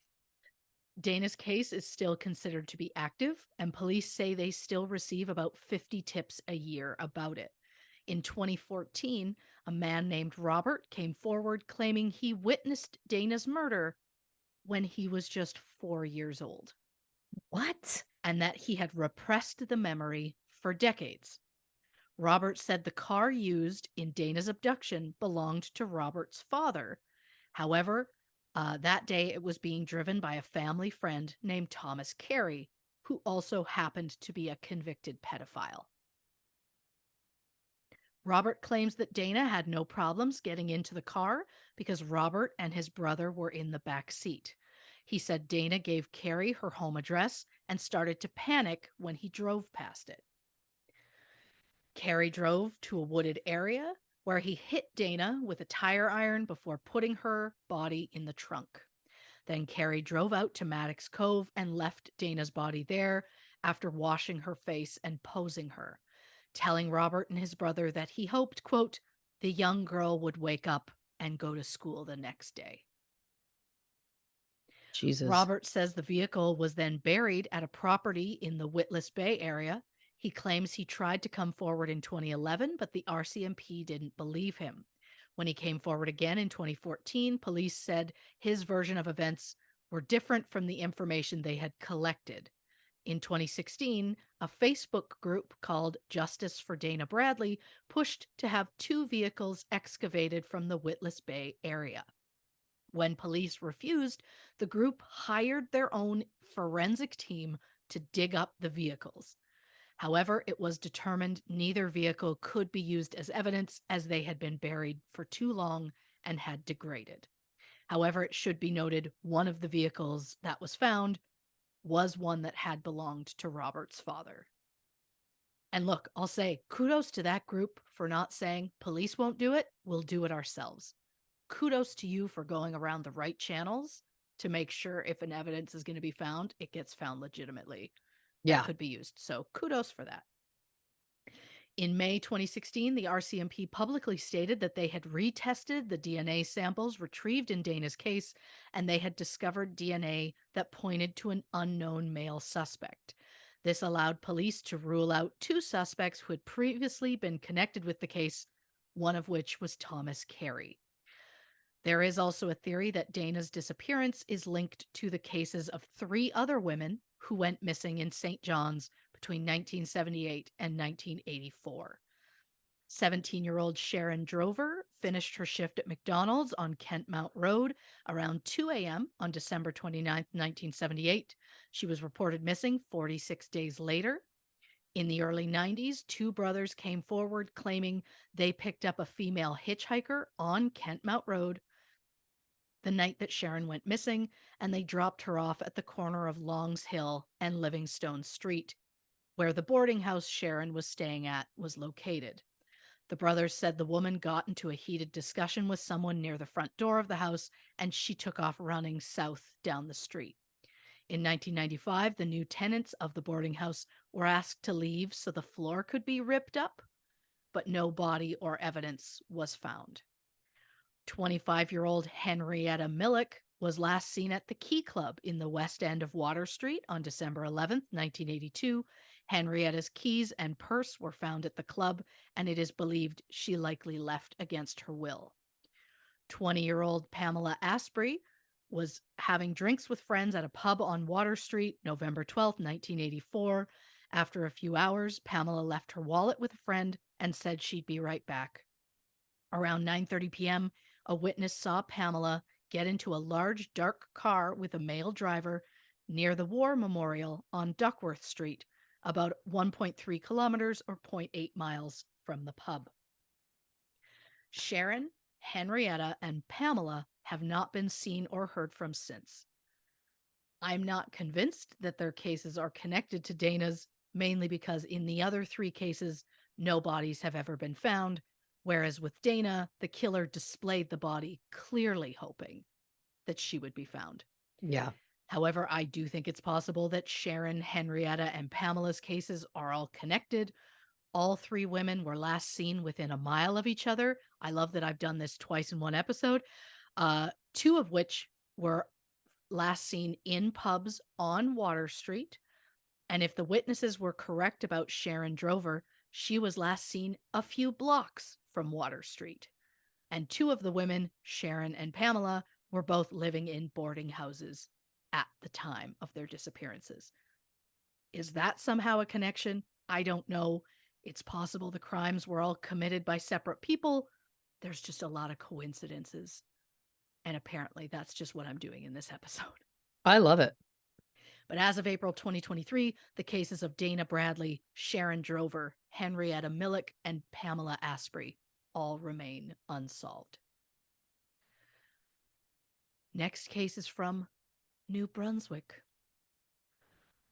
Dana's case is still considered to be active, and police say they still receive about 50 tips a year about it. In 2014, a man named Robert came forward claiming he witnessed Dana's murder when he was just 4 years old, What? and that he had repressed the memory for decades. Robert said the car used in Dana's abduction belonged to Robert's father. However, that day it was being driven by a family friend named Thomas Carey, who also happened to be a convicted pedophile. Robert claims that Dana had no problems getting into the car because Robert and his brother were in the back seat. He said Dana gave Carey her home address and started to panic when he drove past it. Carey drove to a wooded area where he hit Dana with a tire iron before putting her body in the trunk. Then Carey drove out to Maddox Cove and left Dana's body there after washing her face and posing her, telling Robert and his brother that he hoped, quote, the young girl would wake up and go to school the next day. Jesus. Robert says the vehicle was then buried at a property in the Witless Bay area. He claims he tried to come forward in 2011, but the RCMP didn't believe him. When he came forward again in 2014, police said his version of events were different from the information they had collected. In 2016, a Facebook group called Justice for Dana Bradley pushed to have 2 vehicles excavated from the Witless Bay area. When police refused, the group hired their own forensic team to dig up the vehicles. However, it was determined neither vehicle could be used as evidence as they had been buried for too long and had degraded. However, it should be noted one of the vehicles that was found was one that had belonged to Robert's father. And look, I'll say kudos to that group for not saying police won't do it, we'll do it ourselves. Kudos to you for going around the right channels to make sure if an evidence is going to be found, it gets found legitimately. Yeah. That could be used. So kudos for that. In May 2016, the RCMP publicly stated that they had retested the DNA samples retrieved in Dana's case, and they had discovered DNA that pointed to an unknown male suspect. This allowed police to rule out 2 suspects who had previously been connected with the case, one of which was Thomas Carey. There is also a theory that Dana's disappearance is linked to the cases of 3 other women who went missing in St. John's between 1978 and 1984. 17-year-old Sharon Drover finished her shift at McDonald's on Kent Mount Road around 2 a.m. on December 29, 1978. She was reported missing 46 days later. In the early 90s, 2 brothers came forward claiming they picked up a female hitchhiker on Kent Mount Road the night that Sharon went missing, and they dropped her off at the corner of Longs Hill and Livingstone Street where the boarding house Sharon was staying at was located. The brothers said the woman got into a heated discussion with someone near the front door of the house and she took off running south down the street. In 1995, the new tenants of the boarding house were asked to leave so the floor could be ripped up, but no body or evidence was found. 25-year-old Henrietta Millick was last seen at the Key Club in the West End of Water Street on December 11th, 1982. Henrietta's keys and purse were found at the club, and it is believed she likely left against her will. 20-year-old Pamela Asprey was having drinks with friends at a pub on Water Street, November 12th, 1984. After a few hours, Pamela left her wallet with a friend and said she'd be right back. Around 9:30 p.m., a witness saw Pamela get into a large dark car with a male driver near the War Memorial on Duckworth Street, about 1.3 kilometers or 0.8 miles from the pub. Sharon, Henrietta, and Pamela have not been seen or heard from since. I'm not convinced that their cases are connected to Dana's, mainly because in the other 3 cases, no bodies have ever been found, whereas with Dana, the killer displayed the body, clearly hoping that she would be found. Yeah. However, I do think it's possible that Sharon, Henrietta, and Pamela's cases are all connected. All 3 women were last seen within a mile of each other. I love that I've done this twice in one episode. 2 of which were last seen in pubs on Water Street. And if the witnesses were correct about Sharon Drover, she was last seen a few blocks from Water Street. And 2 of the women, Sharon and Pamela, were both living in boarding houses at the time of their disappearances. Is that somehow a connection? I don't know. It's possible the crimes were all committed by separate people. There's just a lot of coincidences. And apparently that's just what I'm doing in this episode. I love it. But as of April 2023, the cases of Dana Bradley, Sharon Drover, Henrietta Millick, and Pamela Asprey all remain unsolved. Next case is from New Brunswick.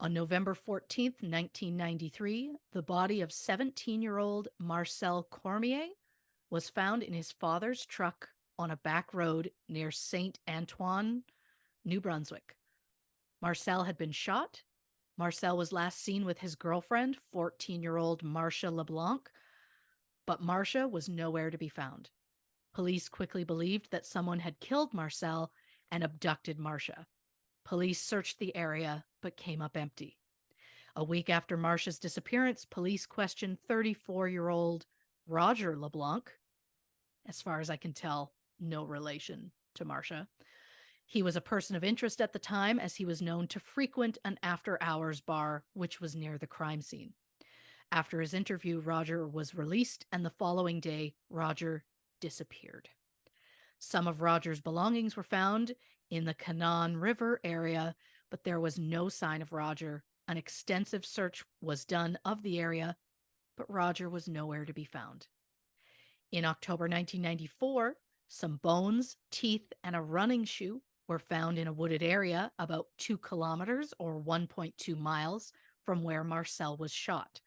On November 14th, 1993, the body of 17-year-old Marcel Cormier was found in his father's truck on a back road near Saint Antoine, New Brunswick. Marcel had been shot. Marcel was last seen with his girlfriend, 14-year-old Marcia LeBlanc, but Marcia was nowhere to be found. Police quickly believed that someone had killed Marcel and abducted Marcia. Police searched the area, but came up empty. A week after Marcia's disappearance, police questioned 34-year-old Roger LeBlanc. As far as I can tell, no relation to Marcia. He was a person of interest at the time, as he was known to frequent an after-hours bar, which was near the crime scene. After his interview, Roger was released, and the following day, Roger disappeared. Some of Roger's belongings were found in the Canaan River area, but there was no sign of Roger. An extensive search was done of the area, but Roger was nowhere to be found. In October 1994, some bones, teeth, and a running shoe were found in a wooded area about 2 kilometers or 1.2 miles from where Marcel was shot.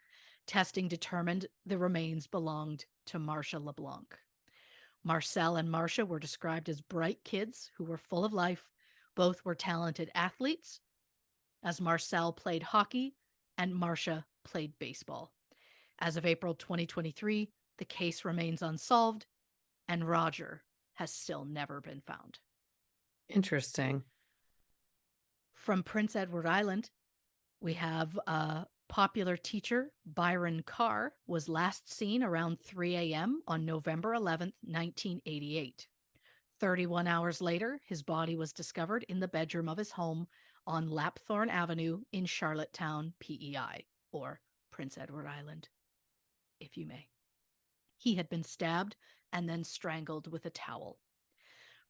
Testing determined the remains belonged to Marcia LeBlanc. Marcel and Marcia were described as bright kids who were full of life. Both were talented athletes, as Marcel played hockey and Marcia played baseball. As of April 2023, the case remains unsolved, and Roger has still never been found. Interesting. From Prince Edward Island, we have a popular teacher, Byron Carr, was last seen around 3 a.m. on November 11th, 1988. 31 hours later, his body was discovered in the bedroom of his home on Lapthorne Avenue in Charlottetown, PEI, or Prince Edward Island, if you may. He had been stabbed and then strangled with a towel.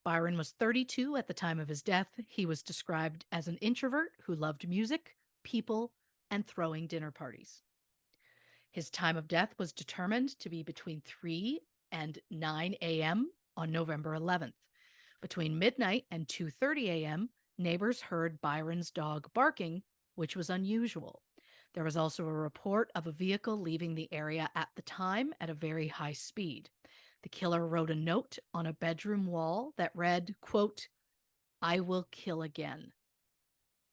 Byron was 32 at the time of his death. He was described as an introvert who loved music, people, and throwing dinner parties. His time of death was determined to be between 3 and 9 a.m. on November 11th. Between midnight and 2:30 a.m., neighbors heard Byron's dog barking, which was unusual. There was also a report of a vehicle leaving the area at the time at a very high speed. The killer wrote a note on a bedroom wall that read, quote, "I will kill again."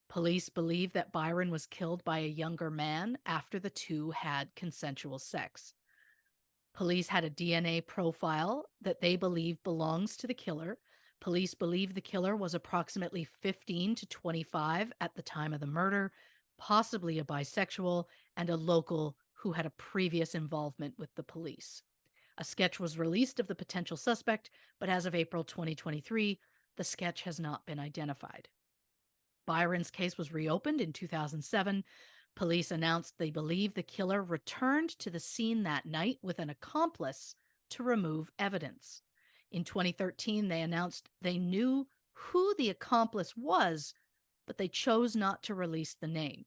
Police believe that Byron was killed by a younger man after the two had consensual sex. Police had a DNA profile that they believe belongs to the killer. Police believe the killer was approximately 15 to 25 at the time of the murder, possibly a bisexual and a local who had a previous involvement with the police. A sketch was released of the potential suspect, but as of April 2023, the sketch has not been identified. Byron's case was reopened in 2007. Police announced they believe the killer returned to the scene that night with an accomplice to remove evidence. In 2013, they announced they knew who the accomplice was, but they chose not to release the name.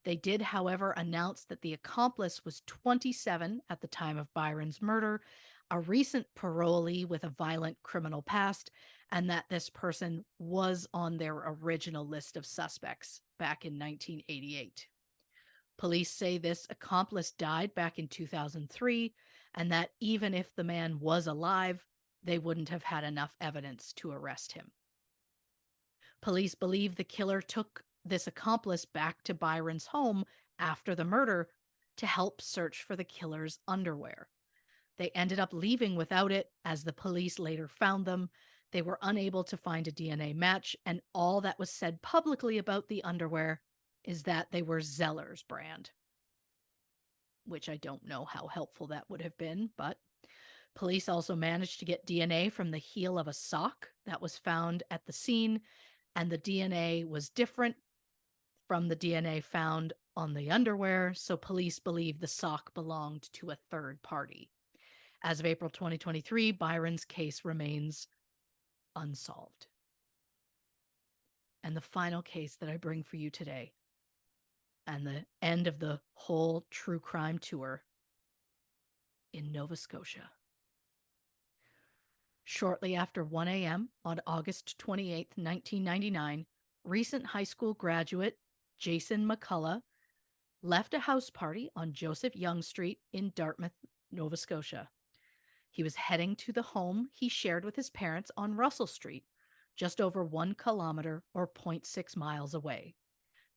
They did, however, announce that the accomplice was 27 at the time of Byron's murder, a recent parolee with a violent criminal past, and that this person was on their original list of suspects back in 1988. Police say this accomplice died back in 2003, and that even if the man was alive, they wouldn't have had enough evidence to arrest him. Police believe the killer took this accomplice back to Byron's home after the murder to help search for the killer's underwear. They ended up leaving without it as the police later found them. They were unable to find a DNA match, and all that was said publicly about the underwear is that they were Zeller's brand, which I don't know how helpful that would have been, but police also managed to get DNA from the heel of a sock that was found at the scene, and the DNA was different from the DNA found on the underwear, so police believe the sock belonged to a third party. As of April 2023, Byron's case remains unsolved. And the final case that I bring for you today, and the end of the whole true crime tour, in Nova Scotia. Shortly after 1 a.m. on August 28, 1999, recent high school graduate Jason McCullough left a house party on Joseph Young Street in Dartmouth, Nova Scotia. He was heading to the home he shared with his parents on Russell Street, just over 1 kilometer or 0.6 miles away.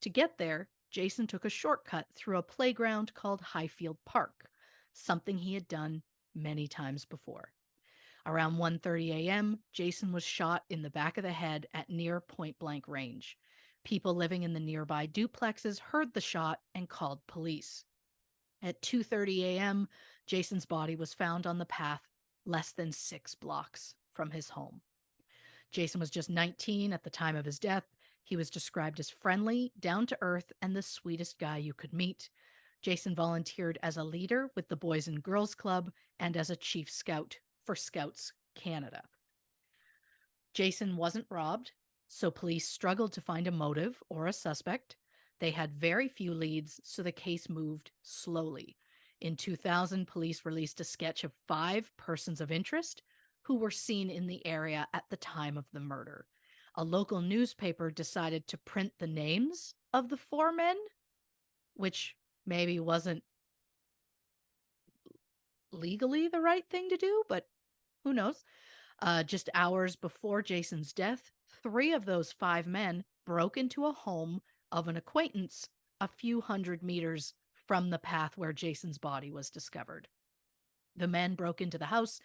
To get there, Jason took a shortcut through a playground called Highfield Park, something he had done many times before. Around 1:30 a.m., Jason was shot in the back of the head at near point-blank range. People living in the nearby duplexes heard the shot and called police. At 2:30 a.m., Jason's body was found on the path less than 6 blocks from his home. Jason was just 19 at the time of his death. He was described as friendly, down to earth, and the sweetest guy you could meet. Jason volunteered as a leader with the Boys and Girls Club and as a chief scout for Scouts Canada. Jason wasn't robbed, so police struggled to find a motive or a suspect. They had very few leads, so the case moved slowly. In 2000, police released a sketch of 5 persons of interest who were seen in the area at the time of the murder. A local newspaper decided to print the names of the 4 men, which maybe wasn't legally the right thing to do, but who knows? Just hours before Jason's death, 3 of those 5 men broke into a home of an acquaintance a few hundred meters from the path where Jason's body was discovered. The men broke into the house,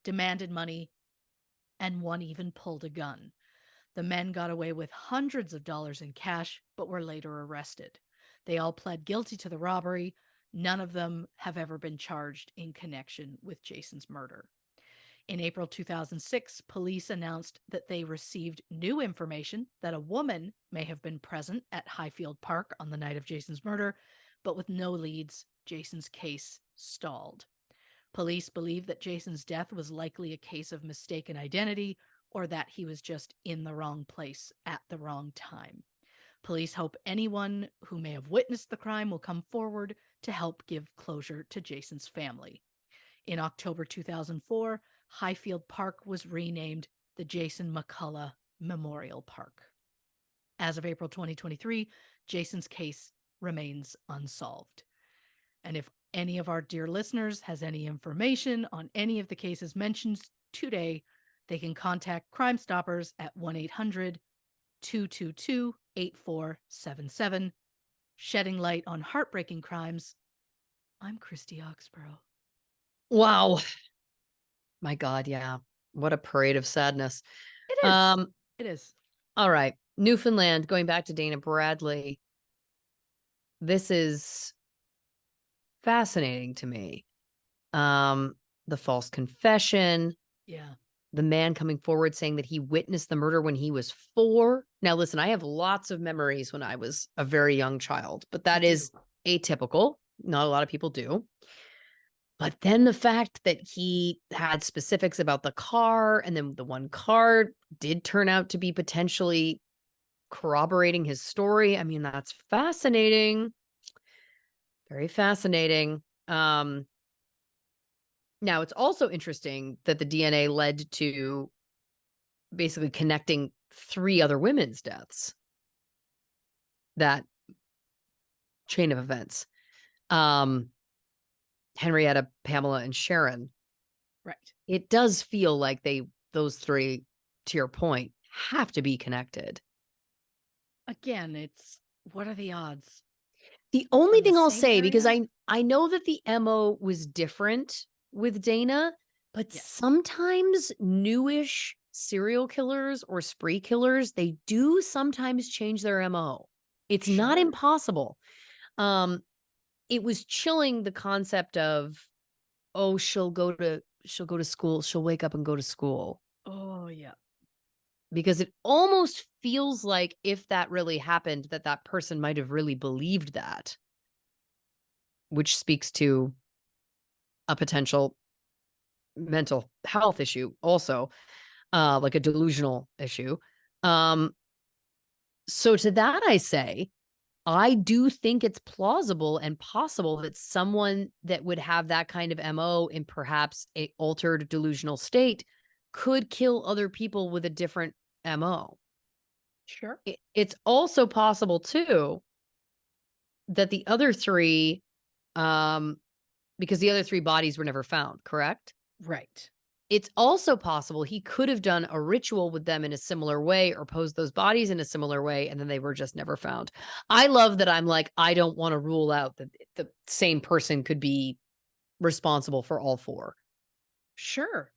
demanded money, and one even pulled a gun. The men got away with hundreds of dollars in cash, but were later arrested. They all pled guilty to the robbery. None of them have ever been charged in connection with Jason's murder. In April 2006, police announced that they received new information that a woman may have been present at Highfield Park on the night of Jason's murder, but with no leads, Jason's case stalled. Police believe that Jason's death was likely a case of mistaken identity or that he was just in the wrong place at the wrong time. Police hope anyone who may have witnessed the crime will come forward to help give closure to Jason's family. In October 2004, Highfield Park was renamed the Jason McCullough Memorial Park. As of April 2023, Jason's case remains unsolved. And if any of our dear listeners has any information on any of the cases mentioned today, they can contact Crime Stoppers at 1-800-222-8477. Shedding light on heartbreaking crimes. I'm Christy Oxborrow. Wow. My God, yeah. What a parade of sadness. It is. It is. All right. Newfoundland, going back to Dana Bradley. This is fascinating to me. The false confession. Yeah. The man coming forward saying that he witnessed the murder when he was 4. Now, listen, I have lots of memories when I was a very young child, but that is atypical. Not a lot of people do. But then the fact that he had specifics about the car, and then the one car did turn out to be potentially corroborating his story. I mean, that's fascinating. Very fascinating. Now, it's also interesting that the DNA led to basically connecting 3 other women's deaths. That chain of events. Henrietta, Pamela, and Sharon. Right. It does feel like those 3, to your point, have to be connected. Again, it's what are the odds? The only From the thing I'll same say, because area? I know that the MO was different with Dana, but Yes. sometimes newish serial killers or spree killers, they do sometimes change their MO. It's not Sure. impossible. It was chilling, the concept of, oh, she'll go to school, she'll wake up and go to school. Oh, yeah. Because it almost feels like if that really happened, that person might have really believed that, which speaks to a potential mental health issue also, like a delusional issue. So to that, I say, I do think it's plausible and possible that someone that would have that kind of MO in perhaps a altered delusional state could kill other people with a different MO. Sure. It's also possible too that the other 3, because the other 3 bodies were never found, correct? Right. It's also possible he could have done a ritual with them in a similar way or posed those bodies in a similar way, and then they were just never found. I love that I'm like, I don't want to rule out that the same person could be responsible for all 4. Sure.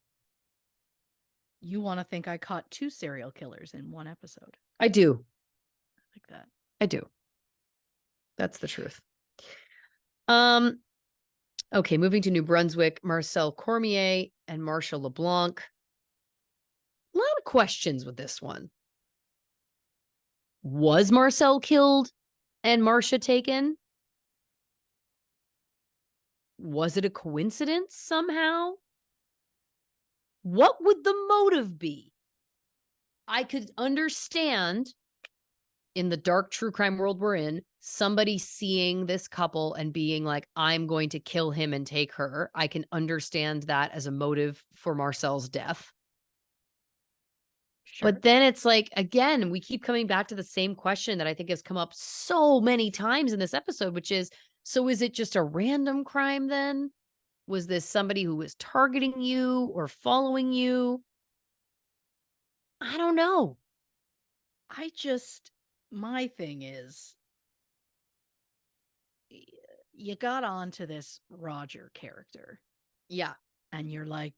You want to think I caught 2 serial killers in one episode. I do. Like that. I do. That's the truth. Okay, moving to New Brunswick, Marcel Cormier and Marsha LeBlanc. A lot of questions with this one. Was Marcel killed and Marsha taken? Was it a coincidence somehow? What would the motive be? I could understand, in the dark true crime world we're in, somebody seeing this couple and being like, I'm going to kill him and take her. I can understand that as a motive for Marcel's death. Sure. But then it's like, again, we keep coming back to the same question that I think has come up so many times in this episode, which is, so is it just a random crime then? Was this somebody who was targeting you or following you? I don't know. My thing is, you got onto this Roger character. Yeah. And you're like,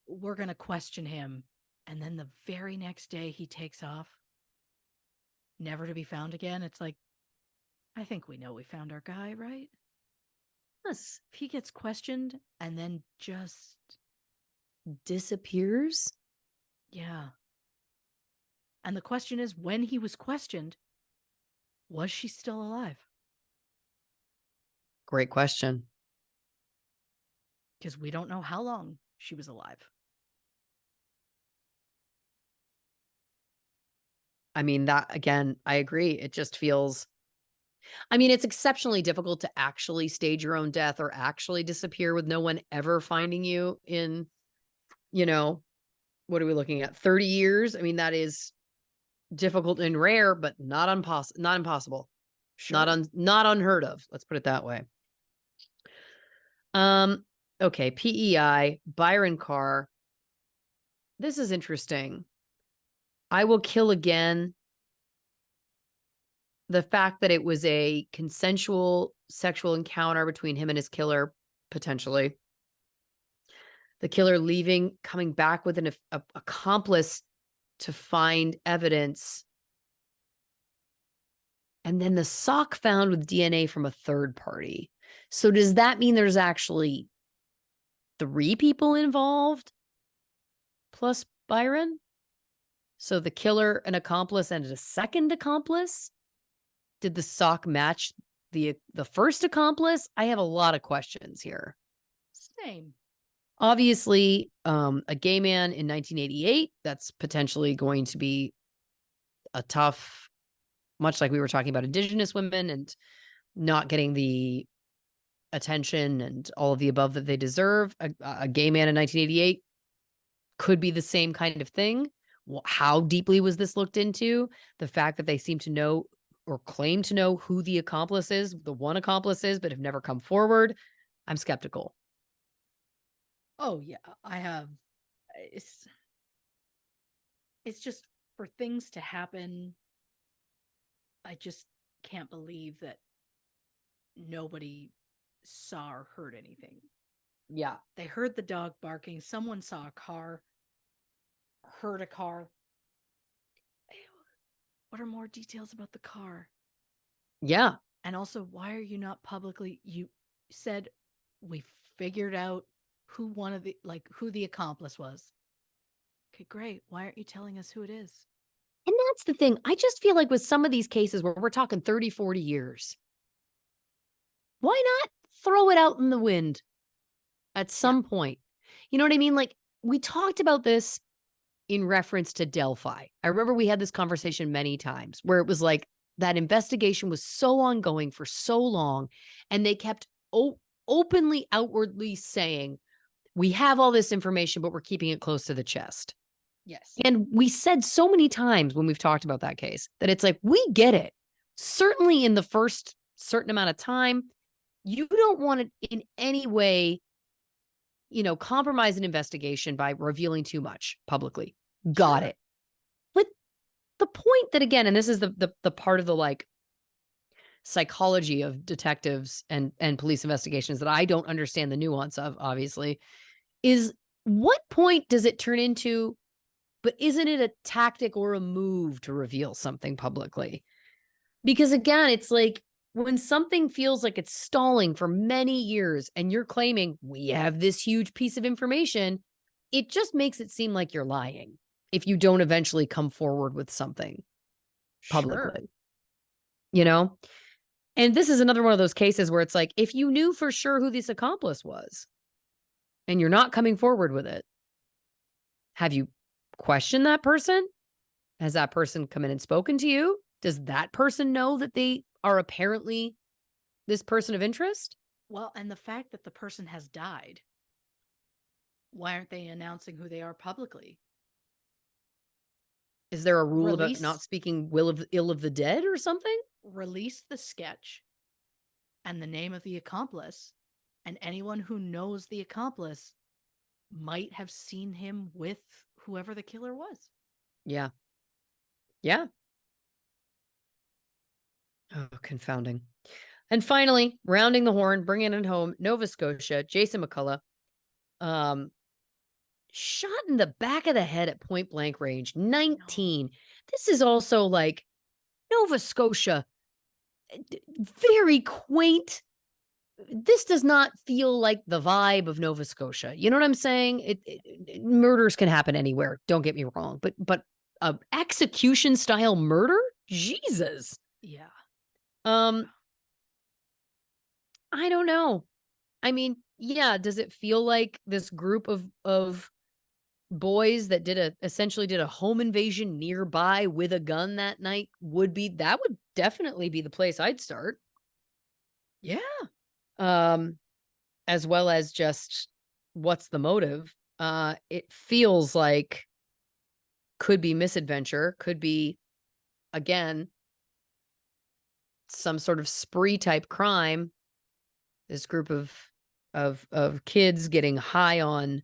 we're going to question him. And then the very next day he takes off, never to be found again. It's like, I think we know we found our guy, right? Yes. If he gets questioned and then just disappears. Yeah. And the question is, when he was questioned, was she still alive? Great question. Because we don't know how long she was alive. I mean, that again, I agree. It just feels, I mean, it's exceptionally difficult to actually stage your own death or actually disappear with no one ever finding you in, what are we looking at? 30 years? I mean, that is difficult and rare, but not impossible. Sure. Not unheard of. Let's put it that way. Okay, PEI, Byron Carr. This is interesting. I will kill again. The fact that it was a consensual sexual encounter between him and his killer, potentially. The killer leaving, coming back with an accomplice to find evidence. And then the sock found with DNA from a third party. So does that mean there's actually 3 people involved plus Byron? So the killer, an accomplice, and a second accomplice? Did the sock match the first accomplice? I have a lot of questions here. Same. Obviously, a gay man in 1988, that's potentially going to be a tough, much like we were talking about Indigenous women and not getting the attention and all of the above that they deserve. A gay man in 1988 could be the same kind of thing. How deeply was this looked into? The fact that they seem to know or claim to know who the accomplice is, the one accomplice is, but have never come forward. I'm skeptical. Oh yeah, I have. It's just for things to happen. I just can't believe that nobody saw or heard anything. Yeah. They heard the dog barking. Someone saw a car, heard a car. What are more details about the car? Yeah. And also, why are you not publicly? You said we figured out who who the accomplice was. Okay, great. Why aren't you telling us who it is? And that's the thing. I just feel like with some of these cases where we're talking 30, 40 years, why not throw it out in the wind at some point? You know what I mean? Like, we talked about this in reference to Delphi. I remember we had this conversation many times where it was like that investigation was so ongoing for so long, and they kept openly, outwardly saying, we have all this information, but we're keeping it close to the chest. Yes. And we said so many times when we've talked about that case that it's like, we get it. Certainly in the first certain amount of time, you don't want to in any way, compromise an investigation by revealing too much publicly. Got Sure. it. But the point that, again, and this is the part of the like psychology of detectives and police investigations that I don't understand the nuance of, obviously, is what point does it turn into, but isn't it a tactic or a move to reveal something publicly? Because again, it's like when something feels like it's stalling for many years and you're claiming we have this huge piece of information, it just makes it seem like you're lying if you don't eventually come forward with something Sure. publicly, you know? And this is another one of those cases where it's like, if you knew for sure who this accomplice was and you're not coming forward with it, have you questioned that person? Has that person come in and spoken to you? Does that person know that they are apparently this person of interest? Well, and the fact that the person has died, why aren't they announcing who they are publicly? Is there a rule about not Release speaking ill of the dead or something? release the sketch and the name of the accomplice, and anyone who knows the accomplice might have seen him with whoever the killer was. Yeah. Yeah. Oh, confounding. And finally, rounding the horn, bringing it home, Nova Scotia, Jason McCullough, um, shot in the back of the head at point blank range, 19. No. This is also like Nova Scotia, very quaint. This does not feel like the vibe of Nova Scotia. You know what I'm saying? Murders can happen anywhere. Don't get me wrong, but execution style murder? Jesus. Yeah. Um, I don't know. I mean, yeah, does it feel like this group of boys that essentially did a home invasion nearby with a gun that night would definitely be the place I'd start. Yeah. Um, as well as just what's the motive? It feels like could be misadventure, could be again some sort of spree type crime. This group of kids getting high on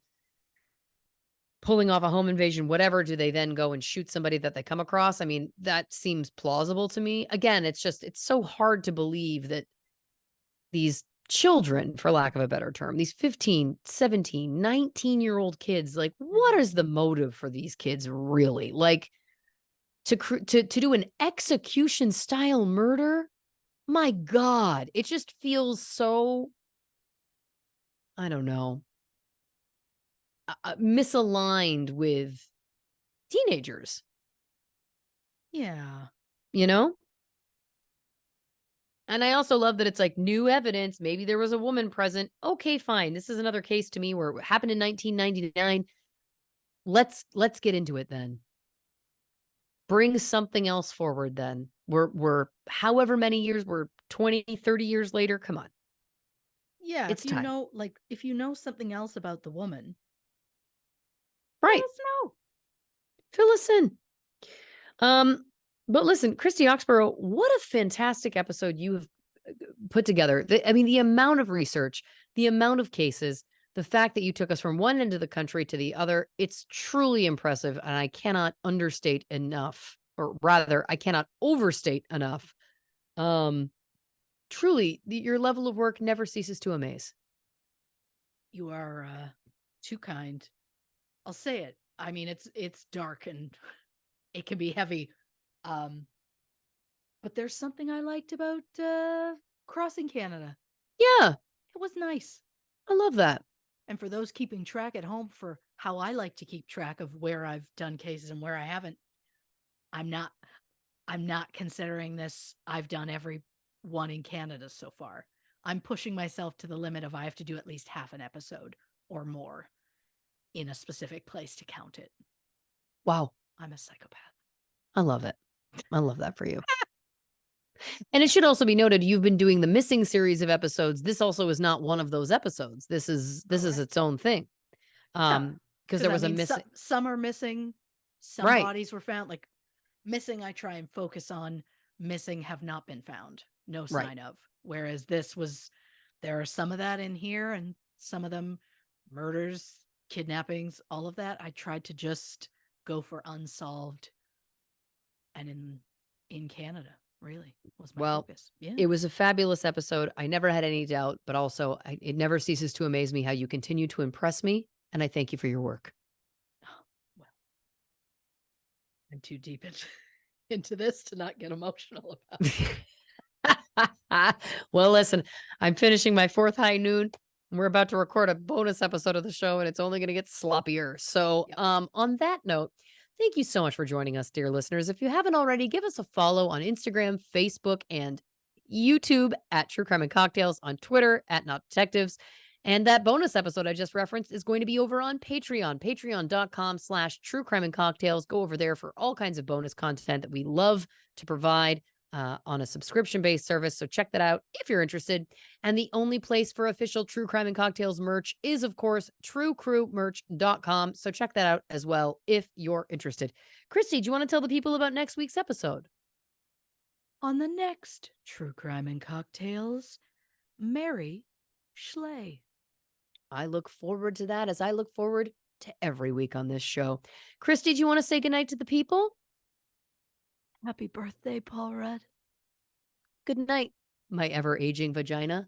pulling off a home invasion, whatever, do they then go and shoot somebody that they come across? I mean, that seems plausible to me. Again, it's so hard to believe that these children, for lack of a better term, these 15, 17, 19-year-old kids, like, what is the motive for these kids really? Like, to do an execution style murder? My God, it just feels so, I don't know, misaligned with teenagers, Yeah. you know? And I also love that it's like new evidence. Maybe there was a woman present. Okay, fine. This is another case to me where it happened in 1999. Let's get into it then. Bring something else forward then. We're however many years, we're 20, 30 years later. Come on. Yeah, It's if you time. know, like, if you know something else about the woman, let Right. us know. Fill us in. But listen, Christy Oxborrow, what a fantastic episode you have put together. I mean, the amount of research, the amount of cases, the fact that you took us from one end of the country to the other, it's truly impressive. And I cannot understate enough, or rather, I cannot overstate enough. Truly, your level of work never ceases to amaze. You are too kind. I'll say it. I mean, it's dark and it can be heavy. But there's something I liked about crossing Canada. Yeah, It was nice. I love that. And for those keeping track at home for how I like to keep track of where I've done cases and where I haven't, I'm not considering this. I've done every one in Canada so far. I'm pushing myself to the limit of I have to do at least half an episode or more in a specific place to count it. Wow. I'm a psychopath. I love it. I love that for you. And it should also be noted, you've been doing the missing series of episodes. This also is not one of those episodes. This is Correct. its own thing. Yeah. Because there was a missing. Some are missing. Some Right. bodies were found. Like missing, I try and focus on. Missing have not been found. No Right. sign of. Whereas this was, there are some of that in here, and some of them murders, kidnappings, all of that. I tried to just go for unsolved, and in Canada, really was my focus. Yeah. It was a fabulous episode. I never had any doubt, but also it never ceases to amaze me how you continue to impress me. And I thank you for your work. Oh, well, I'm too deep into this to not get emotional about it. Well, listen, I'm finishing my 4th high noon. We're about to record a bonus episode of the show, and it's only going to get sloppier. So, Yep. On that note, thank you so much for joining us, dear listeners. If you haven't already, give us a follow on Instagram, Facebook, and YouTube at True Crime and Cocktails, on Twitter at Not Detectives. And that bonus episode I just referenced is going to be over on Patreon, patreon.com/True Crime and Cocktails. Go over there for all kinds of bonus content that we love to provide on a subscription-based service. So check that out if you're interested. And the only place for official True Crime and Cocktails merch is, of course, truecrewmerch.com. So check that out as well if you're interested. Christy, do you want to tell the people about next week's episode? On the next True Crime and Cocktails, Mary Schley. I look forward to that, as I look forward to every week on this show. Christy, do you want to say goodnight to the people? Happy birthday, Paul Rudd. Good night, my ever-aging vagina.